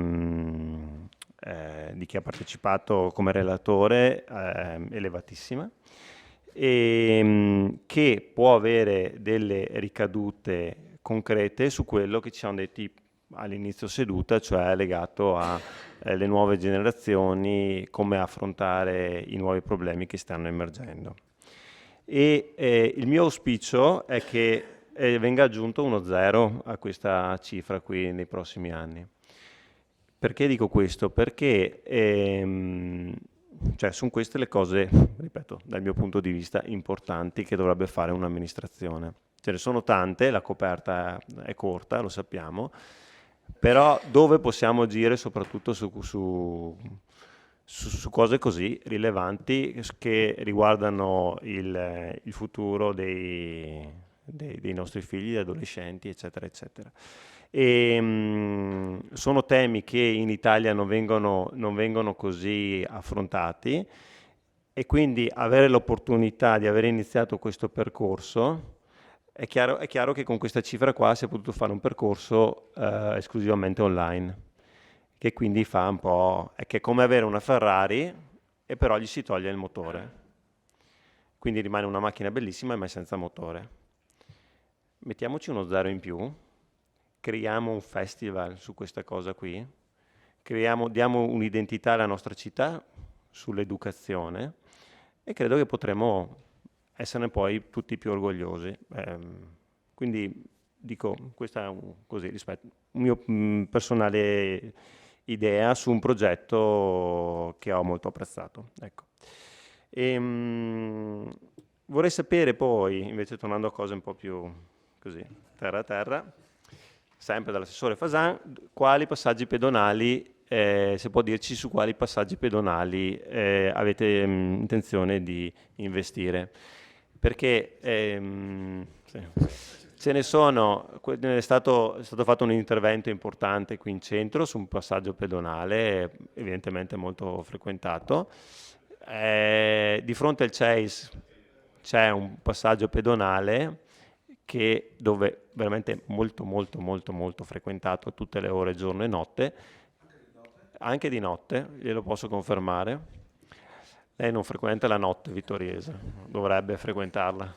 chi ha partecipato come relatore elevatissima, e che può avere delle ricadute concrete su quello che ci siamo detti all'inizio seduta, cioè legato alle nuove generazioni, come affrontare i nuovi problemi che stanno emergendo. E il mio auspicio è che venga aggiunto uno 0 a questa cifra qui nei prossimi anni. Perché dico questo? Perché sono queste le cose, ripeto, dal mio punto di vista importanti che dovrebbe fare un'amministrazione. Ce ne sono tante, la coperta è corta, lo sappiamo, però dove possiamo agire soprattutto su cose così rilevanti che riguardano il futuro dei nostri figli, adolescenti, eccetera, eccetera. E sono temi che in Italia non vengono così affrontati, e quindi avere l'opportunità di aver iniziato questo percorso, è chiaro che con questa cifra qua si è potuto fare un percorso esclusivamente online, che quindi fa un po'... è che è come avere una Ferrari e però gli si toglie il motore. Quindi rimane una macchina bellissima ma senza motore. Mettiamoci uno 0 in più, creiamo un festival su questa cosa qui, diamo un'identità alla nostra città sull'educazione, e credo che potremo esserne poi tutti più orgogliosi. Quindi dico, questa è così, rispetto, un mio personale idea su un progetto che ho molto apprezzato. Ecco. Vorrei sapere poi, invece tornando a cose un po' più così, terra a terra, sempre dall'assessore Fasan, quali passaggi pedonali, se può dirci su quali passaggi pedonali avete intenzione di investire. Perché ce ne sono, è stato fatto un intervento importante qui in centro su un passaggio pedonale evidentemente molto frequentato. Di fronte al CEIS c'è un passaggio pedonale dove veramente molto frequentato tutte le ore, giorno e notte, anche di notte, glielo posso confermare. Lei non frequenta la notte vittoriese, dovrebbe frequentarla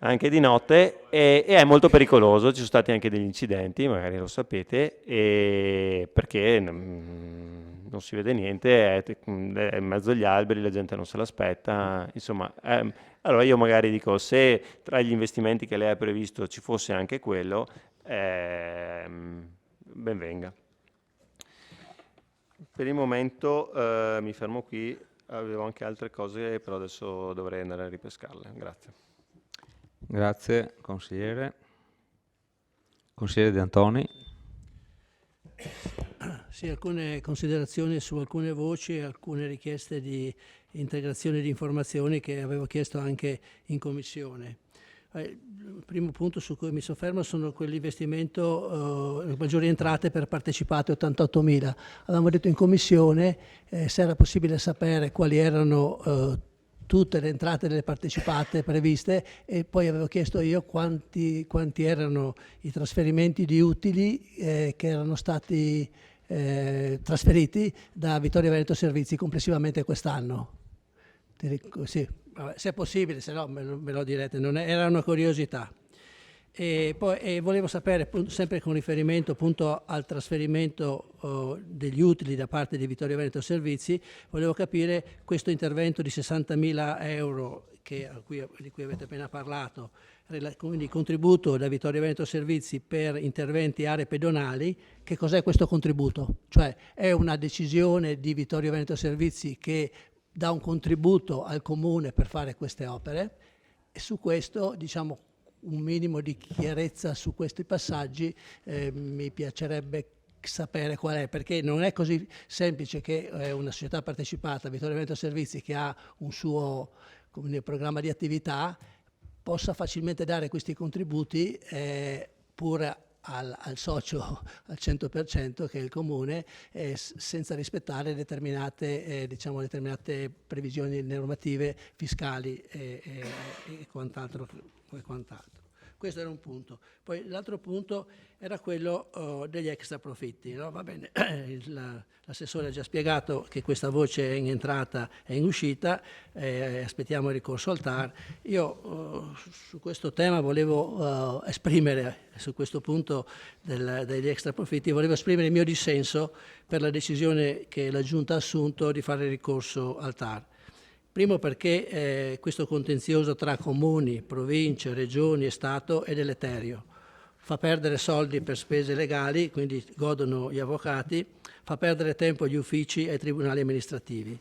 anche di notte, e è molto pericoloso. Ci sono stati anche degli incidenti, magari lo sapete, perché non si vede niente, è in mezzo agli alberi, la gente non se l'aspetta, insomma. Allora io magari dico, se tra gli investimenti che lei ha previsto ci fosse anche quello, ben venga. Per il momento mi fermo qui, avevo anche altre cose, però adesso dovrei andare a ripescarle. Grazie. Grazie, consigliere. Consigliere De Antoni. Sì, alcune considerazioni su alcune voci e alcune richieste di integrazione di informazioni che avevo chiesto anche in commissione. Il primo punto su cui mi soffermo sono quell'investimento, maggiori entrate per partecipati, 88.000. Avevamo detto in commissione se era possibile sapere quali erano tutte le entrate delle partecipate previste, e poi avevo chiesto io quanti erano i trasferimenti di utili che erano stati trasferiti da Vittorio Veneto Servizi complessivamente quest'anno. Sì, vabbè, se è possibile, se no me lo direte, era una curiosità. E poi volevo sapere, sempre con riferimento appunto al trasferimento degli utili da parte di Vittorio Veneto Servizi, volevo capire questo intervento di 60.000 euro di cui avete appena parlato, quindi contributo da Vittorio Veneto Servizi per interventi aree pedonali. Che cos'è questo contributo? Cioè è una decisione di Vittorio Veneto Servizi che dà un contributo al comune per fare queste opere, e su questo, diciamo, un minimo di chiarezza su questi passaggi mi piacerebbe sapere qual è, perché non è così semplice che una società partecipata, Vittorio Veneto Servizi, che ha un suo programma di attività, possa facilmente dare questi contributi pur al socio al 100% che è il comune, senza rispettare determinate previsioni normative fiscali e quant'altro. Questo era un punto. Poi l'altro punto era quello degli extra profitti, no? Va bene, l'assessore ha già spiegato che questa voce è in entrata e in uscita, aspettiamo il ricorso al TAR. Io su questo tema volevo esprimere, su questo punto degli extra profitti, volevo esprimere il mio dissenso per la decisione che la Giunta ha assunto di fare ricorso al TAR. Primo perché questo contenzioso tra comuni, province, regioni e Stato è deleterio. Fa perdere soldi per spese legali, quindi godono gli avvocati, fa perdere tempo agli uffici e ai tribunali amministrativi.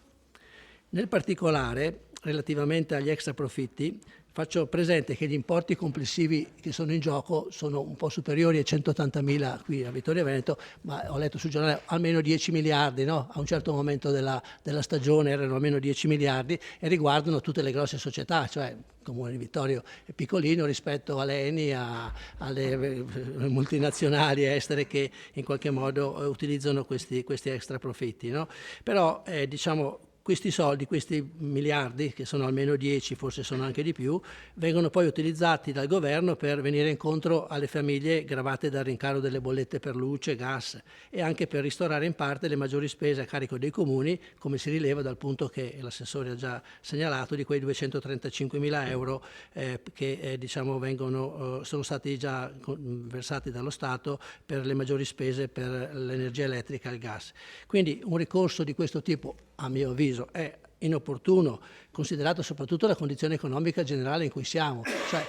Nel particolare, relativamente agli extra profitti, faccio presente che gli importi complessivi che sono in gioco sono un po' superiori ai 180.000 qui a Vittorio Veneto, ma ho letto sul giornale almeno 10 miliardi, no? A un certo momento della stagione erano almeno 10 miliardi e riguardano tutte le grosse società, cioè il Comune di Vittorio è piccolino rispetto all'ENI, alle multinazionali estere che in qualche modo utilizzano questi extra profitti, no? Però diciamo, questi soldi, questi miliardi, che sono almeno 10, forse sono anche di più, vengono poi utilizzati dal governo per venire incontro alle famiglie gravate dal rincaro delle bollette per luce, gas, e anche per ristorare in parte le maggiori spese a carico dei comuni, come si rileva dal punto che l'assessore ha già segnalato, di quei 235.000 euro che diciamo sono stati già versati dallo Stato per le maggiori spese per l'energia elettrica e il gas. Quindi un ricorso di questo tipo, a mio avviso, è inopportuno, considerato soprattutto la condizione economica generale in cui siamo. Cioè,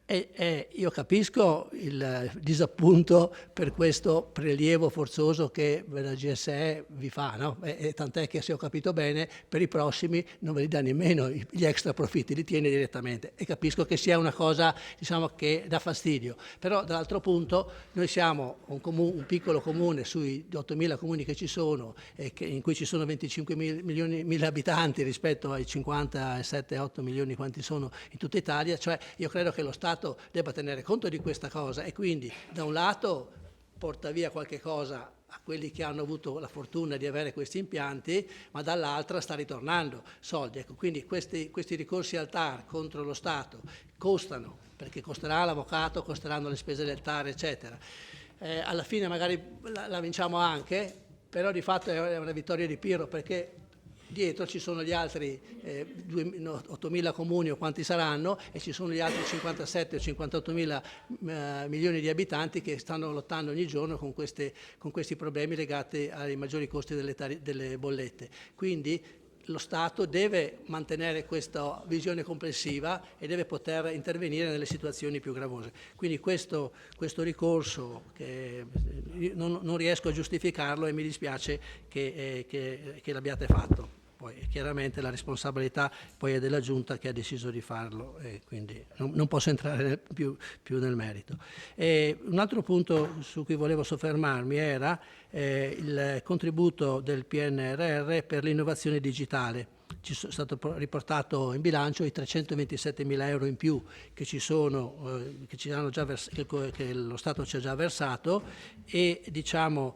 io capisco il disappunto per questo prelievo forzoso che la GSE vi fa, no? E tant'è che, se ho capito bene, per i prossimi non ve li dà nemmeno gli extra profitti, li tiene direttamente. E capisco che sia una cosa, diciamo, che dà fastidio. Però dall'altro punto noi siamo un piccolo comune sui 8.000 comuni che ci sono, in cui ci sono 25.000 abitanti rispetto ai 57-8 milioni quanti sono in tutta Italia. Cioè, io credo che lo Stato debba tenere conto di questa cosa e quindi da un lato porta via qualche cosa a quelli che hanno avuto la fortuna di avere questi impianti, ma dall'altra sta ritornando soldi. Ecco, quindi questi ricorsi al TAR contro lo Stato costano, perché costerà l'avvocato, costeranno le spese del TAR, eccetera. Alla fine magari la vinciamo anche, però di fatto è una vittoria di Pirro, perché dietro ci sono gli altri 8.000 comuni o quanti saranno, e ci sono gli altri 57 o 58.000 milioni di abitanti che stanno lottando ogni giorno con questi problemi legati ai maggiori costi delle bollette. Quindi lo Stato deve mantenere questa visione complessiva e deve poter intervenire nelle situazioni più gravose. Quindi questo ricorso, che non riesco a giustificarlo, e mi dispiace che l'abbiate fatto. Poi chiaramente la responsabilità poi è della Giunta, che ha deciso di farlo, e quindi non posso entrare più nel merito. Un altro punto su cui volevo soffermarmi era il contributo del PNRR per l'innovazione digitale. Ci è stato riportato in bilancio i 327.000 euro in più che che lo Stato ci ha già versato, e diciamo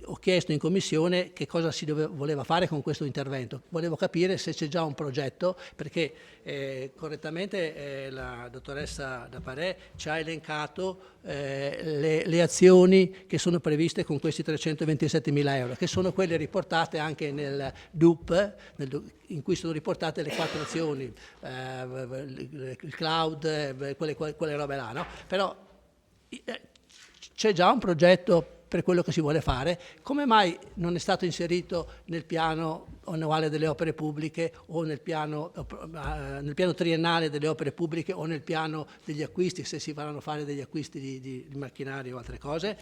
ho chiesto in commissione che cosa si voleva fare con questo intervento. Volevo capire se c'è già un progetto, perché correttamente la dottoressa Daparè ci ha elencato le azioni che sono previste con questi 327.000 euro, che sono quelle riportate anche nel DUP, in cui sono riportate le 4 azioni, il cloud, quelle robe là, no? Però c'è già un progetto per quello che si vuole fare. Come mai non è stato inserito nel piano annuale delle opere pubbliche o nel piano triennale delle opere pubbliche o nel piano degli acquisti, se si faranno fare degli acquisti di macchinari o altre cose?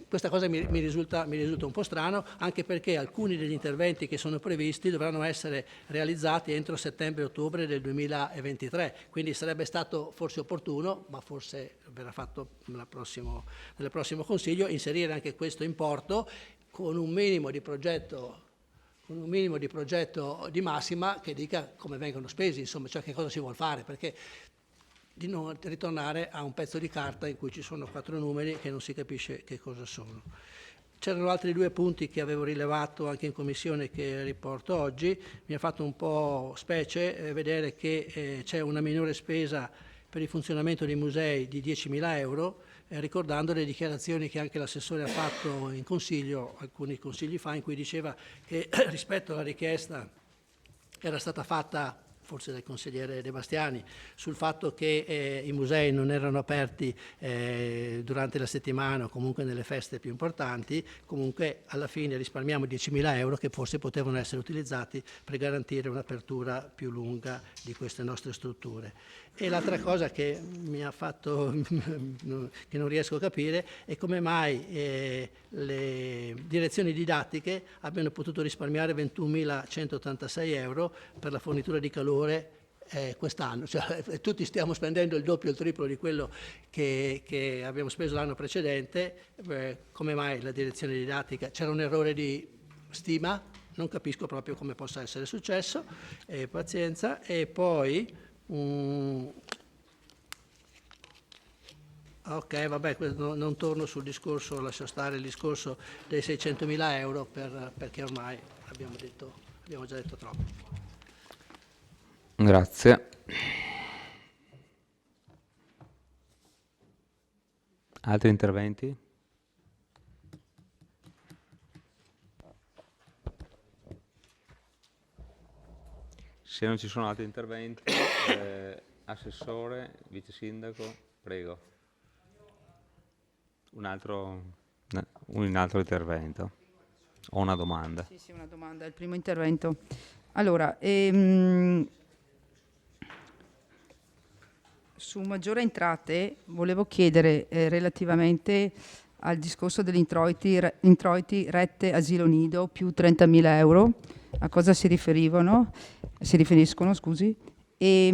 Questa cosa mi risulta un po' strano, anche perché alcuni degli interventi che sono previsti dovranno essere realizzati entro settembre-ottobre del 2023, quindi sarebbe stato forse opportuno, ma forse verrà fatto nel prossimo Consiglio, inserire anche questo importo con un minimo di progetto di massima che dica come vengono spesi, insomma, cioè che cosa si vuol fare, perché di non ritornare a un pezzo di carta in cui ci sono 4 numeri che non si capisce che cosa sono. C'erano altri 2 punti che avevo rilevato anche in commissione che riporto oggi. Mi ha fatto un po' specie vedere che c'è una minore spesa per il funzionamento dei musei di 10.000 euro, ricordando le dichiarazioni che anche l'assessore ha fatto in consiglio, alcuni consigli fa, in cui diceva che rispetto alla richiesta che era stata fatta forse dal consigliere De Bastiani, sul fatto che i musei non erano aperti durante la settimana o comunque nelle feste più importanti, comunque alla fine risparmiamo 10.000 euro che forse potevano essere utilizzati per garantire un'apertura più lunga di queste nostre strutture. E l'altra cosa che mi ha fatto, che non riesco a capire, è come mai le direzioni didattiche abbiano potuto risparmiare 21.186 euro per la fornitura di calore quest'anno, cioè tutti stiamo spendendo il doppio o il triplo di quello che abbiamo speso l'anno precedente. Come mai la direzione didattica, c'era un errore di stima, non capisco proprio come possa essere successo, pazienza. E poi ok, vabbè, non torno sul discorso, lascio stare il discorso dei 600.000 euro perché ormai abbiamo già detto troppo. Grazie. Altri interventi? Se non ci sono altri interventi, assessore, vice sindaco, prego. Un altro intervento o una domanda? Sì, una domanda, il primo intervento. Allora, su maggiori entrate volevo chiedere relativamente al discorso degli introiti rette asilo nido più 30.000 euro, a cosa si riferiscono, scusi. E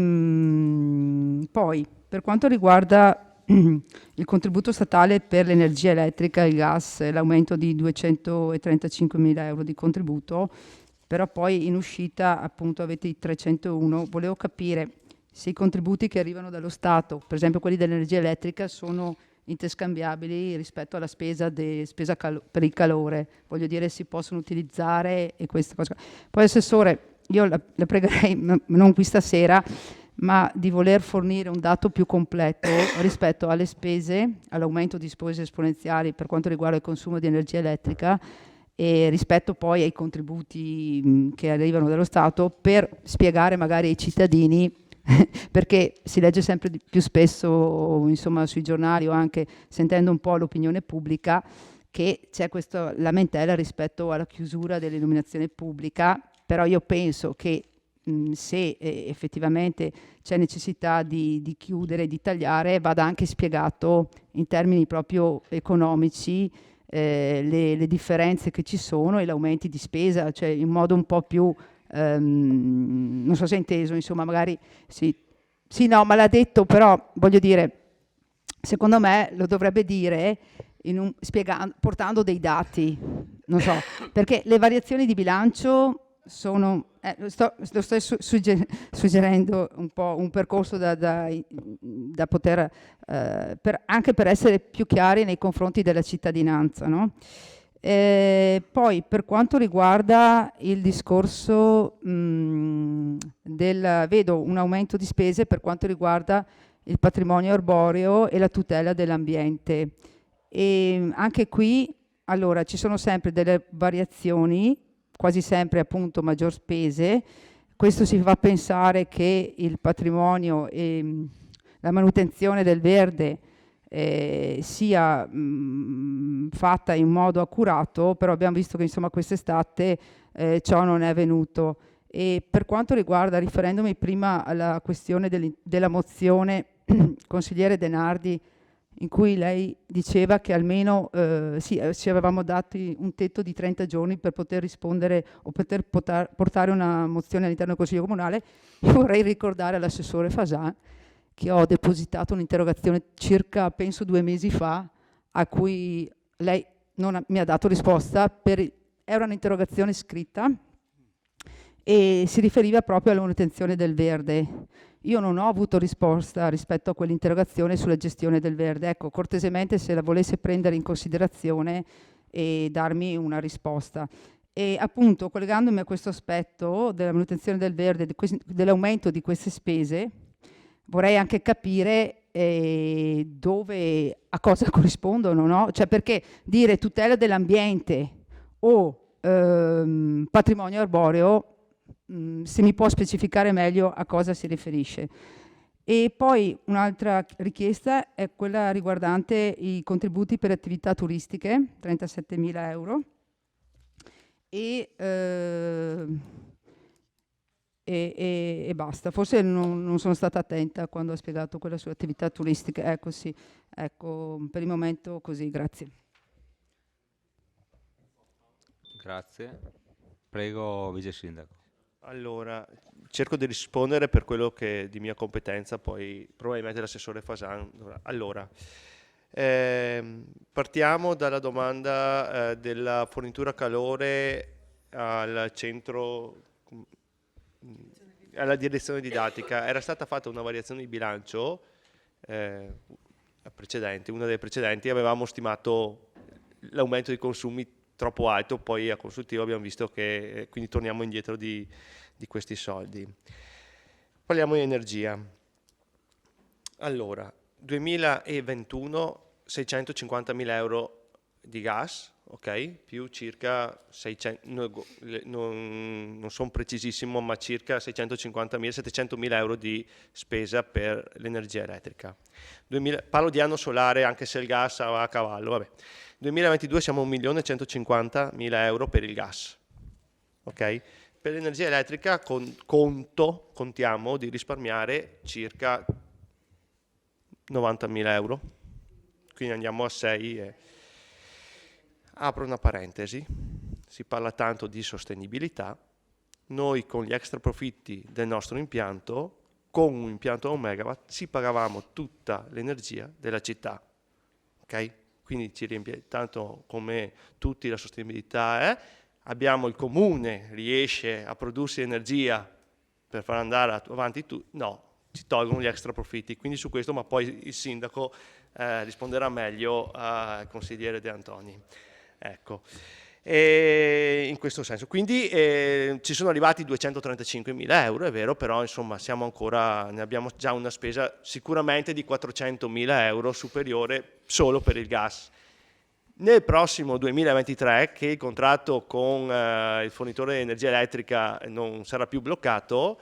poi, per quanto riguarda il contributo statale per l'energia elettrica e il gas, l'aumento di 235.000 euro di contributo, però poi in uscita appunto avete i 301, volevo capire se i contributi che arrivano dallo Stato, per esempio quelli dell'energia elettrica, sono interscambiabili rispetto alla spesa per il calore, voglio dire, si possono utilizzare e queste cose. Poi assessore, io la pregherei, non qui stasera, ma di voler fornire un dato più completo rispetto alle spese, all'aumento di spese esponenziali per quanto riguarda il consumo di energia elettrica e rispetto poi ai contributi che arrivano dallo Stato, per spiegare magari ai cittadini perché si legge sempre più spesso, insomma, sui giornali o anche sentendo un po' l'opinione pubblica che c'è questa lamentela rispetto alla chiusura dell'illuminazione pubblica, però io penso che se effettivamente c'è necessità di chiudere, di tagliare, vada anche spiegato in termini proprio economici le differenze che ci sono e gli aumenti di spesa, cioè in modo un po' più non so se è inteso, insomma, magari sì, no, ma l'ha detto, però voglio dire, secondo me lo dovrebbe dire portando dei dati, non so, perché le variazioni di bilancio sto suggerendo un po' un percorso da poter, anche per essere più chiari nei confronti della cittadinanza, no? Poi per quanto riguarda il discorso vedo un aumento di spese per quanto riguarda il patrimonio arboreo e la tutela dell'ambiente, e anche qui allora ci sono sempre delle variazioni, quasi sempre appunto maggior spese. Questo si fa pensare che il patrimonio e la manutenzione del verde sia fatta in modo accurato, però abbiamo visto che insomma quest'estate ciò non è avvenuto. E per quanto riguarda, riferendomi prima alla questione della mozione consigliere De Nardi, in cui lei diceva che almeno ci avevamo dato un tetto di 30 giorni per poter rispondere o poter portare una mozione all'interno del Consiglio Comunale, io vorrei ricordare all'assessore Fasan che ho depositato un'interrogazione circa, penso 2 mesi fa, a cui lei non mi ha dato risposta, era un'interrogazione scritta e si riferiva proprio alla manutenzione del verde. Io non ho avuto risposta rispetto a quell'interrogazione sulla gestione del verde. Ecco, cortesemente se la volesse prendere in considerazione e darmi una risposta. E appunto, collegandomi a questo aspetto della manutenzione del verde, dell'aumento di queste spese, vorrei anche capire dove, a cosa corrispondono, no? Cioè, perché dire tutela dell'ambiente o patrimonio arboreo, se mi può specificare meglio a cosa si riferisce. E poi un'altra richiesta è quella riguardante i contributi per attività turistiche, 37.000 euro, e basta. Forse non sono stata attenta quando ho spiegato quella sulle attività turistiche. Ecco, sì, ecco, per il momento così, grazie. Grazie. Prego, Vice Sindaco. Allora, cerco di rispondere per quello che è di mia competenza, poi probabilmente l'assessore Fasan dovrà. Allora, partiamo dalla domanda della fornitura calore al centro, alla direzione didattica. Era stata fatta una variazione di bilancio precedente, una delle precedenti, avevamo stimato l'aumento dei consumi troppo alto, poi a consultivo abbiamo visto che quindi torniamo indietro di questi soldi. Parliamo di energia. Allora, 2021 650.000 euro di gas, ok? Più circa 600, non sono precisissimo, ma circa 700.000 euro di spesa per l'energia elettrica. Parlo di anno solare, anche se il gas va a cavallo, vabbè. 2022 siamo a 1.150.000 euro per il gas, ok? Per l'energia elettrica contiamo di risparmiare circa 90.000 euro, quindi andiamo a 6. Apro una parentesi, si parla tanto di sostenibilità, noi con gli extra profitti del nostro impianto, con un impianto a 1 megawatt, ci pagavamo tutta l'energia della città, ok? Quindi ci riempie tanto come tutti la sostenibilità. Abbiamo il comune, riesce a prodursi energia per far andare avanti tutto, no, ci tolgono gli extra profitti, quindi su questo, ma poi il sindaco risponderà meglio al consigliere De Antoni. Ecco, in questo senso. Quindi ci sono arrivati 235.000 euro, è vero, però insomma siamo ancora, ne abbiamo già una spesa sicuramente di 400.000 euro superiore solo per il gas. Nel prossimo 2023, che il contratto con il fornitore di energia elettrica non sarà più bloccato,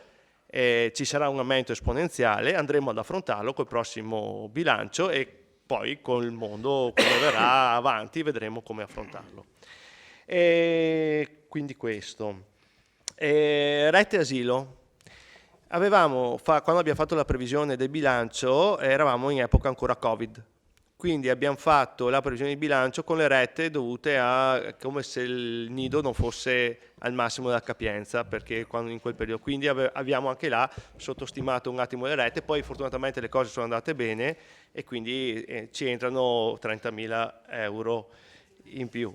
ci sarà un aumento esponenziale, andremo ad affrontarlo col prossimo bilancio e poi col mondo come verrà avanti vedremo come affrontarlo. Quindi questo. Rete asilo. Quando abbiamo fatto la previsione del bilancio eravamo in epoca ancora Covid, quindi abbiamo fatto la previsione di bilancio con le rette dovute a come se il nido non fosse al massimo della capienza, perché quando in quel periodo, quindi abbiamo anche là sottostimato un attimo le rette, poi fortunatamente le cose sono andate bene e quindi ci entrano 30.000 euro in più.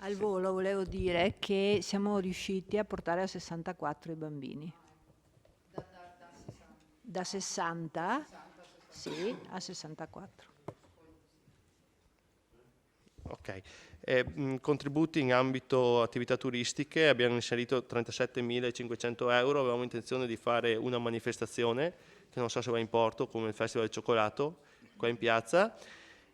Al volo volevo dire che siamo riusciti a portare a 64 i bambini. Da 60? Sì, a 64. Ok. Contributi in ambito attività turistiche, abbiamo inserito 37.500 euro, avevamo intenzione di fare una manifestazione che non so se va in porto, come il Festival del Cioccolato qua in piazza,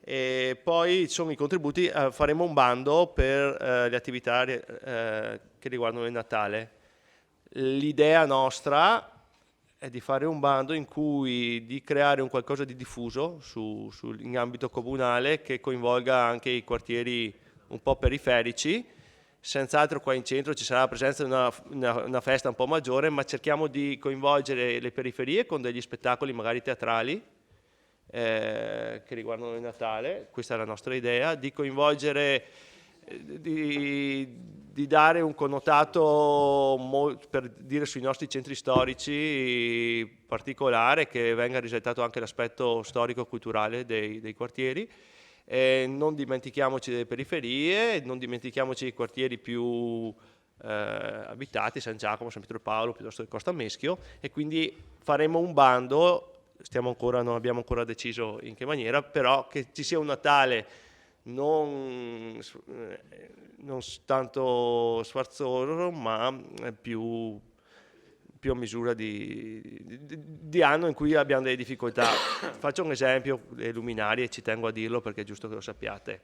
e poi ci sono i contributi, faremo un bando per le attività che riguardano il Natale. L'idea nostra è di fare un bando in cui di creare un qualcosa di diffuso in ambito comunale che coinvolga anche i quartieri un po' periferici. Senz'altro qua in centro ci sarà la presenza di una festa un po' maggiore, ma cerchiamo di coinvolgere le periferie con degli spettacoli magari teatrali che riguardano il Natale. Questa è la nostra idea, di coinvolgere, di dare un connotato, per dire, sui nostri centri storici particolare, che venga risaltato anche l'aspetto storico-culturale dei quartieri. Non dimentichiamoci delle periferie, non dimentichiamoci dei quartieri più abitati, San Giacomo, San Pietro e Paolo, piuttosto che Costa Meschio, e quindi faremo un bando, non abbiamo ancora deciso in che maniera, però che ci sia un Natale non tanto sfarzoso, ma più a misura di anno in cui abbiamo delle difficoltà. Faccio un esempio, le luminarie, ci tengo a dirlo perché è giusto che lo sappiate.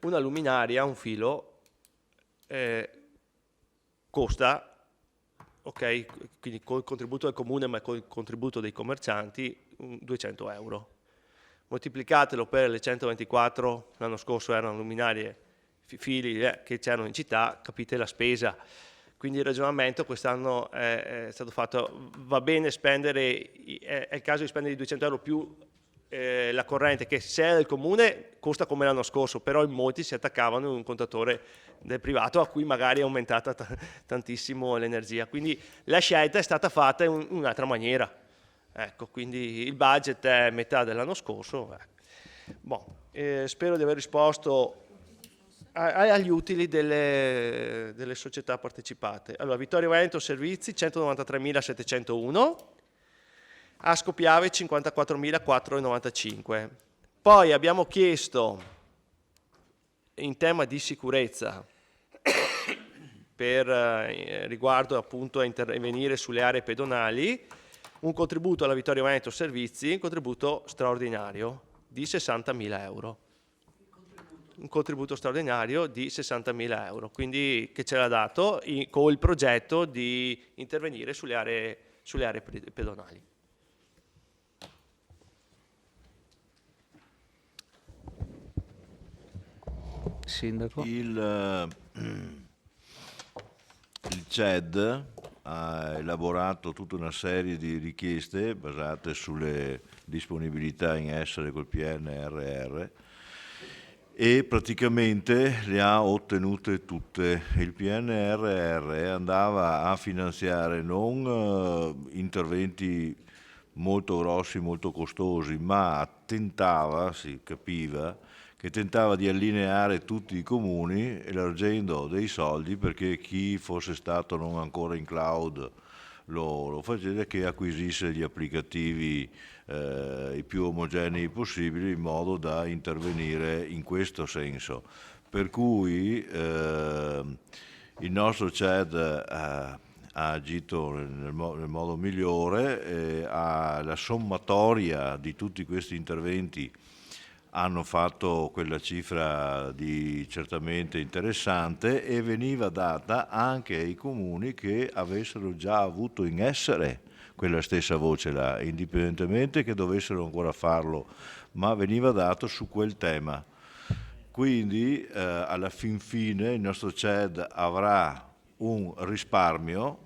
Una luminaria, un filo, costa, ok, quindi col contributo del comune ma col contributo dei commercianti, 200 euro. Moltiplicatelo per le 124, l'anno scorso erano luminarie, fili che c'erano in città, capite la spesa. Quindi il ragionamento quest'anno è stato fatto, va bene spendere, è il caso di spendere i 200 euro più la corrente, che se è del comune costa come l'anno scorso, però in molti si attaccavano in un contatore del privato a cui magari è aumentata tantissimo l'energia. Quindi la scelta è stata fatta in un'altra maniera. Ecco, quindi il budget è metà dell'anno scorso. Spero di aver risposto agli utili delle società partecipate. Allora, Vittorio Veneto Servizi 193.701, Asco Piave 54.495. Poi abbiamo chiesto in tema di sicurezza per riguardo appunto a intervenire sulle aree pedonali un contributo alla Vittorio Veneto Servizi, un contributo straordinario di 60.000 euro. Un contributo straordinario di 60.000 euro, quindi che ce l'ha dato con il progetto di intervenire sulle aree pedonali. Sindaco. Il CED ha elaborato tutta una serie di richieste basate sulle disponibilità in essere col PNRR e praticamente le ha ottenute tutte. Il PNRR andava a finanziare non interventi molto grossi, molto costosi, ma tentava, si capiva, che tentava di allineare tutti i comuni elargendo dei soldi perché chi fosse stato non ancora in cloud lo faceva, che acquisisse gli applicativi i più omogenei possibili in modo da intervenire in questo senso. Per cui il nostro CED ha agito nel modo migliore, la sommatoria di tutti questi interventi hanno fatto quella cifra certamente interessante e veniva data anche ai comuni che avessero già avuto in essere quella stessa voce là, indipendentemente che dovessero ancora farlo, ma veniva dato su quel tema. Quindi alla fin fine il nostro CED avrà un risparmio,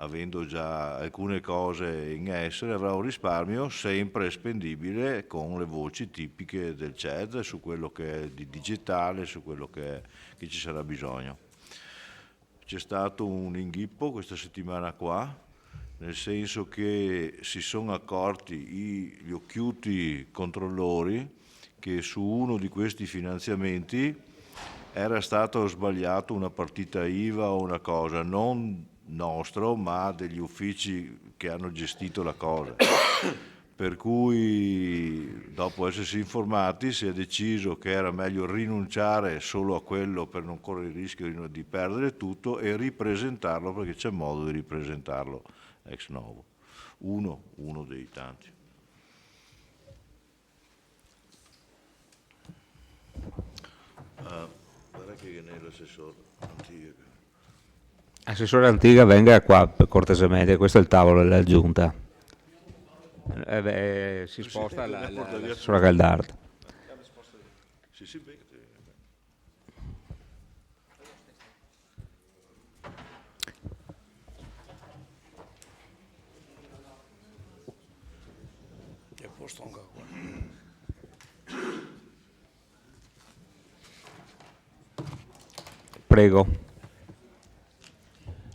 avendo già alcune cose in essere, avrà un risparmio sempre spendibile con le voci tipiche del CED su quello che è di digitale, su quello che ci sarà bisogno. C'è stato un inghippo questa settimana qua, nel senso che si sono accorti gli occhiuti controllori che su uno di questi finanziamenti era stato sbagliato una partita IVA o una cosa, non nostro, ma degli uffici che hanno gestito la cosa. Per cui, dopo essersi informati, si è deciso che era meglio rinunciare solo a quello per non correre il rischio di perdere tutto e ripresentarlo, perché c'è modo di ripresentarlo ex novo. Uno dei tanti. Guarda che l'assessore Antiga. Assessore Antiga, venga qua cortesemente, questo è il tavolo della giunta. Si sposta l'assessore Galdart. Sì, Prego.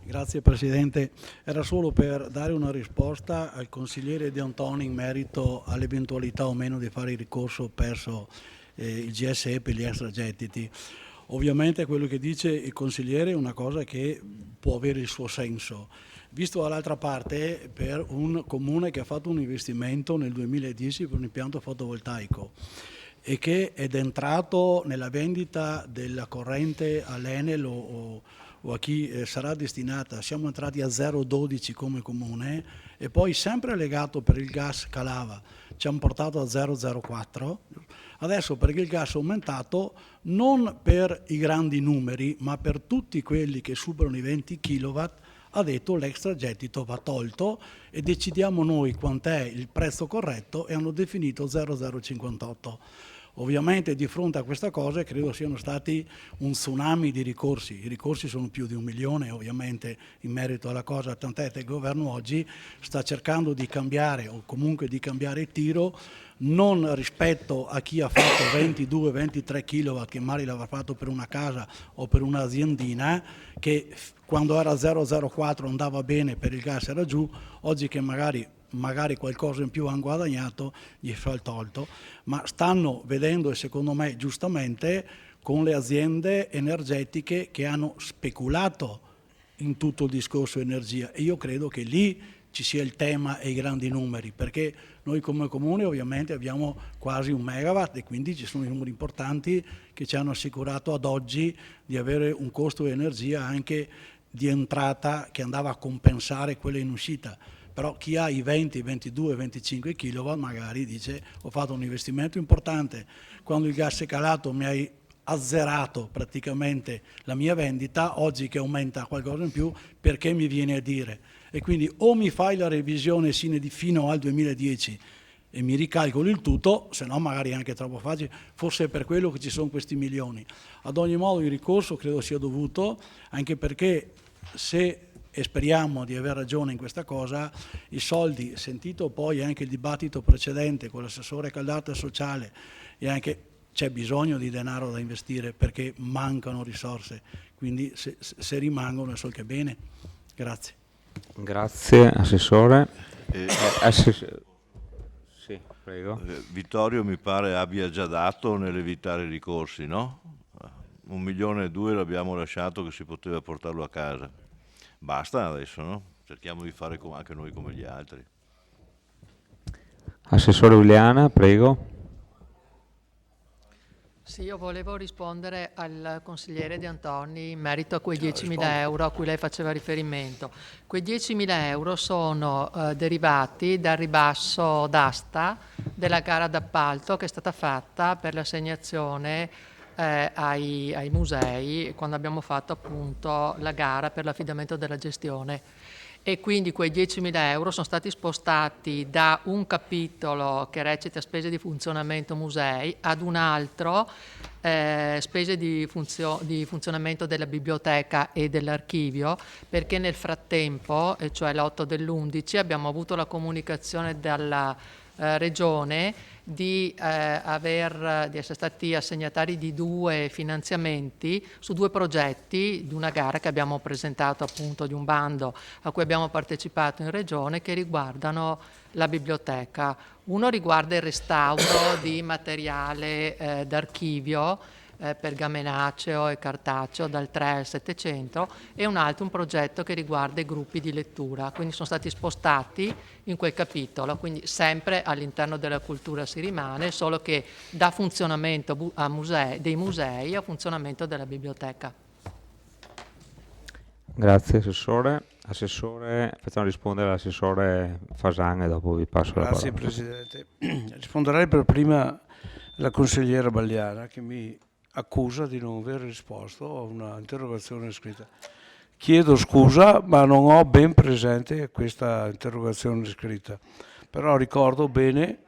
Grazie Presidente, era solo per dare una risposta al consigliere De Antoni in merito all'eventualità o meno di fare il ricorso verso il GSE per gli extragettiti. Ovviamente quello che dice il consigliere è una cosa che può avere il suo senso. Visto dall'altra parte per un comune che ha fatto un investimento nel 2010 per un impianto fotovoltaico e che è entrato nella vendita della corrente all'Enel o a chi sarà destinata, siamo entrati a 0,12 come comune e poi sempre legato per il gas calava, ci hanno portato a 0,04, adesso perché il gas è aumentato non per i grandi numeri ma per tutti quelli che superano i 20 kW ha detto l'extragettito va tolto e decidiamo noi quant'è il prezzo corretto e hanno definito 0,058. Ovviamente di fronte a questa cosa credo siano stati un tsunami di ricorsi, i ricorsi sono più di 1 milione ovviamente in merito alla cosa, tant'è che il governo oggi sta cercando di cambiare o comunque di cambiare tiro non rispetto a chi ha fatto 22-23 kW che magari l'aveva fatto per una casa o per un'aziendina che quando era 0,04 andava bene per il gas era giù, oggi che magari qualcosa in più hanno guadagnato, gli fa il tolto, ma stanno vedendo, e secondo me giustamente, con le aziende energetiche che hanno speculato in tutto il discorso energia e io credo che lì ci sia il tema e i grandi numeri, perché noi come comune ovviamente abbiamo quasi 1 megawatt e quindi ci sono i numeri importanti che ci hanno assicurato ad oggi di avere un costo di energia anche di entrata che andava a compensare quello in uscita. Però chi ha i 20, 22, 25 kW magari dice ho fatto un investimento importante, quando il gas è calato mi hai azzerato praticamente la mia vendita, oggi che aumenta qualcosa in più perché mi viene a dire? E quindi o mi fai la revisione fino al 2010 e mi ricalcoli il tutto, se no magari è anche troppo facile, forse è per quello che ci sono questi milioni. Ad ogni modo il ricorso credo sia dovuto, anche perché se e speriamo di aver ragione in questa cosa, i soldi, sentito poi anche il dibattito precedente con l'assessore Caldart sociale e anche c'è bisogno di denaro da investire perché mancano risorse, quindi se rimangono è sol che bene. Grazie. Grazie Assessore. Sì, prego. Vittorio mi pare abbia già dato nell'evitare i ricorsi, no? 1,2 milioni l'abbiamo lasciato che si poteva portarlo a casa. Basta adesso, no? Cerchiamo di fare anche noi come gli altri. Assessore Uliana, prego. Sì, io volevo rispondere al consigliere De Antoni in merito a quei 10.000 euro a cui lei faceva riferimento. Quei 10.000 euro sono derivati dal ribasso d'asta della gara d'appalto che è stata fatta per l'assegnazione ai musei quando abbiamo fatto appunto la gara per l'affidamento della gestione e quindi quei 10.000 euro sono stati spostati da un capitolo che recita spese di funzionamento musei ad un altro spese di funzionamento della biblioteca e dell'archivio perché nel frattempo, cioè l'8 dell'11, abbiamo avuto la comunicazione dalla Regione di essere stati assegnatari di 2 finanziamenti su 2 progetti di una gara che abbiamo presentato appunto di un bando a cui abbiamo partecipato in Regione che riguardano la biblioteca. Uno riguarda il restauro di materiale d'archivio pergamenaceo e cartaceo dal 3 al 700 e un altro un progetto che riguarda i gruppi di lettura, quindi sono stati spostati in quel capitolo, quindi sempre all'interno della cultura si rimane, solo che da funzionamento dei musei a funzionamento della biblioteca. Grazie Assessore. Assessore, facciamo rispondere all'Assessore Fasan e dopo vi passo la parola. Grazie Presidente. Risponderei per prima alla consigliera Bagliana che mi accusa di non aver risposto a una interrogazione scritta. Chiedo scusa, ma non ho ben presente questa interrogazione scritta, però ricordo bene.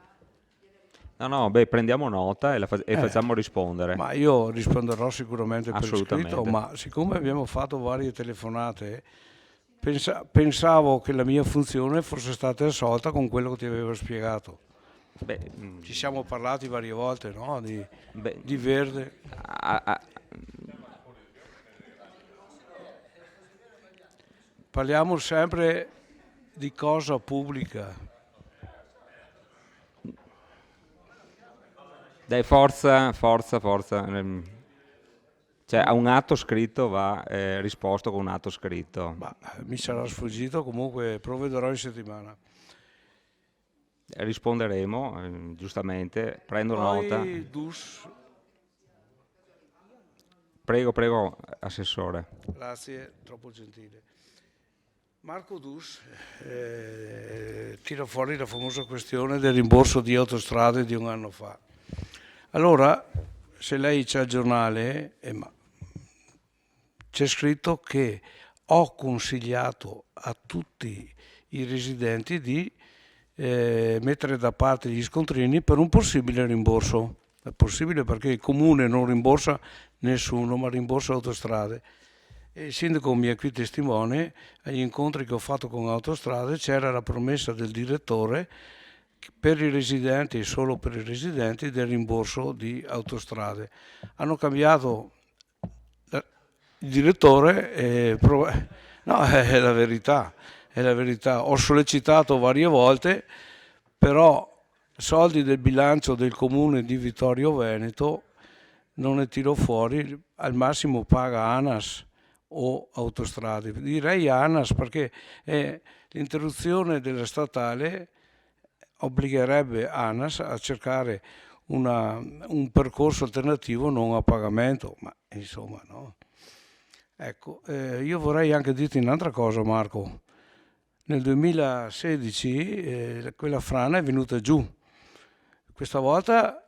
No, prendiamo nota e facciamo rispondere. Ma io risponderò sicuramente per Assolutamente. iscritto, ma siccome abbiamo fatto varie telefonate, pensavo che la mia funzione fosse stata assolta con quello che ti avevo spiegato. Ci siamo parlati varie volte, no? Di Verde. Parliamo sempre di cosa pubblica. Dai, forza. Cioè, a un atto scritto va risposto con un atto scritto. Ma mi sarà sfuggito, comunque provvederò in settimana. Risponderemo, giustamente. Prendo nota. Dus. Prego, Assessore. Grazie, troppo gentile. Marco Dus tira fuori la famosa questione del rimborso di autostrade di un anno fa. Allora, se lei c'ha il giornale, c'è scritto che ho consigliato a tutti i residenti di mettere da parte gli scontrini per un possibile rimborso. È possibile perché il comune non rimborsa nessuno, ma rimborsa autostrade. E il sindaco mi è qui testimone, agli incontri che ho fatto con Autostrade c'era la promessa del direttore per i residenti e solo per i residenti del rimborso di Autostrade. Hanno cambiato il direttore, no, è la verità. Ho sollecitato varie volte, però soldi del bilancio del comune di Vittorio Veneto non ne tiro fuori, al massimo paga ANAS o Autostrade. Direi ANAS perché l'interruzione della statale obbligherebbe ANAS a cercare un percorso alternativo non a pagamento, ma insomma no. Ecco, io vorrei anche dirti un'altra cosa, Marco. Nel 2016 quella frana è venuta giù, questa volta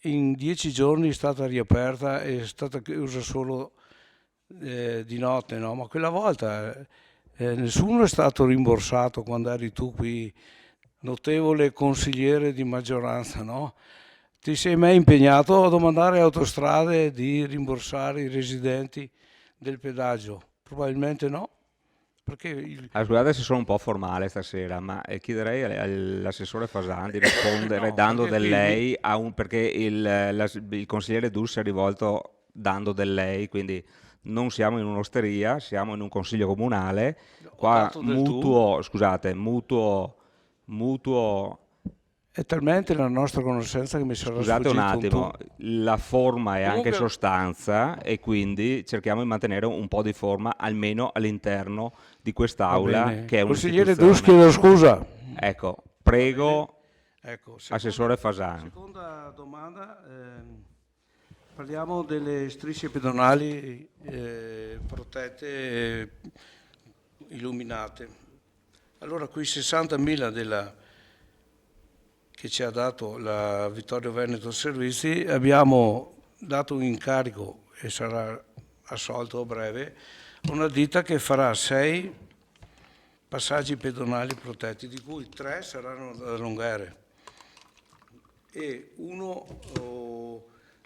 in 10 giorni è stata riaperta e è stata chiusa solo di notte, no? Ma quella volta nessuno è stato rimborsato quando eri tu qui, notevole consigliere di maggioranza, no? Ti sei mai impegnato a domandare a Autostrade di rimborsare i residenti del pedaggio? Probabilmente no. Scusate se sono un po' formale stasera, ma chiederei all'assessore Fasan di rispondere dando del lei perché il consigliere Dus si è rivolto dando del lei, quindi non siamo in un'osteria, siamo in un consiglio comunale. Qua mutuo. È talmente la nostra conoscenza che mi sarà Scusate un attimo, tu. la forma è Comunque, anche sostanza e quindi cerchiamo di mantenere un po' di forma almeno all'interno di quest'aula che è consigliere un'istituzione. Dus, chiedo scusa. Ecco, prego, ecco, Assessore Fasan. Seconda domanda, parliamo delle strisce pedonali protette illuminate. Allora, quei 60.000 che ci ha dato la Vittorio Veneto Servizi, abbiamo dato un incarico e sarà assolto a breve una ditta che farà 6 passaggi pedonali protetti, di cui 3 saranno da allungare e uno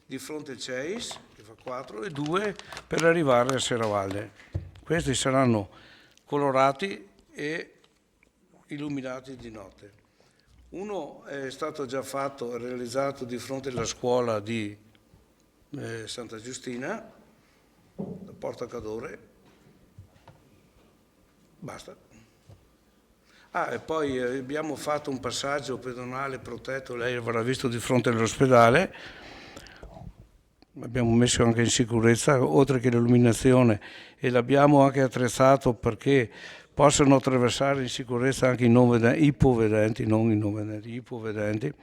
di fronte al Ceis che fa 4 e 2 per arrivare a Serravalle. Questi saranno colorati e illuminati di notte. Uno è stato già fatto e realizzato di fronte alla scuola di Santa Giustina, da Porta Cadore. Basta. E poi abbiamo fatto un passaggio pedonale protetto, lei avrà visto di fronte all'ospedale, abbiamo messo anche in sicurezza, oltre che l'illuminazione, e l'abbiamo anche attrezzato perché possano attraversare in sicurezza anche i ipovedenti, non i non vedenti, i ipovedenti.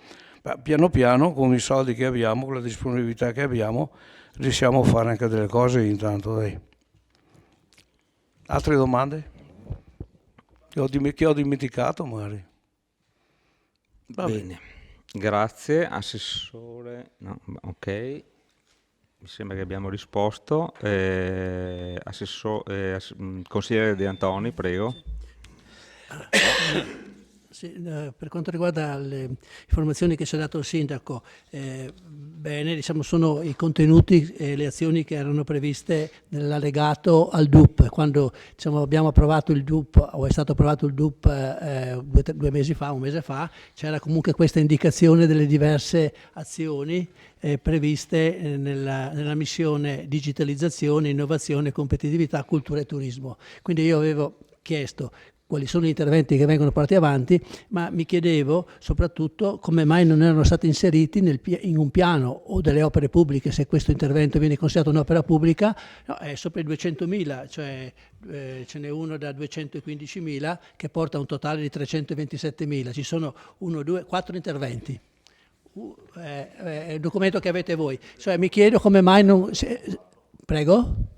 Ma piano piano, con i soldi che abbiamo, con la disponibilità che abbiamo, riusciamo a fare anche delle cose intanto. Dai. Altre domande? Che ho dimenticato magari? Bene, grazie. Assessore, no, ok, mi sembra che abbiamo risposto. Consigliere De Antoni, prego. Sì, per quanto riguarda le informazioni che ci ha dato il sindaco, bene, diciamo, sono i contenuti e le azioni che erano previste nell'allegato al DUP. Quando, diciamo, abbiamo approvato il DUP, o è stato approvato il DUP due mesi fa, un mese fa, c'era comunque questa indicazione delle diverse azioni previste nella missione digitalizzazione, innovazione, competitività, cultura e turismo. Quindi io avevo chiesto quali sono gli interventi che vengono portati avanti, ma mi chiedevo soprattutto come mai non erano stati inseriti in un piano o delle opere pubbliche, se questo intervento viene considerato un'opera pubblica. No, è sopra i 200.000, cioè ce n'è uno da 215.000 che porta a un totale di 327.000. Ci sono 4 interventi. È il documento che avete voi. Cioè, mi chiedo come mai non... Prego?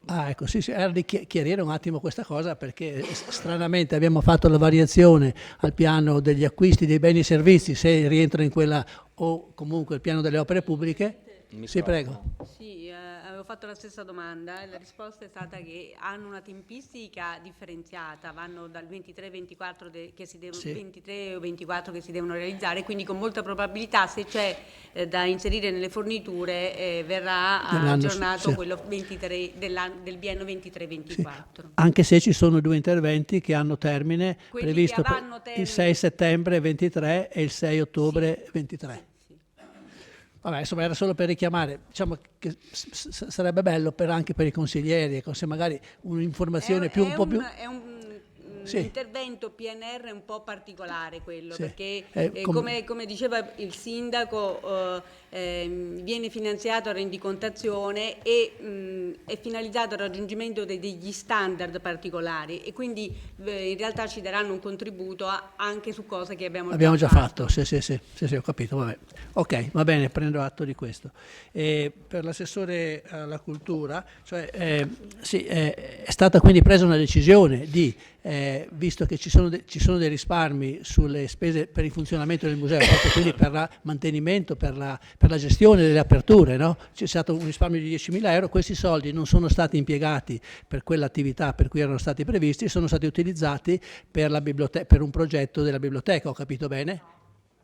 Ah, ecco, sì, era di chiarire un attimo questa cosa, perché stranamente abbiamo fatto la variazione al piano degli acquisti dei beni e servizi, se rientra in quella, o comunque il piano delle opere pubbliche. Sì, prego. Sì, avevo fatto la stessa domanda e la risposta è stata che hanno una tempistica differenziata, vanno dal 23-24 23 o 24 che si devono realizzare, quindi con molta probabilità, se c'è da inserire nelle forniture, verrà aggiornato quello 23 del biennio 23-24. Sì. Anche se ci sono 2 interventi che hanno termine previsto il 6 settembre 23 e il 6 ottobre 23. Vabbè, insomma, era solo per richiamare, diciamo che sarebbe bello anche per i consiglieri, se magari un'informazione più... È un intervento PNR un po' particolare quello, perché come diceva il sindaco, viene finanziato a rendicontazione e è finalizzato al raggiungimento degli standard particolari, e quindi in realtà ci daranno un contributo anche su cose che abbiamo già fatto. Sì, ho capito, vabbè. Ok, va bene, prendo atto di questo. Per l'assessore alla cultura, cioè, è stata quindi presa una decisione di, visto che ci sono dei risparmi sulle spese per il funzionamento del museo, proprio quindi per il mantenimento, per la gestione delle aperture, no? C'è stato un risparmio di 10.000 euro, questi soldi non sono stati impiegati per quell'attività per cui erano stati previsti, sono stati utilizzati per un progetto della biblioteca, ho capito bene?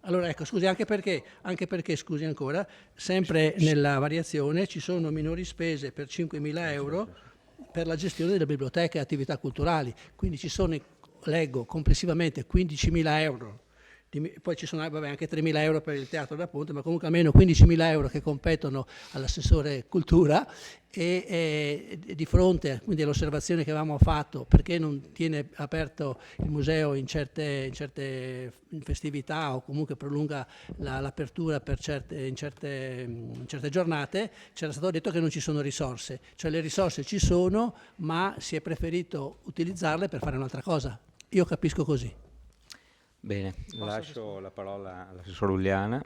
Allora ecco, scusi, anche perché, scusi ancora, sempre nella variazione ci sono minori spese per 5.000 euro per la gestione delle biblioteche e attività culturali, quindi ci sono, leggo, complessivamente 15.000 euro, poi ci sono anche 3.000 euro per il teatro da ponte, ma comunque almeno 15.000 euro che competono all'assessore cultura, e di fronte quindi all'osservazione che avevamo fatto, perché non tiene aperto il museo in certe festività, o comunque prolunga l'apertura in certe giornate, c'era stato detto che non ci sono risorse, cioè le risorse ci sono, ma si è preferito utilizzarle per fare un'altra cosa. Io capisco così. Bene, lascio la parola all'assessore Uliana.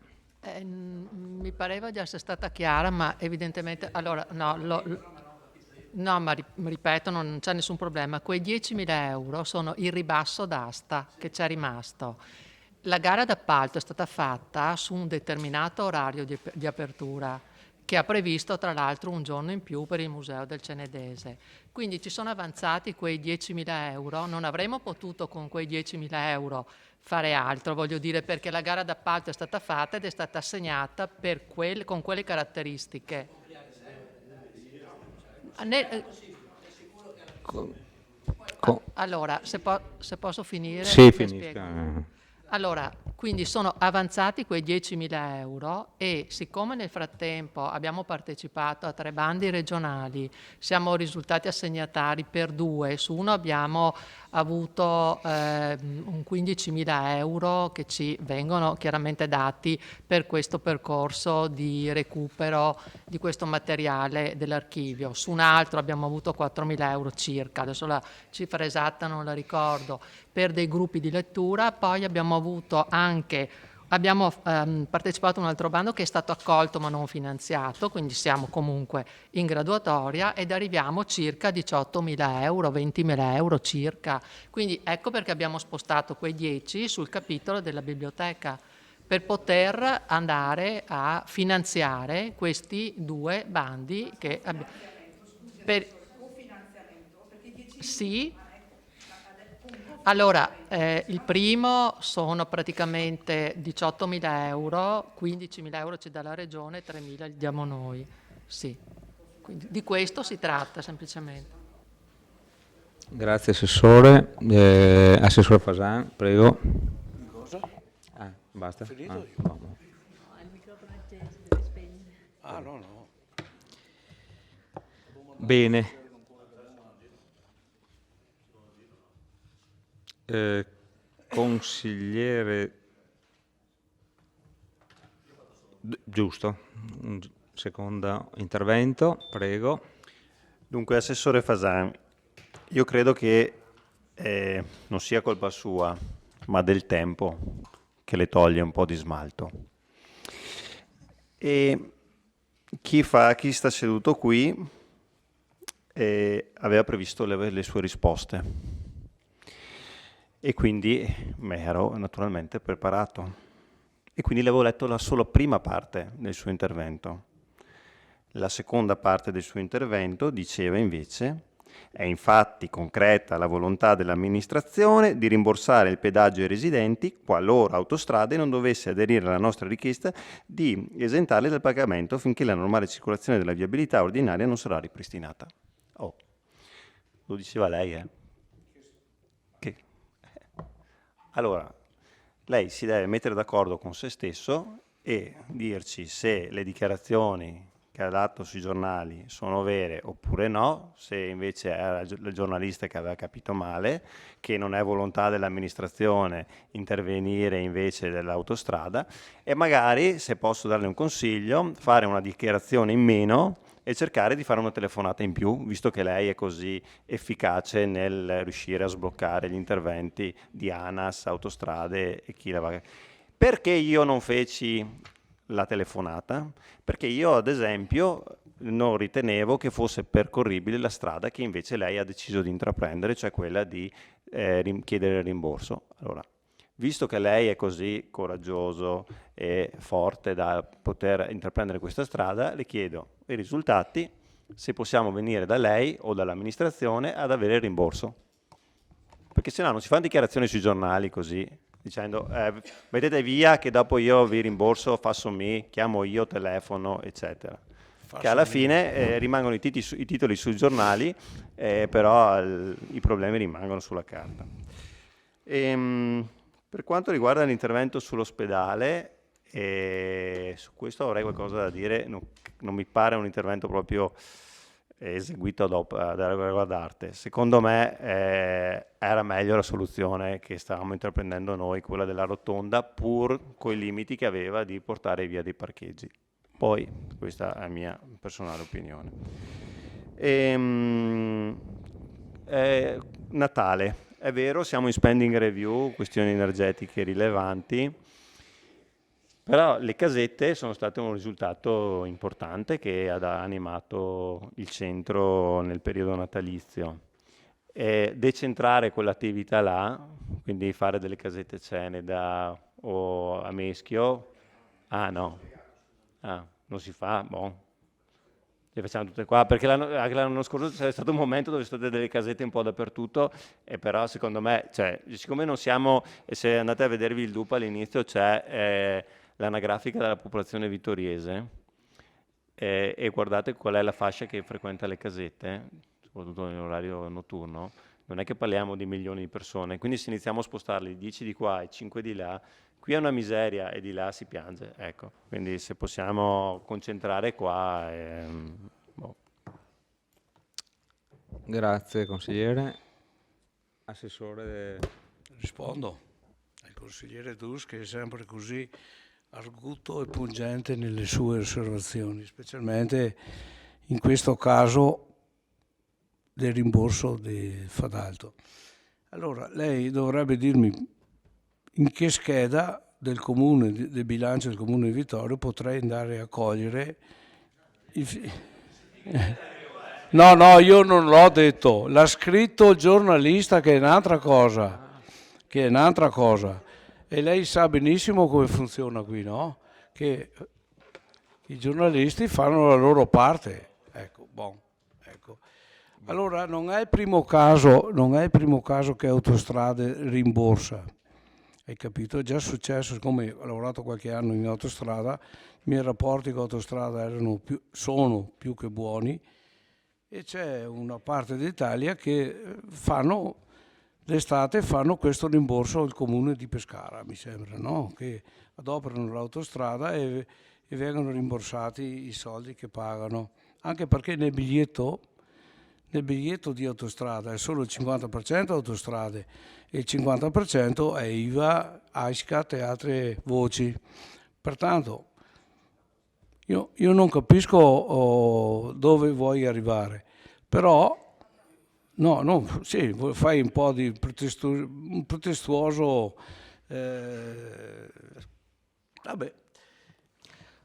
Mi pareva di essere stata chiara, ma evidentemente... Allora, no, ma ripeto, non c'è nessun problema. Quei 10.000 euro sono il ribasso d'asta che c'è rimasto. La gara d'appalto è stata fatta su un determinato orario di apertura, che ha previsto tra l'altro un giorno in più per il Museo del Cenedese. Quindi ci sono avanzati quei 10.000 euro, non avremmo potuto con quei 10.000 euro fare altro, voglio dire, perché la gara d'appalto è stata fatta ed è stata assegnata con quelle caratteristiche. Allora, se posso finire? Sì, finisca. Allora, Quindi sono avanzati quei 10.000 euro e siccome nel frattempo abbiamo partecipato a 3 bandi regionali, siamo risultati assegnatari per 2, su uno abbiamo avuto un 15.000 euro che ci vengono chiaramente dati per questo percorso di recupero di questo materiale dell'archivio. Su un altro abbiamo avuto 4.000 euro circa, adesso la cifra esatta non la ricordo, per dei gruppi di lettura. Poi abbiamo partecipato a un altro bando che è stato accolto ma non finanziato, quindi siamo comunque in graduatoria ed arriviamo circa a 18.000 euro, 20.000 euro circa. Quindi ecco perché abbiamo spostato quei 10 sul capitolo della biblioteca, per poter andare a finanziare questi 2 bandi che abbiamo. Sì. Allora, il primo sono praticamente 18.000 euro, 15.000 euro ci dà la Regione, 3.000 li diamo noi. Sì. Quindi di questo si tratta semplicemente. Grazie Assessore. Assessore Fasan, prego. Cosa? Basta? Finito io? No. No. Bene. Consigliere, giusto, un secondo intervento, prego. Dunque, Assessore Fasan, io credo che non sia colpa sua, ma del tempo che le toglie un po' di smalto. E chi sta seduto qui aveva previsto le sue risposte. E quindi mi ero naturalmente preparato. E quindi le avevo letto la sola prima parte del suo intervento. La seconda parte del suo intervento diceva invece: è infatti concreta la volontà dell'amministrazione di rimborsare il pedaggio ai residenti qualora Autostrade non dovesse aderire alla nostra richiesta di esentarli dal pagamento finché la normale circolazione della viabilità ordinaria non sarà ripristinata. Oh, lo diceva lei, Allora, lei si deve mettere d'accordo con se stesso e dirci se le dichiarazioni che ha dato sui giornali sono vere oppure no, se invece era il giornalista che aveva capito male, che non è volontà dell'amministrazione intervenire invece dell'autostrada, e magari, se posso darle un consiglio, fare una dichiarazione in meno e cercare di fare una telefonata in più, visto che lei è così efficace nel riuscire a sbloccare gli interventi di ANAS, Autostrade e chi la va. Perché io non feci la telefonata? Perché io, ad esempio, non ritenevo che fosse percorribile la strada che invece lei ha deciso di intraprendere, cioè quella di chiedere il rimborso. Allora, visto che lei è così coraggioso e forte da poter intraprendere questa strada, le chiedo i risultati, se possiamo venire da lei o dall'amministrazione ad avere il rimborso. Perché se no non si fanno dichiarazioni sui giornali così, dicendo vedete via che dopo io vi rimborso, faccio me, chiamo io, telefono, eccetera. Che alla fine rimangono i titoli sui giornali, però i problemi rimangono sulla carta. Per quanto riguarda l'intervento sull'ospedale, su questo avrei qualcosa da dire, non mi pare un intervento proprio eseguito da regola d'arte. Secondo me era meglio la soluzione che stavamo intraprendendo noi, quella della rotonda, pur coi limiti che aveva di portare via dei parcheggi. Poi, questa è la mia personale opinione. Natale. È vero, siamo in spending review, questioni energetiche rilevanti, però le casette sono state un risultato importante che ha animato il centro nel periodo natalizio. Decentrare quell'attività là, quindi fare delle casette Ceneda o a Meschio, non si fa, le facciamo tutte qua, perché l'anno scorso c'è stato un momento dove sono state delle casette un po' dappertutto, e però secondo me, siccome non siamo, se andate a vedervi il DUP all'inizio c'è l'anagrafica della popolazione vittoriese, e guardate qual è la fascia che frequenta le casette, soprattutto nell'orario notturno, non è che parliamo di milioni di persone, quindi se iniziamo a spostarli 10 di qua e 5 di là, qui è una miseria e di là si piange, ecco. Quindi se possiamo concentrare qua... Grazie consigliere. Assessore. Rispondo al consigliere Dus, che è sempre così arguto e pungente nelle sue osservazioni, specialmente in questo caso del rimborso di Fadalto. Allora, lei dovrebbe dirmi in che scheda del comune, del bilancio del comune di Vittorio potrei andare a cogliere No, io non l'ho detto, l'ha scritto il giornalista, che è un'altra cosa, e lei sa benissimo come funziona qui, no? Che i giornalisti fanno la loro parte, ecco. Allora non è il primo caso che Autostrade rimborsa, hai capito? È già successo, siccome ho lavorato qualche anno in autostrada, i miei rapporti con Autostrada sono più che buoni, e c'è una parte d'Italia che d'estate fanno questo rimborso al comune di Pescara, mi sembra, no? Che adoperano l'autostrada e vengono rimborsati i soldi che pagano, anche perché nel biglietto di autostrada è solo il 50% autostrade e il 50% è IVA, AISCAT e altre voci. Pertanto io non capisco dove vuoi arrivare, però sì, fai un po' di pretestuoso. Vabbè.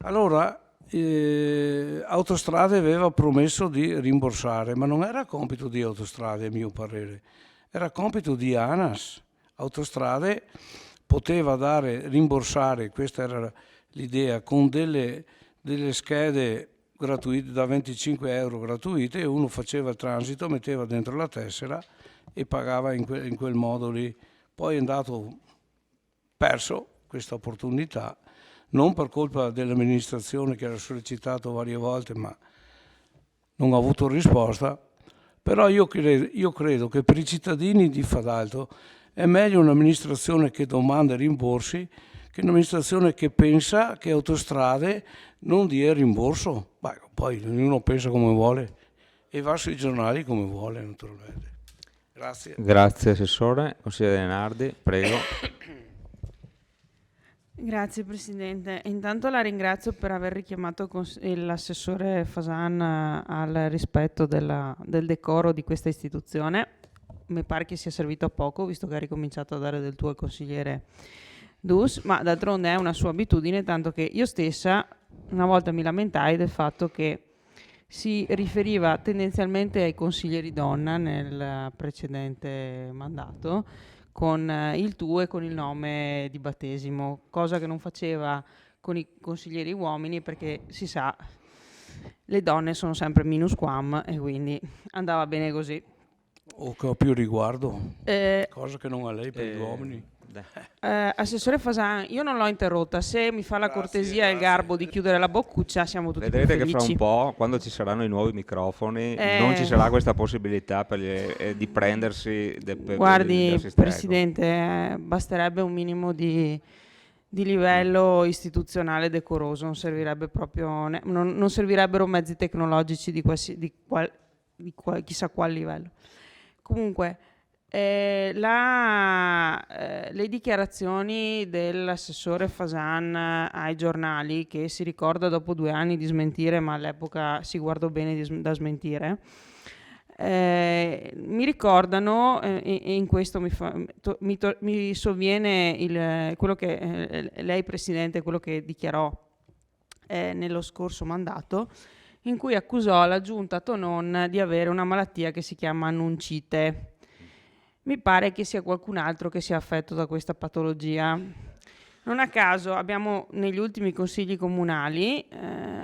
Allora, Autostrade aveva promesso di rimborsare, ma non era compito di Autostrade, a mio parere, era compito di ANAS. Autostrade poteva rimborsare, questa era l'idea, con delle schede gratuite da 25 euro gratuite, e uno faceva il transito, metteva dentro la tessera e pagava in quel modo lì. Poi è andato perso questa opportunità, non per colpa dell'amministrazione che era sollecitato varie volte ma non ha avuto risposta. Però io credo che per i cittadini di Fadalto è meglio un'amministrazione che domanda rimborsi che un'amministrazione che pensa che Autostrade non dia rimborso. Poi ognuno pensa come vuole e va sui giornali come vuole, naturalmente. Grazie. Grazie Assessore. Consigliere Denardi, prego. Grazie Presidente. Intanto la ringrazio per aver richiamato l'assessore Fasan al rispetto del decoro di questa istituzione. Mi pare che sia servito a poco, visto che ha ricominciato a dare del tuo al consigliere Dus, ma d'altronde è una sua abitudine, tanto che io stessa una volta mi lamentai del fatto che si riferiva tendenzialmente ai consiglieri donna nel precedente mandato con il tu e con il nome di battesimo, cosa che non faceva con i consiglieri uomini, perché si sa, le donne sono sempre minus quam e quindi andava bene così. O che ho più riguardo, cosa che non ha lei per gli uomini. Assessore Fasan, io non l'ho interrotta, se mi fa la cortesia e il garbo di chiudere la boccuccia siamo tutti Vedrete più che felici. fra un po', quando ci saranno i nuovi microfoni, non ci sarà questa possibilità di prendersi Guardi Presidente, basterebbe un minimo di livello istituzionale decoroso, non servirebbe proprio, non servirebbero mezzi tecnologici di chissà qual livello. Comunque le dichiarazioni dell'assessore Fasan ai giornali, che si ricorda dopo 2 anni di smentire, ma all'epoca si guardò bene da smentire, mi ricordano, e in questo mi sovviene quello che lei Presidente, quello che dichiarò nello scorso mandato, in cui accusò la giunta Tonon di avere una malattia che si chiama annuncite. Mi pare che sia qualcun altro che sia affetto da questa patologia. Non a caso abbiamo negli ultimi consigli comunali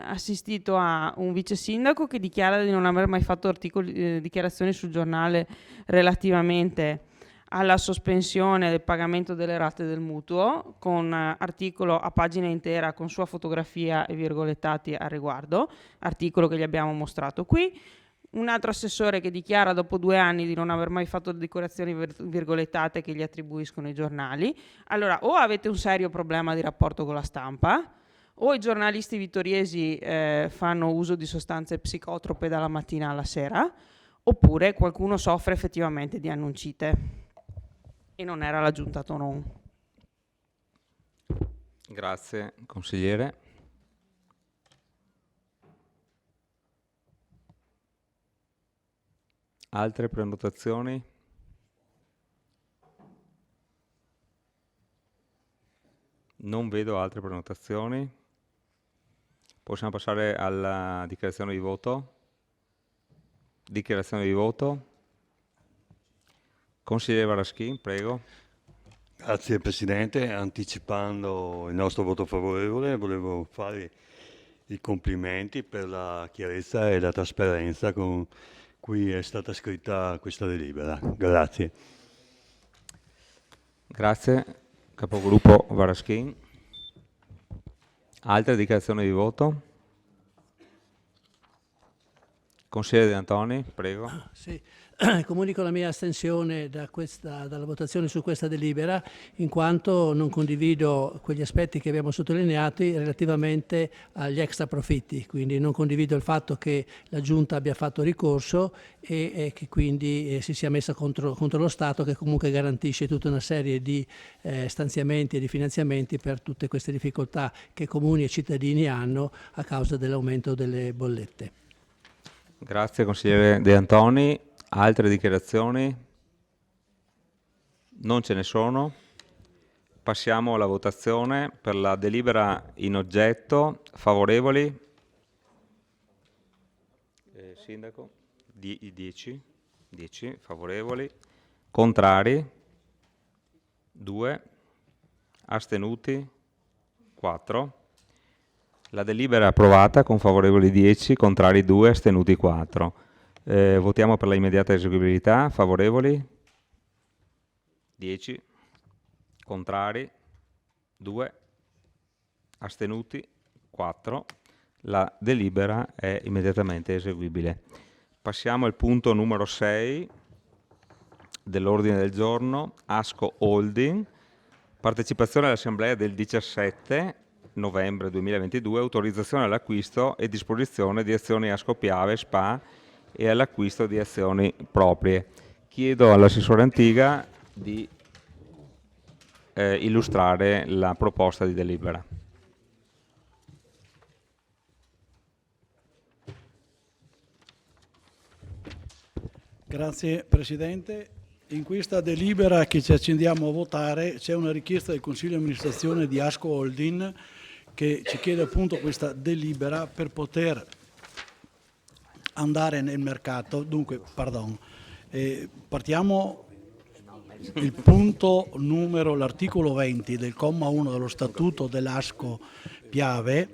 assistito a un vice sindaco che dichiara di non aver mai fatto dichiarazioni sul giornale relativamente alla sospensione del pagamento delle rate del mutuo, con articolo a pagina intera con sua fotografia e virgolettati al riguardo, articolo che gli abbiamo mostrato qui. un altro assessore che dichiara dopo 2 anni di non aver mai fatto decorazioni virgolettate che gli attribuiscono i giornali. Allora, o avete un serio problema di rapporto con la stampa, o i giornalisti vittoriesi fanno uso di sostanze psicotrope dalla mattina alla sera, oppure qualcuno soffre effettivamente di annuncite e non era la giunta Tonon. Grazie, consigliere. Altre prenotazioni? Non vedo altre prenotazioni. Possiamo passare alla dichiarazione di voto. Dichiarazione di voto. Consigliere Varaschin, prego. Grazie Presidente, anticipando il nostro voto favorevole volevo fare i complimenti per la chiarezza e la trasparenza con cui è stata scritta questa delibera. Grazie. Grazie, capogruppo Varaschin. Altre dichiarazioni di voto? Consigliere De Antoni, prego. Sì. Comunico la mia astensione dalla votazione su questa delibera, in quanto non condivido quegli aspetti che abbiamo sottolineati relativamente agli extra profitti, quindi non condivido il fatto che la Giunta abbia fatto ricorso e che quindi si sia messa contro lo Stato, che comunque garantisce tutta una serie di stanziamenti e di finanziamenti per tutte queste difficoltà che comuni e cittadini hanno a causa dell'aumento delle bollette. Grazie consigliere De Antoni. Altre dichiarazioni? Non ce ne sono. Passiamo alla votazione per la delibera in oggetto. Favorevoli? Sindaco? 10 favorevoli. Contrari? 2. Astenuti? 4. La delibera è approvata con favorevoli 10, contrari 2, astenuti 4. Votiamo per la immediata eseguibilità. Favorevoli? 10. Contrari? 2. Astenuti? 4. La delibera è immediatamente eseguibile. Passiamo al punto numero 6 dell'ordine del giorno, Asco Holding, partecipazione all'assemblea del 17 novembre 2022, autorizzazione all'acquisto e disposizione di azioni Asco Piave SpA e all'acquisto di azioni proprie. Chiedo all'assessore Antiga di illustrare la proposta di delibera. Grazie Presidente. In questa delibera che ci accingiamo a votare c'è una richiesta del Consiglio di amministrazione di Asco Holding che ci chiede appunto questa delibera per poter andare nel mercato. Dunque, partiamo il punto numero, l'articolo 20 del comma 1 dello statuto dell'Asco Piave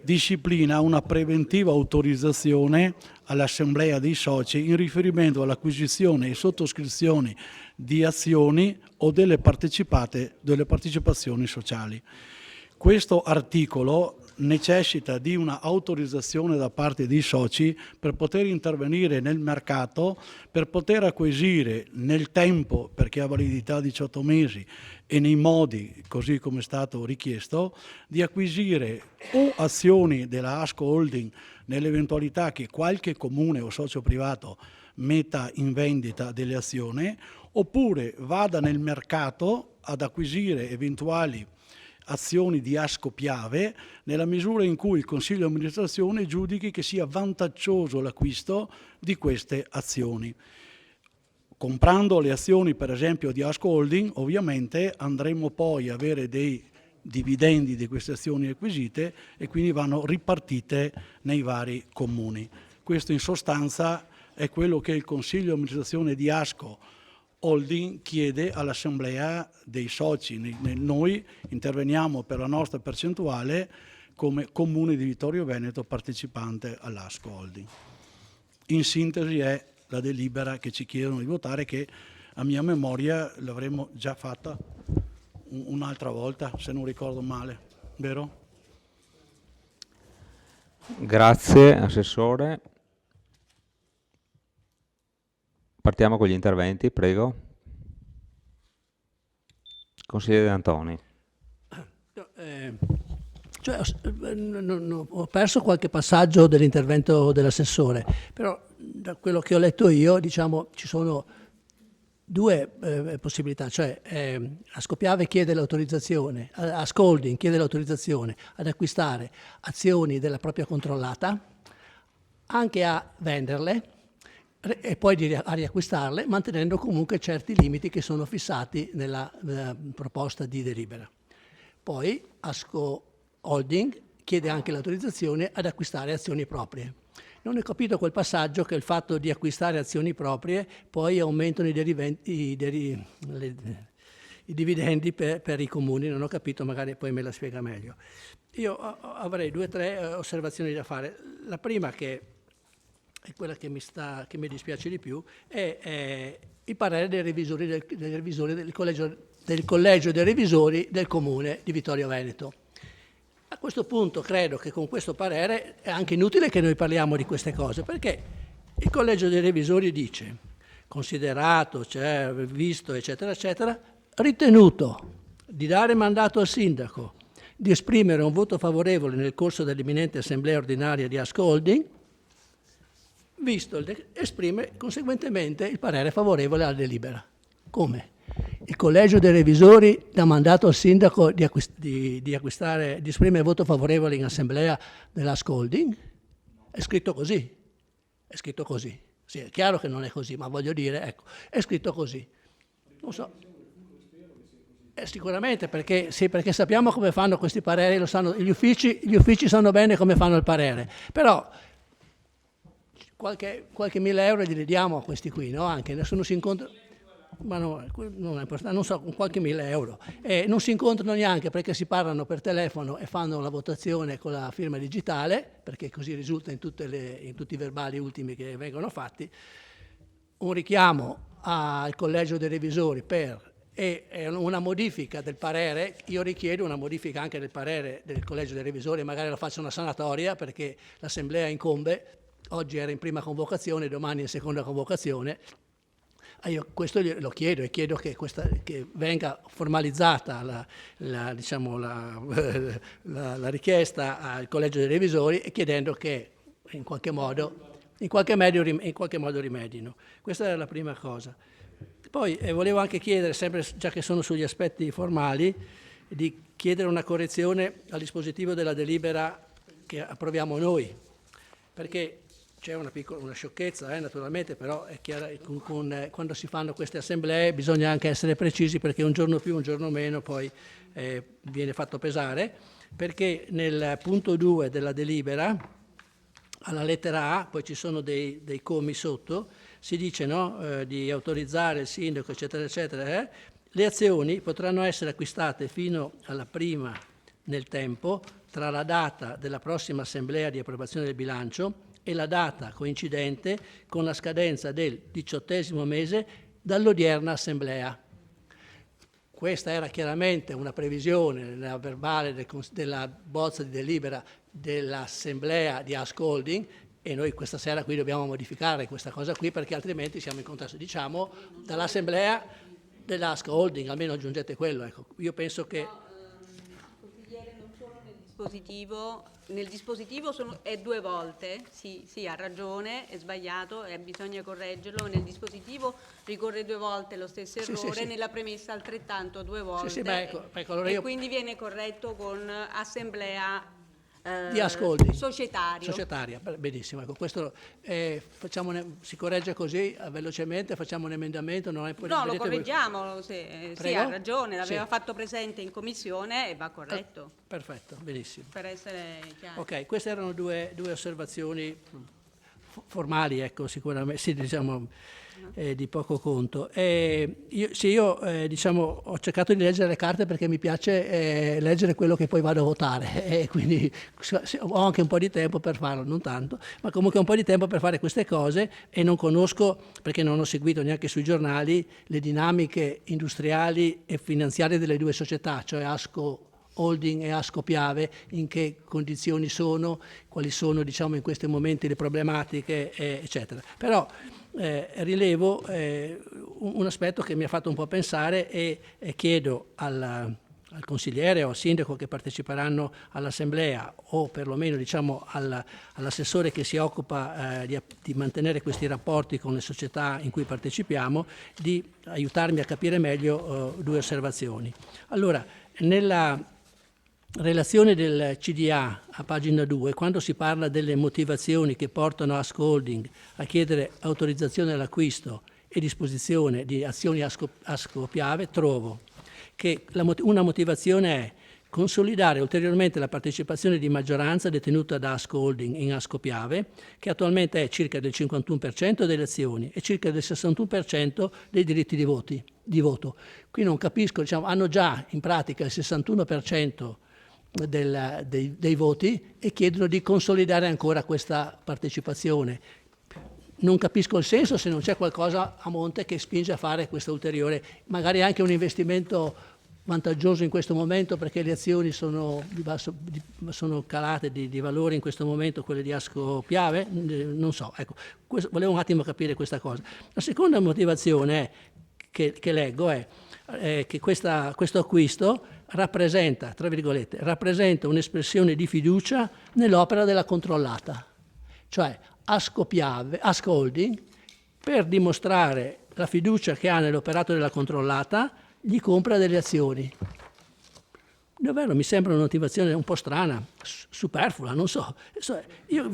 disciplina una preventiva autorizzazione all'assemblea dei soci in riferimento all'acquisizione e sottoscrizione di azioni o delle partecipazioni sociali. Questo articolo necessita di una autorizzazione da parte dei soci per poter intervenire nel mercato, per poter acquisire nel tempo, perché ha validità 18 mesi, e nei modi, così come è stato richiesto, di acquisire o azioni della Asco Holding nell'eventualità che qualche comune o socio privato metta in vendita delle azioni, oppure vada nel mercato ad acquisire eventuali azioni di Asco Piave nella misura in cui il Consiglio di amministrazione giudichi che sia vantaggioso l'acquisto di queste azioni. Comprando le azioni per esempio di Asco Holding, ovviamente andremo poi a avere dei dividendi di queste azioni acquisite e quindi vanno ripartite nei vari comuni. Questo in sostanza è quello che il Consiglio di amministrazione di Asco Holding chiede all'assemblea dei soci. Noi interveniamo per la nostra percentuale come comune di Vittorio Veneto partecipante all'Asco Holding. In sintesi è la delibera che ci chiedono di votare, che a mia memoria l'avremmo già fatta un'altra volta, se non ricordo male, vero? Grazie Assessore. Partiamo con gli interventi, prego. Consigliere De Antoni. Ho perso qualche passaggio dell'intervento dell'assessore, però da quello che ho letto io, diciamo, ci sono due possibilità, cioè Ascopiave chiede l'autorizzazione, Ascolding chiede l'autorizzazione ad acquistare azioni della propria controllata, anche a venderle e poi a riacquistarle, mantenendo comunque certi limiti che sono fissati nella proposta di delibera. Poi Asco Holding chiede anche l'autorizzazione ad acquistare azioni proprie. Non ho capito quel passaggio che il fatto di acquistare azioni proprie poi aumentano i dividendi per i comuni, non ho capito, magari poi me la spiega meglio. Io avrei 2 o 3 osservazioni da fare. La prima, che è quella che mi dispiace di più, è il parere dei revisori del collegio dei revisori del comune di Vittorio Veneto. A questo punto credo che con questo parere è anche inutile che noi parliamo di queste cose, perché il collegio dei revisori dice, considerato, cioè, visto, eccetera, eccetera, ritenuto di dare mandato al sindaco di esprimere un voto favorevole nel corso dell'imminente assemblea ordinaria di Asco Holding, visto esprime conseguentemente il parere favorevole alla delibera. Come? Il collegio dei revisori dà mandato al sindaco di esprimere voto favorevole in assemblea dell'Asco Holding? È scritto così. È scritto così. Sì, è chiaro che non è così, ma voglio dire, ecco, è scritto così. Non so. Sicuramente, perché sappiamo come fanno questi pareri, lo sanno, gli uffici sanno bene come fanno il parere. Però qualche 1.000 euro glieli diamo a questi qui, no? Anche nessuno si incontra. Ma no, non è importante, non so, con qualche 1.000 euro. E non si incontrano neanche perché si parlano per telefono e fanno la votazione con la firma digitale, perché così risulta in tutti i verbali ultimi che vengono fatti. Un richiamo al collegio dei revisori e una modifica del parere. Io richiedo una modifica anche del parere del collegio dei revisori, magari lo faccio una sanatoria perché l'assemblea incombe, oggi era in prima convocazione, domani in seconda convocazione. Io questo lo chiedo e chiedo che venga formalizzata la richiesta al collegio dei revisori, e chiedendo che in qualche modo rimedino. Questa era la prima cosa. Poi volevo anche chiedere, sempre già che sono sugli aspetti formali, di chiedere una correzione al dispositivo della delibera che approviamo noi, perché c'è una sciocchezza, naturalmente, però è chiaro, quando si fanno queste assemblee bisogna anche essere precisi, perché un giorno più, un giorno meno poi viene fatto pesare, perché nel punto 2 della delibera, alla lettera A, poi ci sono dei commi sotto, si dice, no, di autorizzare il sindaco, eccetera, eccetera, le azioni potranno essere acquistate fino alla prima nel tempo tra la data della prossima assemblea di approvazione del bilancio e la data coincidente con la scadenza del 18° mese dall'odierna assemblea. Questa era chiaramente una previsione nella verbale della bozza di delibera dell'assemblea di Asco Holding, e noi questa sera qui dobbiamo modificare questa cosa qui, perché altrimenti siamo in contrasto, diciamo, dall'assemblea dell'Asco Holding, almeno aggiungete quello. Ecco. Io penso che... Consigliere, non solo nel dispositivo è 2 volte, sì, ha ragione, è sbagliato e bisogna correggerlo. Nel dispositivo ricorre 2 volte lo stesso errore, sì. Nella premessa altrettanto 2 volte, allora io... quindi viene corretto con assemblea di ascolti societaria. Benissimo, ecco, questo si corregge così velocemente, facciamo un emendamento. Lo correggiamo, sì, ha ragione, l'aveva fatto presente in commissione e va corretto. Perfetto, benissimo. Per essere chiaro. Ok, queste erano due osservazioni formali, ecco, sicuramente, sì, diciamo, di poco conto. Io ho cercato di leggere le carte perché mi piace leggere quello che poi vado a votare, e quindi ho anche un po' di tempo per farlo, non tanto, ma comunque un po' di tempo per fare queste cose, e non conosco, perché non ho seguito neanche sui giornali, le dinamiche industriali e finanziarie delle 2 società, cioè Asco Holding e Asco Piave, in che condizioni sono, quali sono, diciamo, in questi momenti le problematiche, eccetera. Però rilevo un aspetto che mi ha fatto un po' pensare e chiedo al consigliere o al sindaco che parteciperanno all'assemblea o perlomeno diciamo all'assessore che si occupa di mantenere questi rapporti con le società in cui partecipiamo, di aiutarmi a capire meglio due osservazioni. Allora, nella relazione del CDA a pagina 2, quando si parla delle motivazioni che portano Ask Holding a chiedere autorizzazione all'acquisto e disposizione di azioni Asco Piave, trovo che una motivazione è consolidare ulteriormente la partecipazione di maggioranza detenuta da Asco Holding in Asco Piave, che attualmente è circa del 51% delle azioni e circa del 61% dei diritti di voto. Qui non capisco, diciamo, hanno già in pratica il 61% dei voti e chiedono di consolidare ancora questa partecipazione. Non capisco il senso se non c'è qualcosa a monte che spinge a fare questo ulteriore, magari anche un investimento vantaggioso in questo momento perché le azioni sono calate di valore in questo momento, quelle di Asco Piave, non so, ecco, volevo un attimo capire questa cosa. La seconda motivazione che leggo è che questo acquisto rappresenta, tra virgolette, rappresenta un'espressione di fiducia nell'opera della controllata, cioè Asco Holding, per dimostrare la fiducia che ha nell'operato della controllata, gli compra delle azioni. Davvero mi sembra una motivazione un po' strana, superflua, non so. Io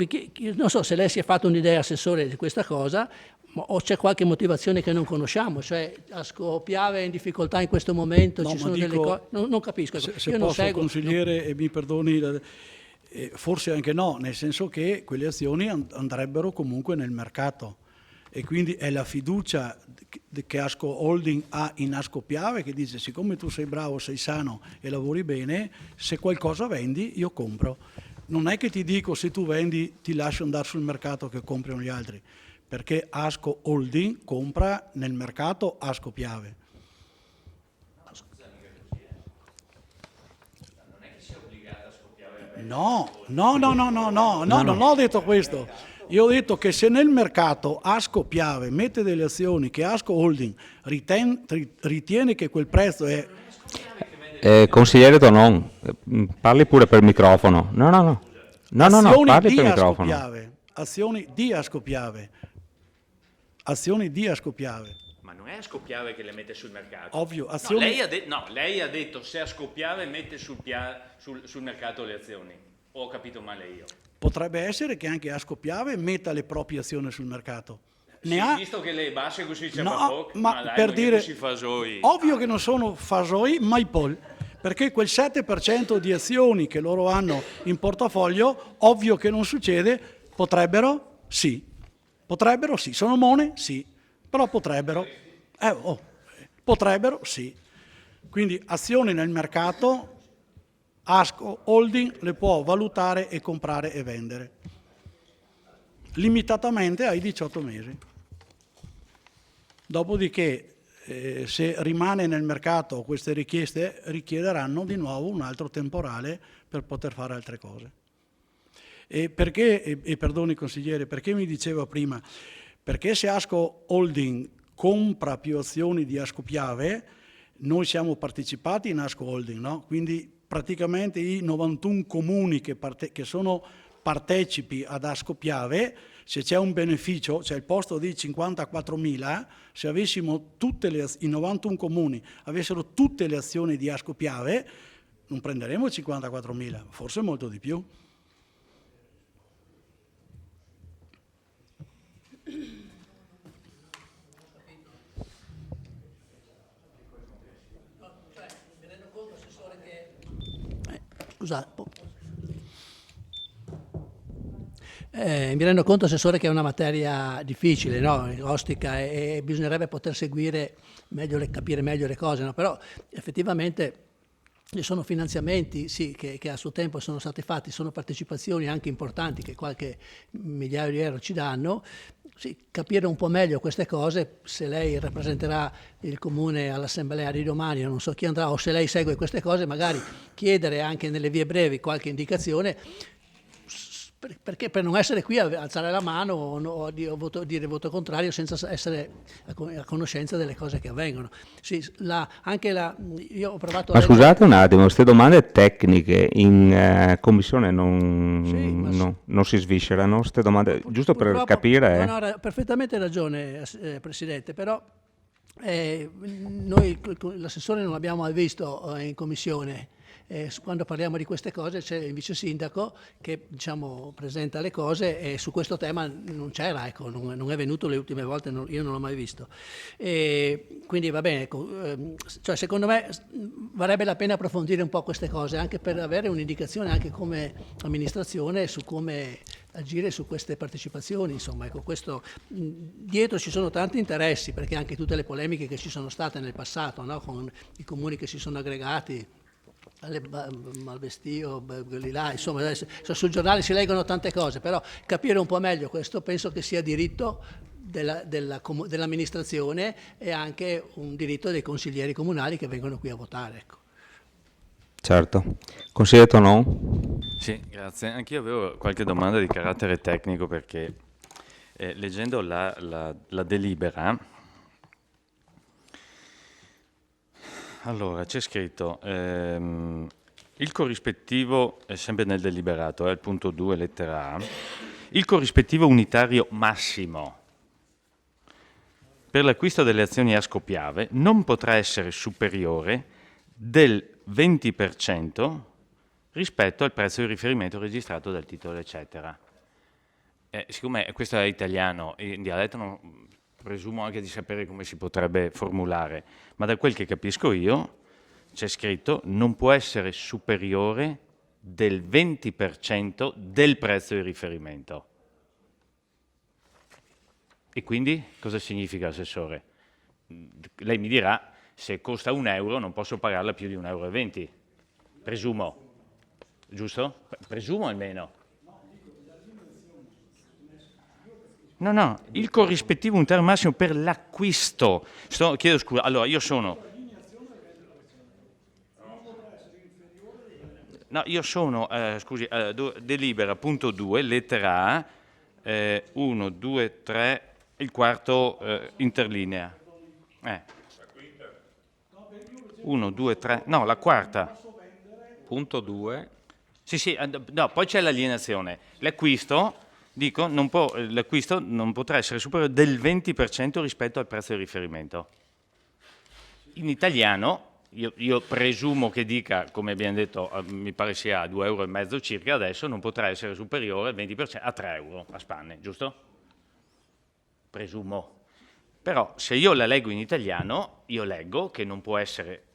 non so se lei si è fatto un'idea, assessore, di questa cosa, o c'è qualche motivazione che non conosciamo, cioè Asco Piave è in difficoltà in questo momento, no, ci sono delle cose... Non capisco. Se io non posso, seguo, consigliere, e mi perdoni... forse anche no, nel senso che quelle azioni andrebbero comunque nel mercato e quindi è la fiducia che Asco Holding ha in Asco Piave che dice siccome tu sei bravo, sei sano e lavori bene, se qualcosa vendi io compro. Non è che ti dico se tu vendi ti lascio andare sul mercato che comprano gli altri, perché Asco Holding compra nel mercato Asco Piave. No, non ho detto questo. Io ho detto che se nel mercato Asco Piave mette delle azioni che Asco Holding ritiene che quel prezzo è... Consigliere Tonon, parli pure per microfono. No, parli per microfono. Azioni di Asco Piave. Ma non è Asco Piave che le mette sul mercato. Ovvio, azioni... lei ha detto se Asco Piave mette sul mercato le azioni. O ho capito male io? Potrebbe essere che anche Asco Piave metta le proprie azioni sul mercato. Visto che le basse così c'è poco, ma dai, per dire, così fasoi. Ovvio che non sono fasoi, ma i pol, perché quel 7% di azioni che loro hanno in portafoglio, ovvio che non succede, potrebbero sì, sono mone? Sì, però potrebbero sì. Quindi azioni nel mercato, Asco Holding le può valutare e comprare e vendere, limitatamente ai 18 mesi. Dopodiché, se rimane nel mercato queste richieste, richiederanno di nuovo un altro temporale per poter fare altre cose. E perché, perdoni consigliere, perché mi diceva prima, perché se Asco Holding compra più azioni di Asco Piave, noi siamo partecipati in Asco Holding, no? Quindi praticamente i 91 comuni che sono partecipi ad Asco Piave, se c'è un beneficio, cioè il posto di 54.000, se avessimo i 91 comuni avessero tutte le azioni di Asco Piave, non prenderemo 54.000, forse molto di più. Mi rendo conto, assessore, che è una materia difficile, no? Ostica, e bisognerebbe poter seguire meglio, capire meglio le cose, no? Però effettivamente ci sono finanziamenti, sì, che a suo tempo sono stati fatti, sono partecipazioni anche importanti che qualche migliaio di euro ci danno. Sì, capire un po' meglio queste cose, se lei rappresenterà il comune all'assemblea di domani, non so chi andrà, o se lei segue queste cose, magari chiedere anche nelle vie brevi qualche indicazione perché per non essere qui a alzare la mano o dire voto contrario senza essere a conoscenza delle cose che avvengono. Sì, io ho provato Ma scusate un attimo, queste domande tecniche in commissione non si sviscerano, queste domande, giusto per purtroppo, capire. No, ha perfettamente ragione, Presidente, però noi l'assessore non l'abbiamo mai visto in commissione. Quando parliamo di queste cose c'è il vice sindaco che presenta le cose e su questo tema non c'era, ecco, non è venuto le ultime volte, io non l'ho mai visto. Quindi va bene, cioè secondo me varrebbe la pena approfondire un po' queste cose anche per avere un'indicazione anche come amministrazione su come agire su queste partecipazioni, insomma, ecco, questo dietro ci sono tanti interessi, perché anche tutte le polemiche che ci sono state nel passato, no? Con i comuni che si sono aggregati, Malvestio, quelli là, insomma, adesso, sul giornale si leggono tante cose, però capire un po' meglio questo penso che sia diritto dell'amministrazione e anche un diritto dei consiglieri comunali che vengono qui a votare, ecco. Certo. Consigliere Tonon? Sì, grazie. Anch'io avevo qualche domanda di carattere tecnico perché leggendo la delibera, allora c'è scritto il corrispettivo, è sempre nel deliberato, il punto 2, lettera A, il corrispettivo unitario massimo per l'acquisto delle azioni Ascopiave non potrà essere superiore del 20% rispetto al prezzo di riferimento registrato dal titolo, eccetera. Siccome questo è italiano, in dialetto non presumo anche di sapere come si potrebbe formulare, ma da quel che capisco io c'è scritto non può essere superiore del 20% del prezzo di riferimento. E quindi cosa significa, Assessore? Lei mi dirà, se costa €1 non posso pagarla più di €1,20, presumo, giusto? Presumo almeno. No, il corrispettivo unitario massimo per l'acquisto. Chiedo scusa, allora io sono... No, io sono, scusi, delibera punto 2, lettera A, 1, 2, 3, il quarto interlinea. 1, 2, 3, no, la quarta. Punto 2. Sì, no, poi c'è l'alienazione. L'acquisto... Dico, l'acquisto non potrà essere superiore del 20% rispetto al prezzo di riferimento. In italiano, io presumo che dica, come abbiamo detto, mi pare sia a €2,50 circa, adesso non potrà essere superiore al 20% a €3 a spanne, giusto? Presumo. Però se io la leggo in italiano, io leggo che non può essere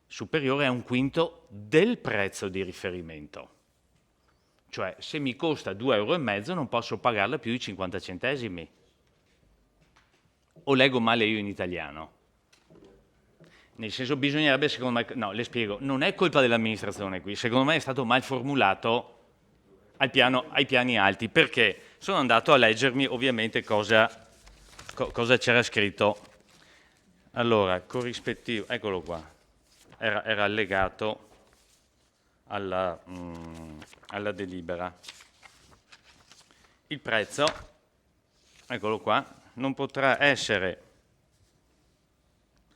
superiore a un quinto del prezzo di riferimento. Cioè, se mi costa €2,50 non posso pagarla più di 50 centesimi. O leggo male io in italiano? Nel senso, bisognerebbe, secondo me, no, le spiego, non è colpa dell'amministrazione qui, secondo me è stato mal formulato ai piani alti, perché sono andato a leggermi ovviamente cosa c'era scritto. Allora, corrispettivo, eccolo qua, era allegato alla delibera. Il prezzo, eccolo qua, non potrà essere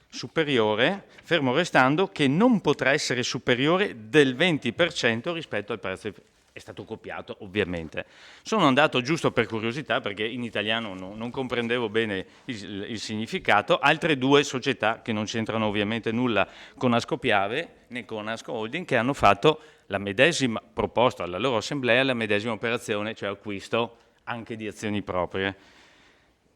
superiore, fermo restando che non potrà essere superiore del 20% rispetto al prezzo. È stato copiato, ovviamente. Sono andato giusto per curiosità, perché in italiano non comprendevo bene il significato. Altre due società, che non c'entrano ovviamente nulla con Ascopiave, né con Asco Holding, che hanno fatto la medesima proposta alla loro assemblea, la medesima operazione, cioè acquisto anche di azioni proprie.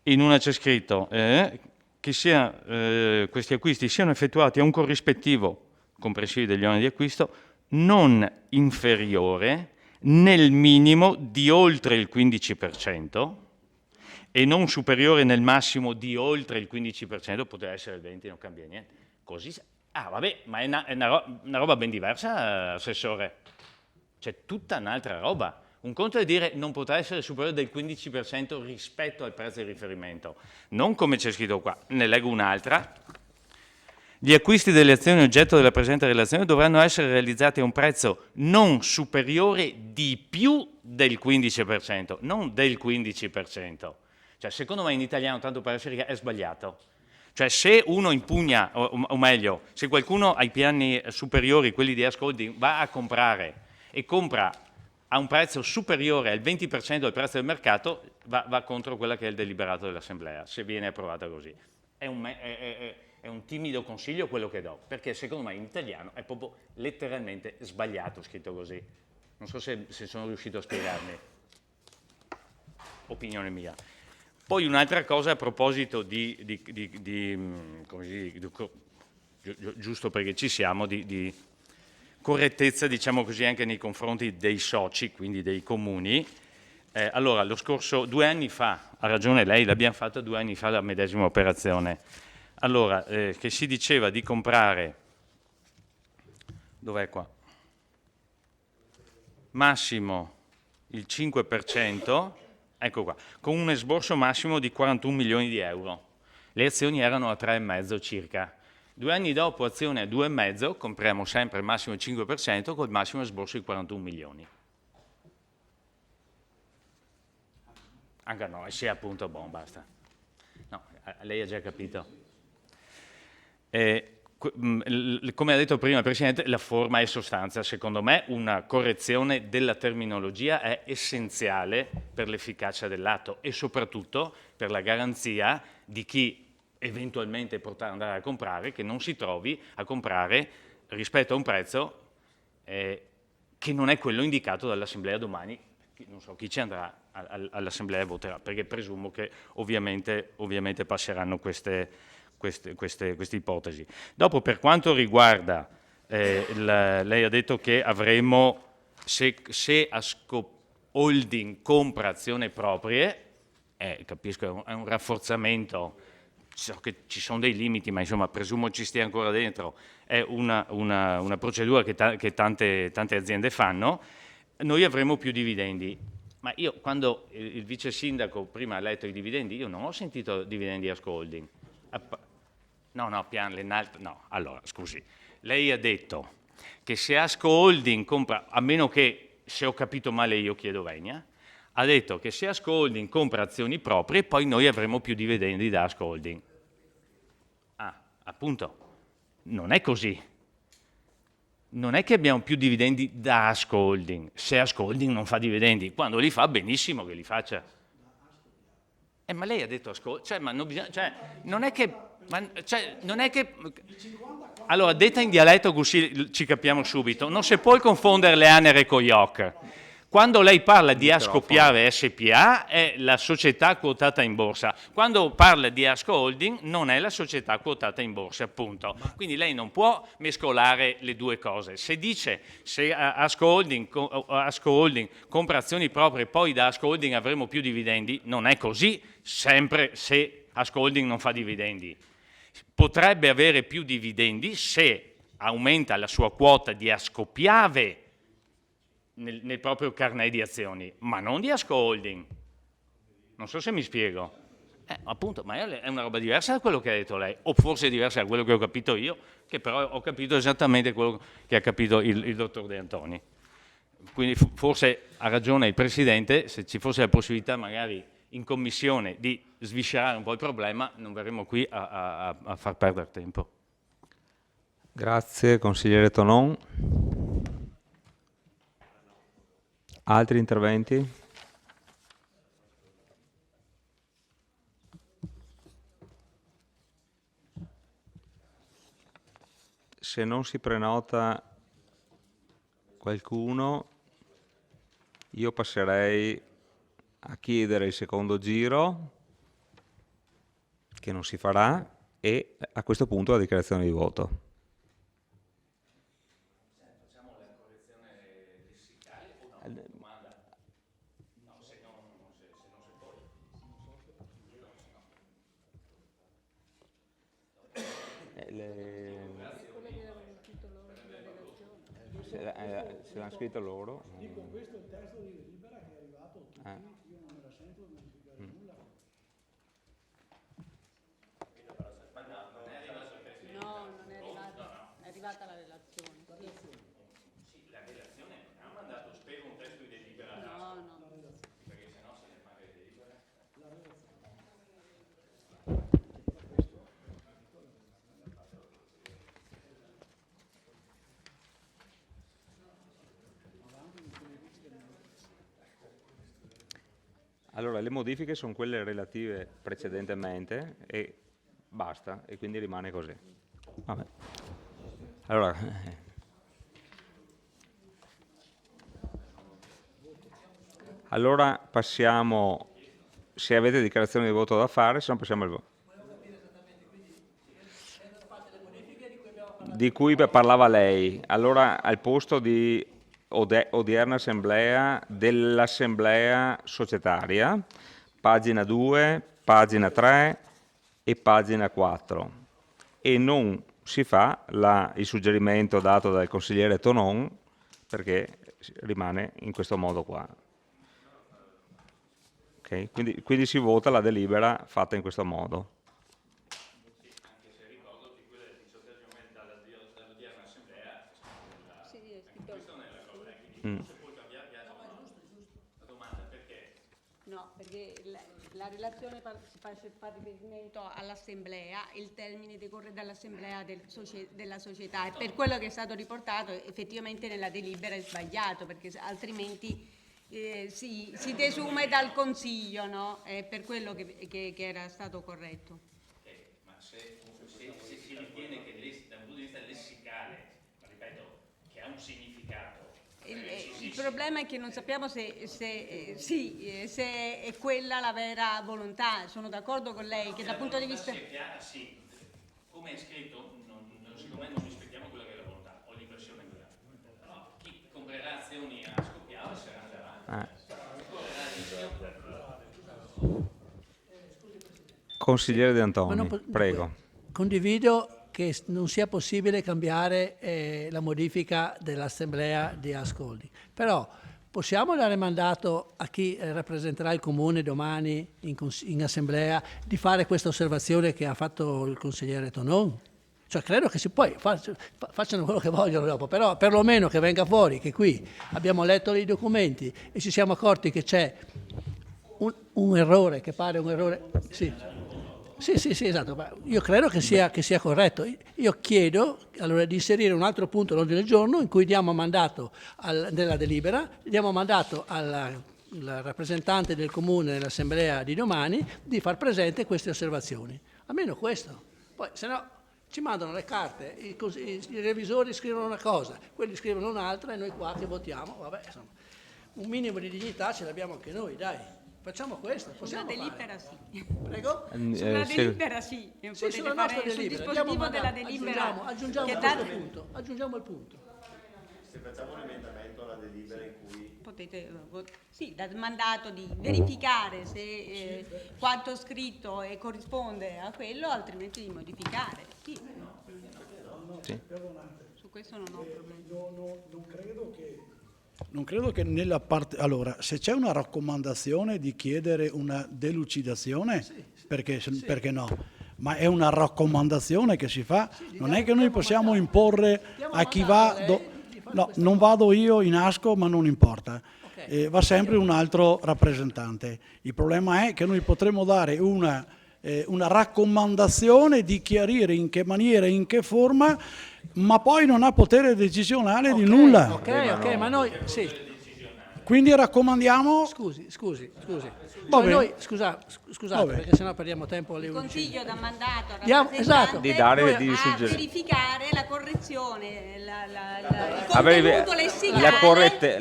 In una c'è scritto che questi acquisti siano effettuati a un corrispettivo comprensivo degli oneri di acquisto non inferiore nel minimo di oltre il 15% e non superiore nel massimo di oltre il 15%, poteva essere il 20%, non cambia niente. Così, vabbè, ma è una roba ben diversa, Assessore. C'è tutta un'altra roba. Un conto è dire non potrà essere superiore del 15% rispetto al prezzo di riferimento. Non come c'è scritto qua, ne leggo un'altra. Gli acquisti delle azioni oggetto della presente relazione dovranno essere realizzati a un prezzo non superiore di più del 15%, non del 15%. Cioè, secondo me in italiano, tanto per essere chiaro, è sbagliato. Cioè, se uno impugna, o meglio, se qualcuno ha i piani superiori, quelli di Ask Holding, va a comprare e compra a un prezzo superiore al 20% del prezzo del mercato, va contro quella che è il deliberato dell'Assemblea, se viene approvata così. È un timido consiglio quello che do, perché secondo me in italiano è proprio letteralmente sbagliato scritto così. Non so se sono riuscito a spiegarmi. Opinione mia. Poi un'altra cosa a proposito giusto perché ci siamo, di correttezza, diciamo così, anche nei confronti dei soci, quindi dei comuni. Allora, lo scorso 2 anni fa, ha ragione lei, l'abbiamo fatta 2 anni fa la medesima operazione. Allora, che si diceva di comprare, dov'è qua? Massimo il 5%, ecco qua, con un esborso massimo di 41 milioni di euro. Le azioni erano a 3,5 circa. 2 anni dopo, azione a 2,5, compriamo sempre il massimo il 5% col massimo esborso di 41 milioni. Anche no, sì, appunto, basta. No, lei ha già capito. Come ha detto prima il Presidente, la forma è sostanza. Secondo me una correzione della terminologia è essenziale per l'efficacia dell'atto e soprattutto per la garanzia di chi eventualmente potrà andare a comprare, che non si trovi a comprare rispetto a un prezzo che non è quello indicato dall'Assemblea domani. Non so chi ci andrà all'Assemblea e voterà, perché presumo che ovviamente passeranno queste ipotesi. Dopo, per quanto riguarda, lei ha detto che avremo, se Asco Holding compra azioni proprie, capisco, è un rafforzamento, so che ci sono dei limiti, ma insomma presumo ci stia ancora dentro, è una procedura che tante aziende fanno, noi avremo più dividendi. Ma io, quando il vice sindaco prima ha letto i dividendi, io non ho sentito dividendi Asco Holding. No, allora, scusi, lei ha detto che se Asco Holding compra, a meno che, se ho capito male io chiedo venia, ha detto che se Asco Holding compra azioni proprie, poi noi avremo più dividendi da Asco Holding. Appunto, non è così. Non è che abbiamo più dividendi da Asco Holding, se Asco Holding non fa dividendi, quando li fa benissimo che li faccia. Ma lei ha detto non è che allora, detta in dialetto così ci capiamo subito, non si può confondere le anere con gli occhi. Quando lei parla di Asco Piave SPA è la società quotata in borsa, quando parla di Asco Holding non è la società quotata in borsa, appunto. Quindi lei non può mescolare le due cose. Se dice se Asco Holding compra azioni proprie, poi da Asco Holding avremo più dividendi, non è così, sempre se Asco Holding non fa dividendi. Potrebbe avere più dividendi se aumenta la sua quota di Asco Piave nel proprio carnet di azioni, ma non di Asco Holding. Non so se mi spiego. Appunto, ma è una roba diversa da quello che ha detto lei, o forse è diversa da quello che ho capito io, che però ho capito esattamente quello che ha capito il dottor De Antoni. Quindi forse ha ragione il Presidente, se ci fosse la possibilità magari in commissione di sviscerare un po' il problema, non verremo qui a far perdere tempo. Grazie, consigliere Tonon. Altri interventi? Se non si prenota qualcuno, io passerei a chiedere il secondo giro, che non si farà, e a questo punto la dichiarazione di voto. Se l'hanno scritto loro. Dico, questo è il testo di delibera che è arrivato a tutti, io non me la sento modificare nulla. No, non è Allora, le modifiche sono quelle relative precedentemente e basta, e quindi rimane così. Vabbè. Allora, passiamo, se avete dichiarazioni di voto da fare, se no passiamo al voto. Di cui parlava lei. Allora, al posto di odierna assemblea, dell'assemblea societaria, pagina 2, pagina 3 e pagina 4. E non si fa il suggerimento dato dal consigliere Tonon, perché rimane in questo modo qua. Okay? Quindi si vota la delibera fatta in questo modo. No, perché la relazione fa riferimento all'assemblea, il termine decorre dall'assemblea della società, e per quello che è stato riportato effettivamente nella delibera è sbagliato, perché altrimenti si desume dal consiglio, no? È per quello che era stato corretto. Ma se si ritiene che da un punto di vista lessicale, ripeto, che ha un significato. Il problema è che non sappiamo se è quella la vera volontà. Sono d'accordo con lei che dal punto di vista... Sì, come è scritto, secondo me non rispettiamo quella che è la volontà, ho l'impressione quella. Però chi comprerà azioni a scoppiare sarà davanti. Consigliere De Antoni, prego. Condivido che non sia possibile cambiare la modifica dell'assemblea di Ascoldi. Però possiamo dare mandato a chi rappresenterà il comune domani in assemblea di fare questa osservazione che ha fatto il consigliere Tonon? Cioè credo che poi facciano quello che vogliono dopo, però perlomeno che venga fuori che qui abbiamo letto i documenti e ci siamo accorti che c'è un errore, che pare un errore. Sì, esatto. Io credo che sia corretto. Io chiedo allora di inserire un altro punto all'ordine del giorno in cui diamo mandato della delibera, diamo mandato al rappresentante del comune nell'assemblea di domani di far presente queste osservazioni. Almeno questo. Poi se no ci mandano le carte, i revisori scrivono una cosa, quelli scrivono un'altra e noi qua che votiamo. Vabbè, insomma, un minimo di dignità ce l'abbiamo anche noi, dai. Facciamo questo, possiamo Sulla delibera fare. Sì. Prego? Sulla delibera sì. Sì, sulla nostra sul delibera. dispositivo della delibera. Aggiungiamo il punto. Se facciamo un emendamento alla delibera in cui... Potete, sì, dal mandato di verificare se quanto scritto corrisponde a quello, altrimenti di modificare. Sì. Su questo non ho problemi. Non credo che nella parte... Allora, se c'è una raccomandazione di chiedere una delucidazione, perché no? Ma è una raccomandazione che si fa, non è che noi possiamo imporre a chi va... No, non vado io in ASCO, ma non importa. Va sempre un altro rappresentante. Il problema è che noi potremmo dare una raccomandazione di chiarire in che maniera e in che forma, ma poi non ha potere decisionale di nulla. Ok, ma noi sì. Quindi raccomandiamo... Scusi. Noi, scusate, perché sennò perdiamo tempo alle 11. Consiglio da mandato al Esatto. Di dare di a verificare la correzione, il contenuto lessicale,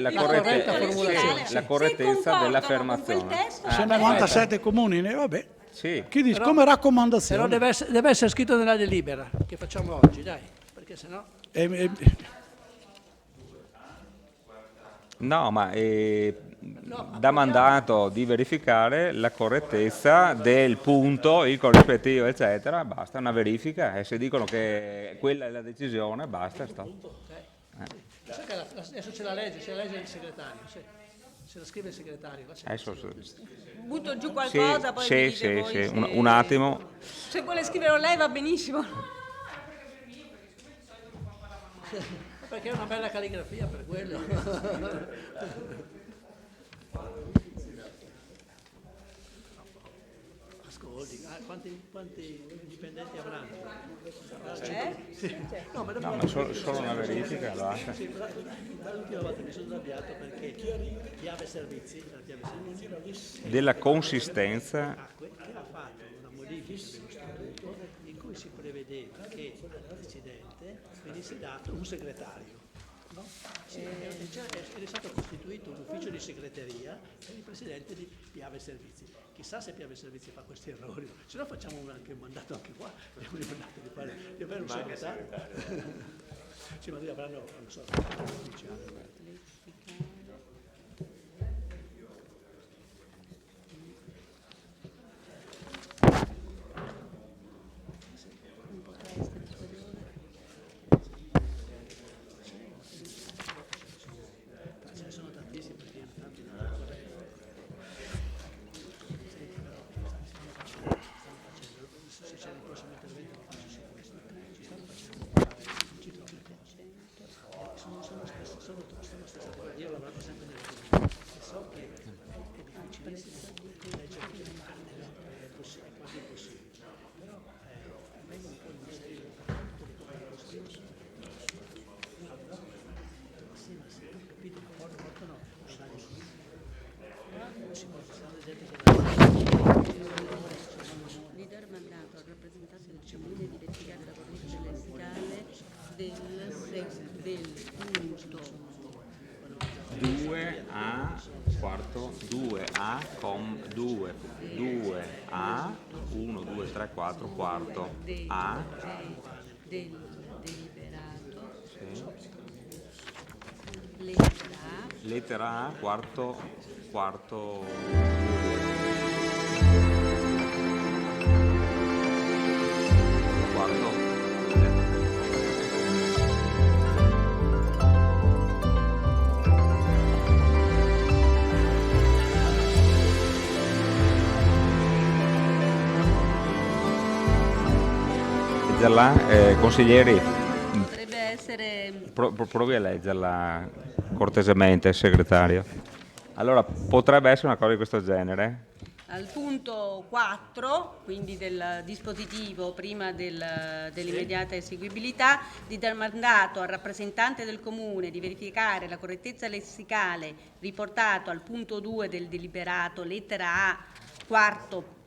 la correttezza dell'affermazione. Sono 97 comuni, vabbè. Sì. Chi dice come raccomandazione? Però deve essere scritto nella delibera che facciamo oggi, dai, perché sennò... No, ma da mandato di verificare la correttezza del punto, il corrispettivo, eccetera, basta, una verifica, e se dicono che quella è la decisione, basta, stop. Adesso c'è la legge il segretario, se la scrive il segretario. Butto giù qualcosa, poi mi dite voi se... un attimo. Se vuole scriverlo lei va benissimo. Perché è una bella calligrafia per quello. Quanti dipendenti avranno? Sì. No, ma No, ma solo una verifica, basta. Sì, però l'ultima volta mi sono arrabbiato perché Piave Servizi, Della consistenza. che ha fatto una modifica dello statuto in cui si prevedeva che al presidente venisse dato un segretario. No? Sì, è stato costituito un ufficio di segreteria per il presidente di Piave Servizi. Chissà se Piave Servizi fa questi errori, se no facciamo anche un mandato anche qua, abbiamo il mandato di avere un segretario. Sì, ma lì avranno, non so, 15 anni. Ce ne sono tantissimi perché tanti non lo se c'è il prossimo intervento lo faccio su questo. Ci stanno facendo, ci trovo le cose. Sono stesse cose. Io ho lavorato sempre nel comune e so che è difficilissimo leggere tutte le carte, è quasi impossibile. Però vengono poi una serie di tutte le cose dello stesso. Sì, ma sì, ho capito, porto no, Leader mandato al rappresentante del comune di verificare la cornice lessicale del punto 2A quarto 2A 2A 1 2 3 4 quarto A del deliberato, sì. lettera A, lettera A quarto leggerla, consiglieri, potrebbe essere provi a leggerla cortesemente, segretario. Allora, potrebbe essere una cosa di questo genere? al punto 4, quindi del dispositivo prima dell'immediata eseguibilità, di dar mandato al rappresentante del comune di verificare la correttezza lessicale riportato al punto 2 del deliberato, lettera A, quarto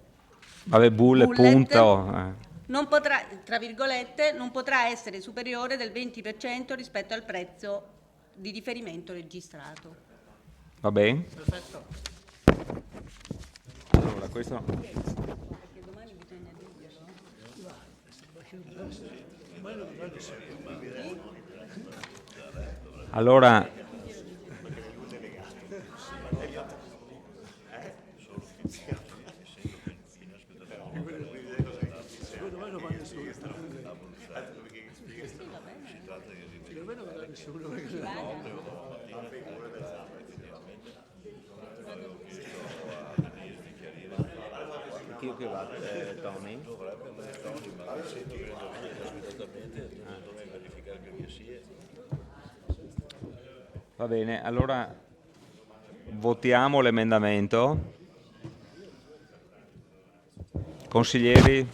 Vabbè, bullet. Punto. non potrà, tra virgolette, non potrà essere superiore del 20% rispetto al prezzo di riferimento registrato. Va bene? Perfetto. Allora, questo... Perché domani bisogna dirglielo. Allora... Chi che va? Tony? Va bene, allora votiamo l'emendamento. Consiglieri,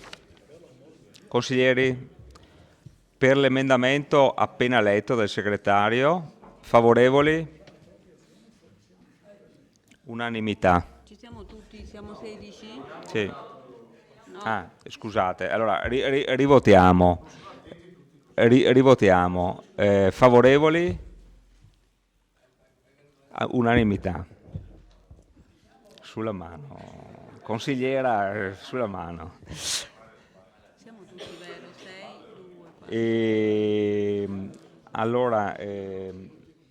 per l'emendamento appena letto dal segretario, favorevoli? Unanimità. Ci siamo tutti, siamo 16? Sì. No. Ah, scusate, allora rivotiamo. Rivotiamo. Favorevoli? Unanimità. Sulla mano. Consigliera, sulla mano. Siamo tutti, vero? 6, 2, 4. Allora,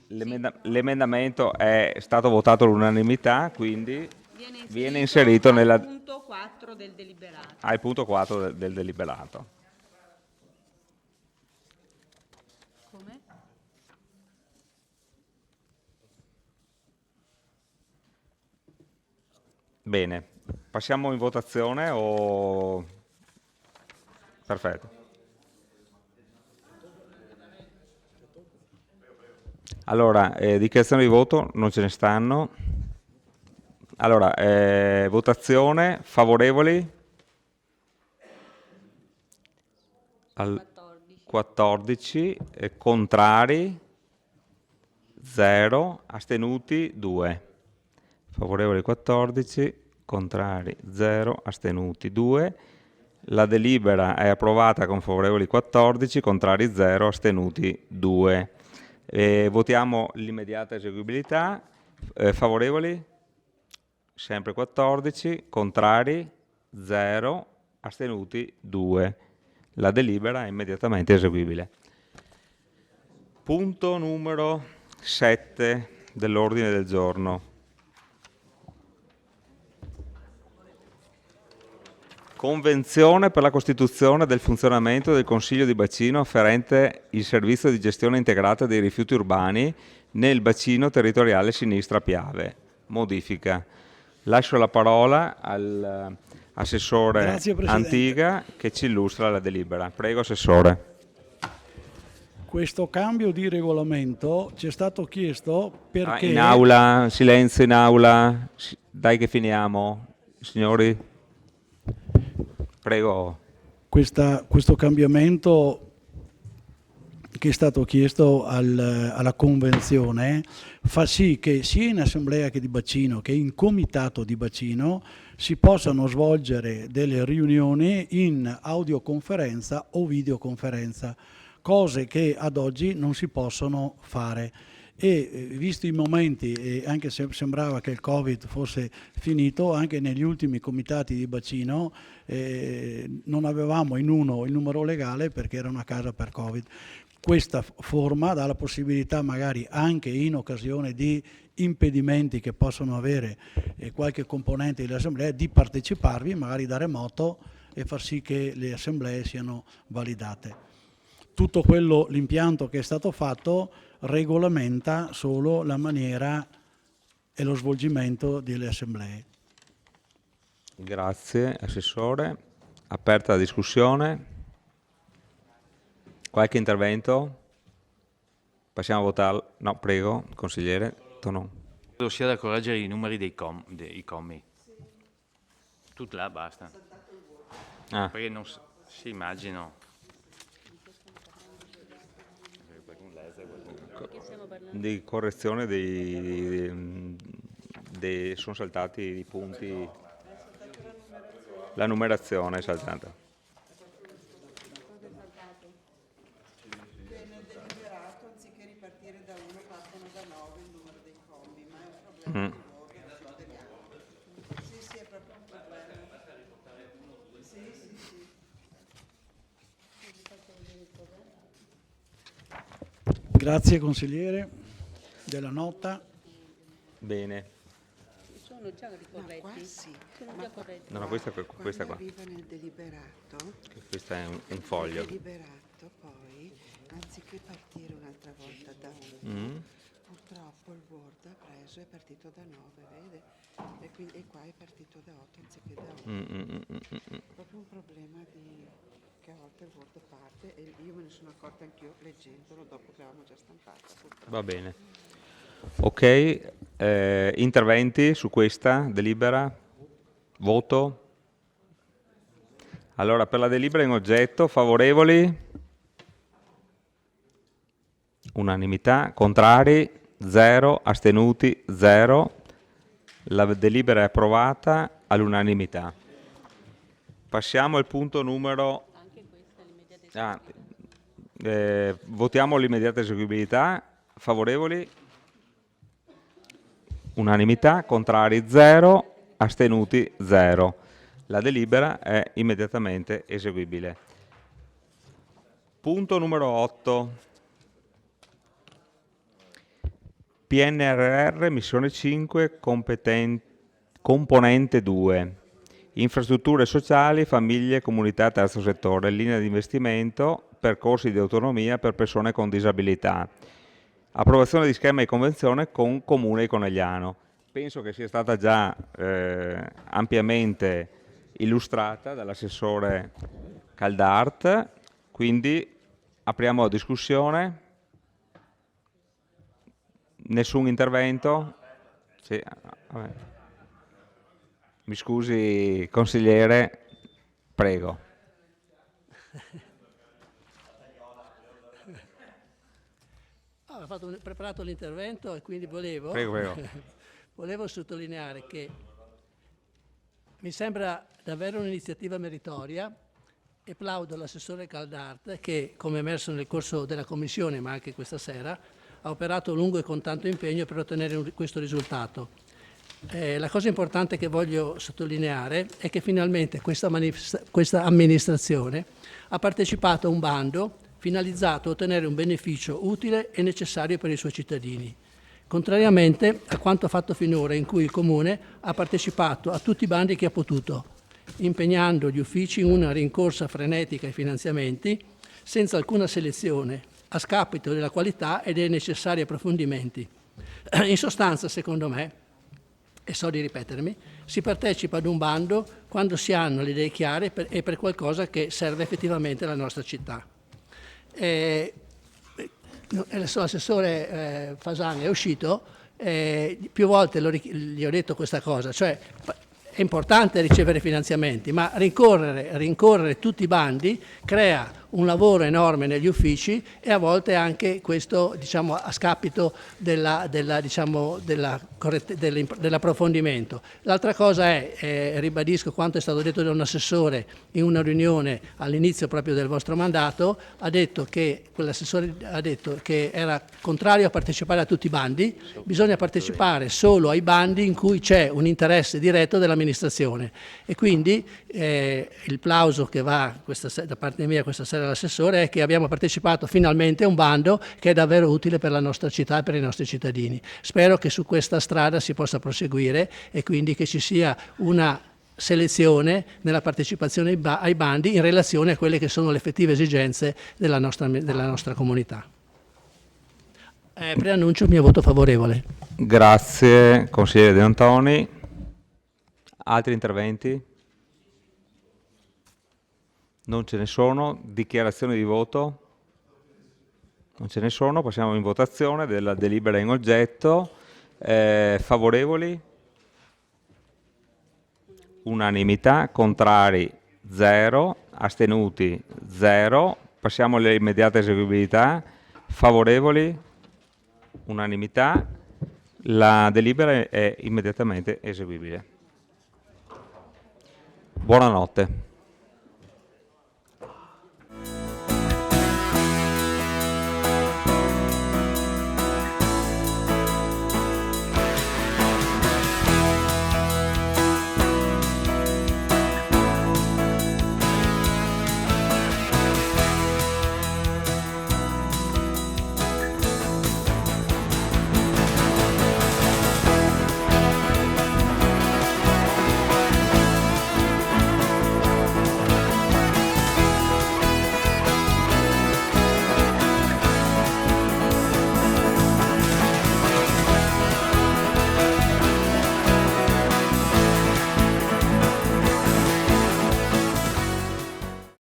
l'emendamento è stato votato all'unanimità, quindi viene inserito nella... punto 4 del deliberato. Al punto 4 del deliberato. Come? Bene, passiamo in votazione o... Perfetto. Allora, dichiarazioni di voto non ce ne stanno. Allora, votazione, favorevoli? Al 14, contrari 0, astenuti 2. Favorevoli 14, contrari 0, astenuti 2. La delibera è approvata con favorevoli 14, contrari 0, astenuti 2. Votiamo l'immediata eseguibilità. Favorevoli? Sempre 14, contrari 0, astenuti 2. La delibera è immediatamente eseguibile. Punto numero 7 dell'ordine del giorno. Convenzione per la costituzione del funzionamento del Consiglio di bacino afferente il servizio di gestione integrata dei rifiuti urbani nel bacino territoriale Sinistra Piave. Modifica. Lascio la parola all'assessore Antiga che ci illustra la delibera. Prego, Assessore. Questo cambio di regolamento ci è stato chiesto perché... In aula, silenzio in aula, dai che finiamo, signori. Prego. Questo cambiamento che è stato chiesto alla Convenzione fa sì che sia in assemblea che di bacino che in comitato di bacino si possano svolgere delle riunioni in audioconferenza o videoconferenza, cose che ad oggi non si possono fare. E visto i momenti, e anche se sembrava che il Covid fosse finito, anche negli ultimi comitati di bacino non avevamo in uno il numero legale perché era una casa per Covid. Questa forma dà la possibilità magari anche in occasione di impedimenti che possono avere qualche componente dell'assemblea di parteciparvi magari da remoto e far sì che le assemblee siano validate. Tutto l'impianto che è stato fatto regolamenta solo la maniera e lo svolgimento delle assemblee. Grazie Assessore. Aperta la discussione. Qualche intervento? Passiamo a votare. No, prego, consigliere. Credo sia da correggere i numeri dei commi. Tutto là, basta. Perché non si immagino. Di correzione sono saltati i punti, la numerazione è saltata. Nel deliberato, anziché ripartire da 1, partono da 9 il numero dei commi, ma è un problema di ordine, Sì, è proprio un problema. Sì. Grazie consigliere della nota. Bene. Sono già ricorretti? Qua sì. Sono già corretti. No, questa qua. Quando arriva nel deliberato, Questo è un foglio. nel deliberato poi, anziché partire un'altra volta da 1, purtroppo il Word ha preso e è partito da 9, vede? E qua è partito da 8 anziché da 1. Proprio un problema che a volte il Word parte e io me ne sono accorta anch'io leggendolo dopo che l'avevamo già stampata. Purtroppo. Va bene. Ok, interventi su questa delibera? Voto? Allora, per la delibera in oggetto, favorevoli? Unanimità. Contrari? 0. Astenuti? 0. La delibera è approvata all'unanimità. Passiamo al punto numero... votiamo l'immediata eseguibilità. Favorevoli? Unanimità. Contrari? 0. Astenuti? 0. La delibera è immediatamente eseguibile. Punto numero 8. PNRR, missione 5, componente 2. Infrastrutture sociali, famiglie, comunità, terzo settore, linea di investimento, percorsi di autonomia per persone con disabilità. Approvazione di schema di convenzione con Comune di Conegliano. Penso che sia stata già ampiamente illustrata dall'assessore Caldart, quindi apriamo la discussione. Nessun intervento? Sì, vabbè. Mi scusi, consigliere, prego. preparato l'intervento e quindi volevo, Prego. volevo sottolineare che mi sembra davvero un'iniziativa meritoria e plaudo all'assessore Caldart che, come emerso nel corso della commissione ma anche questa sera, ha operato a lungo e con tanto impegno per ottenere questo risultato. La cosa importante che voglio sottolineare è che finalmente questa amministrazione ha partecipato a un bando finalizzato a ottenere un beneficio utile e necessario per i suoi cittadini, contrariamente a quanto fatto finora, in cui il Comune ha partecipato a tutti i bandi che ha potuto, impegnando gli uffici in una rincorsa frenetica ai finanziamenti, senza alcuna selezione, a scapito della qualità e dei necessari approfondimenti. In sostanza, secondo me, e so di ripetermi, si partecipa ad un bando quando si hanno le idee chiare e per qualcosa che serve effettivamente alla nostra città. L'assessore Fasan è uscito, più volte gli ho detto questa cosa, cioè è importante ricevere finanziamenti, ma rincorrere tutti i bandi crea un lavoro enorme negli uffici e a volte anche questo, diciamo, a scapito dell'approfondimento. L'altra cosa è, ribadisco quanto è stato detto da un assessore in una riunione all'inizio proprio del vostro mandato, quell'assessore ha detto che era contrario a partecipare a tutti i bandi, bisogna partecipare solo ai bandi in cui c'è un interesse diretto dell'amministrazione e quindi il plauso che va da parte mia questa sera all'assessore è che abbiamo partecipato finalmente a un bando che è davvero utile per la nostra città e per i nostri cittadini. Spero che su questa strada si possa proseguire e quindi che ci sia una selezione nella partecipazione ai bandi in relazione a quelle che sono le effettive esigenze della nostra comunità. Preannuncio il mio voto favorevole. Grazie consigliere De Antoni. Altri interventi? Non ce ne sono. Dichiarazioni di voto? Non ce ne sono. Passiamo in votazione della delibera in oggetto. Favorevoli? Unanimità. Contrari? 0. Astenuti? 0. Passiamo all'immediata eseguibilità. Favorevoli? Unanimità. La delibera è immediatamente eseguibile. Buonanotte.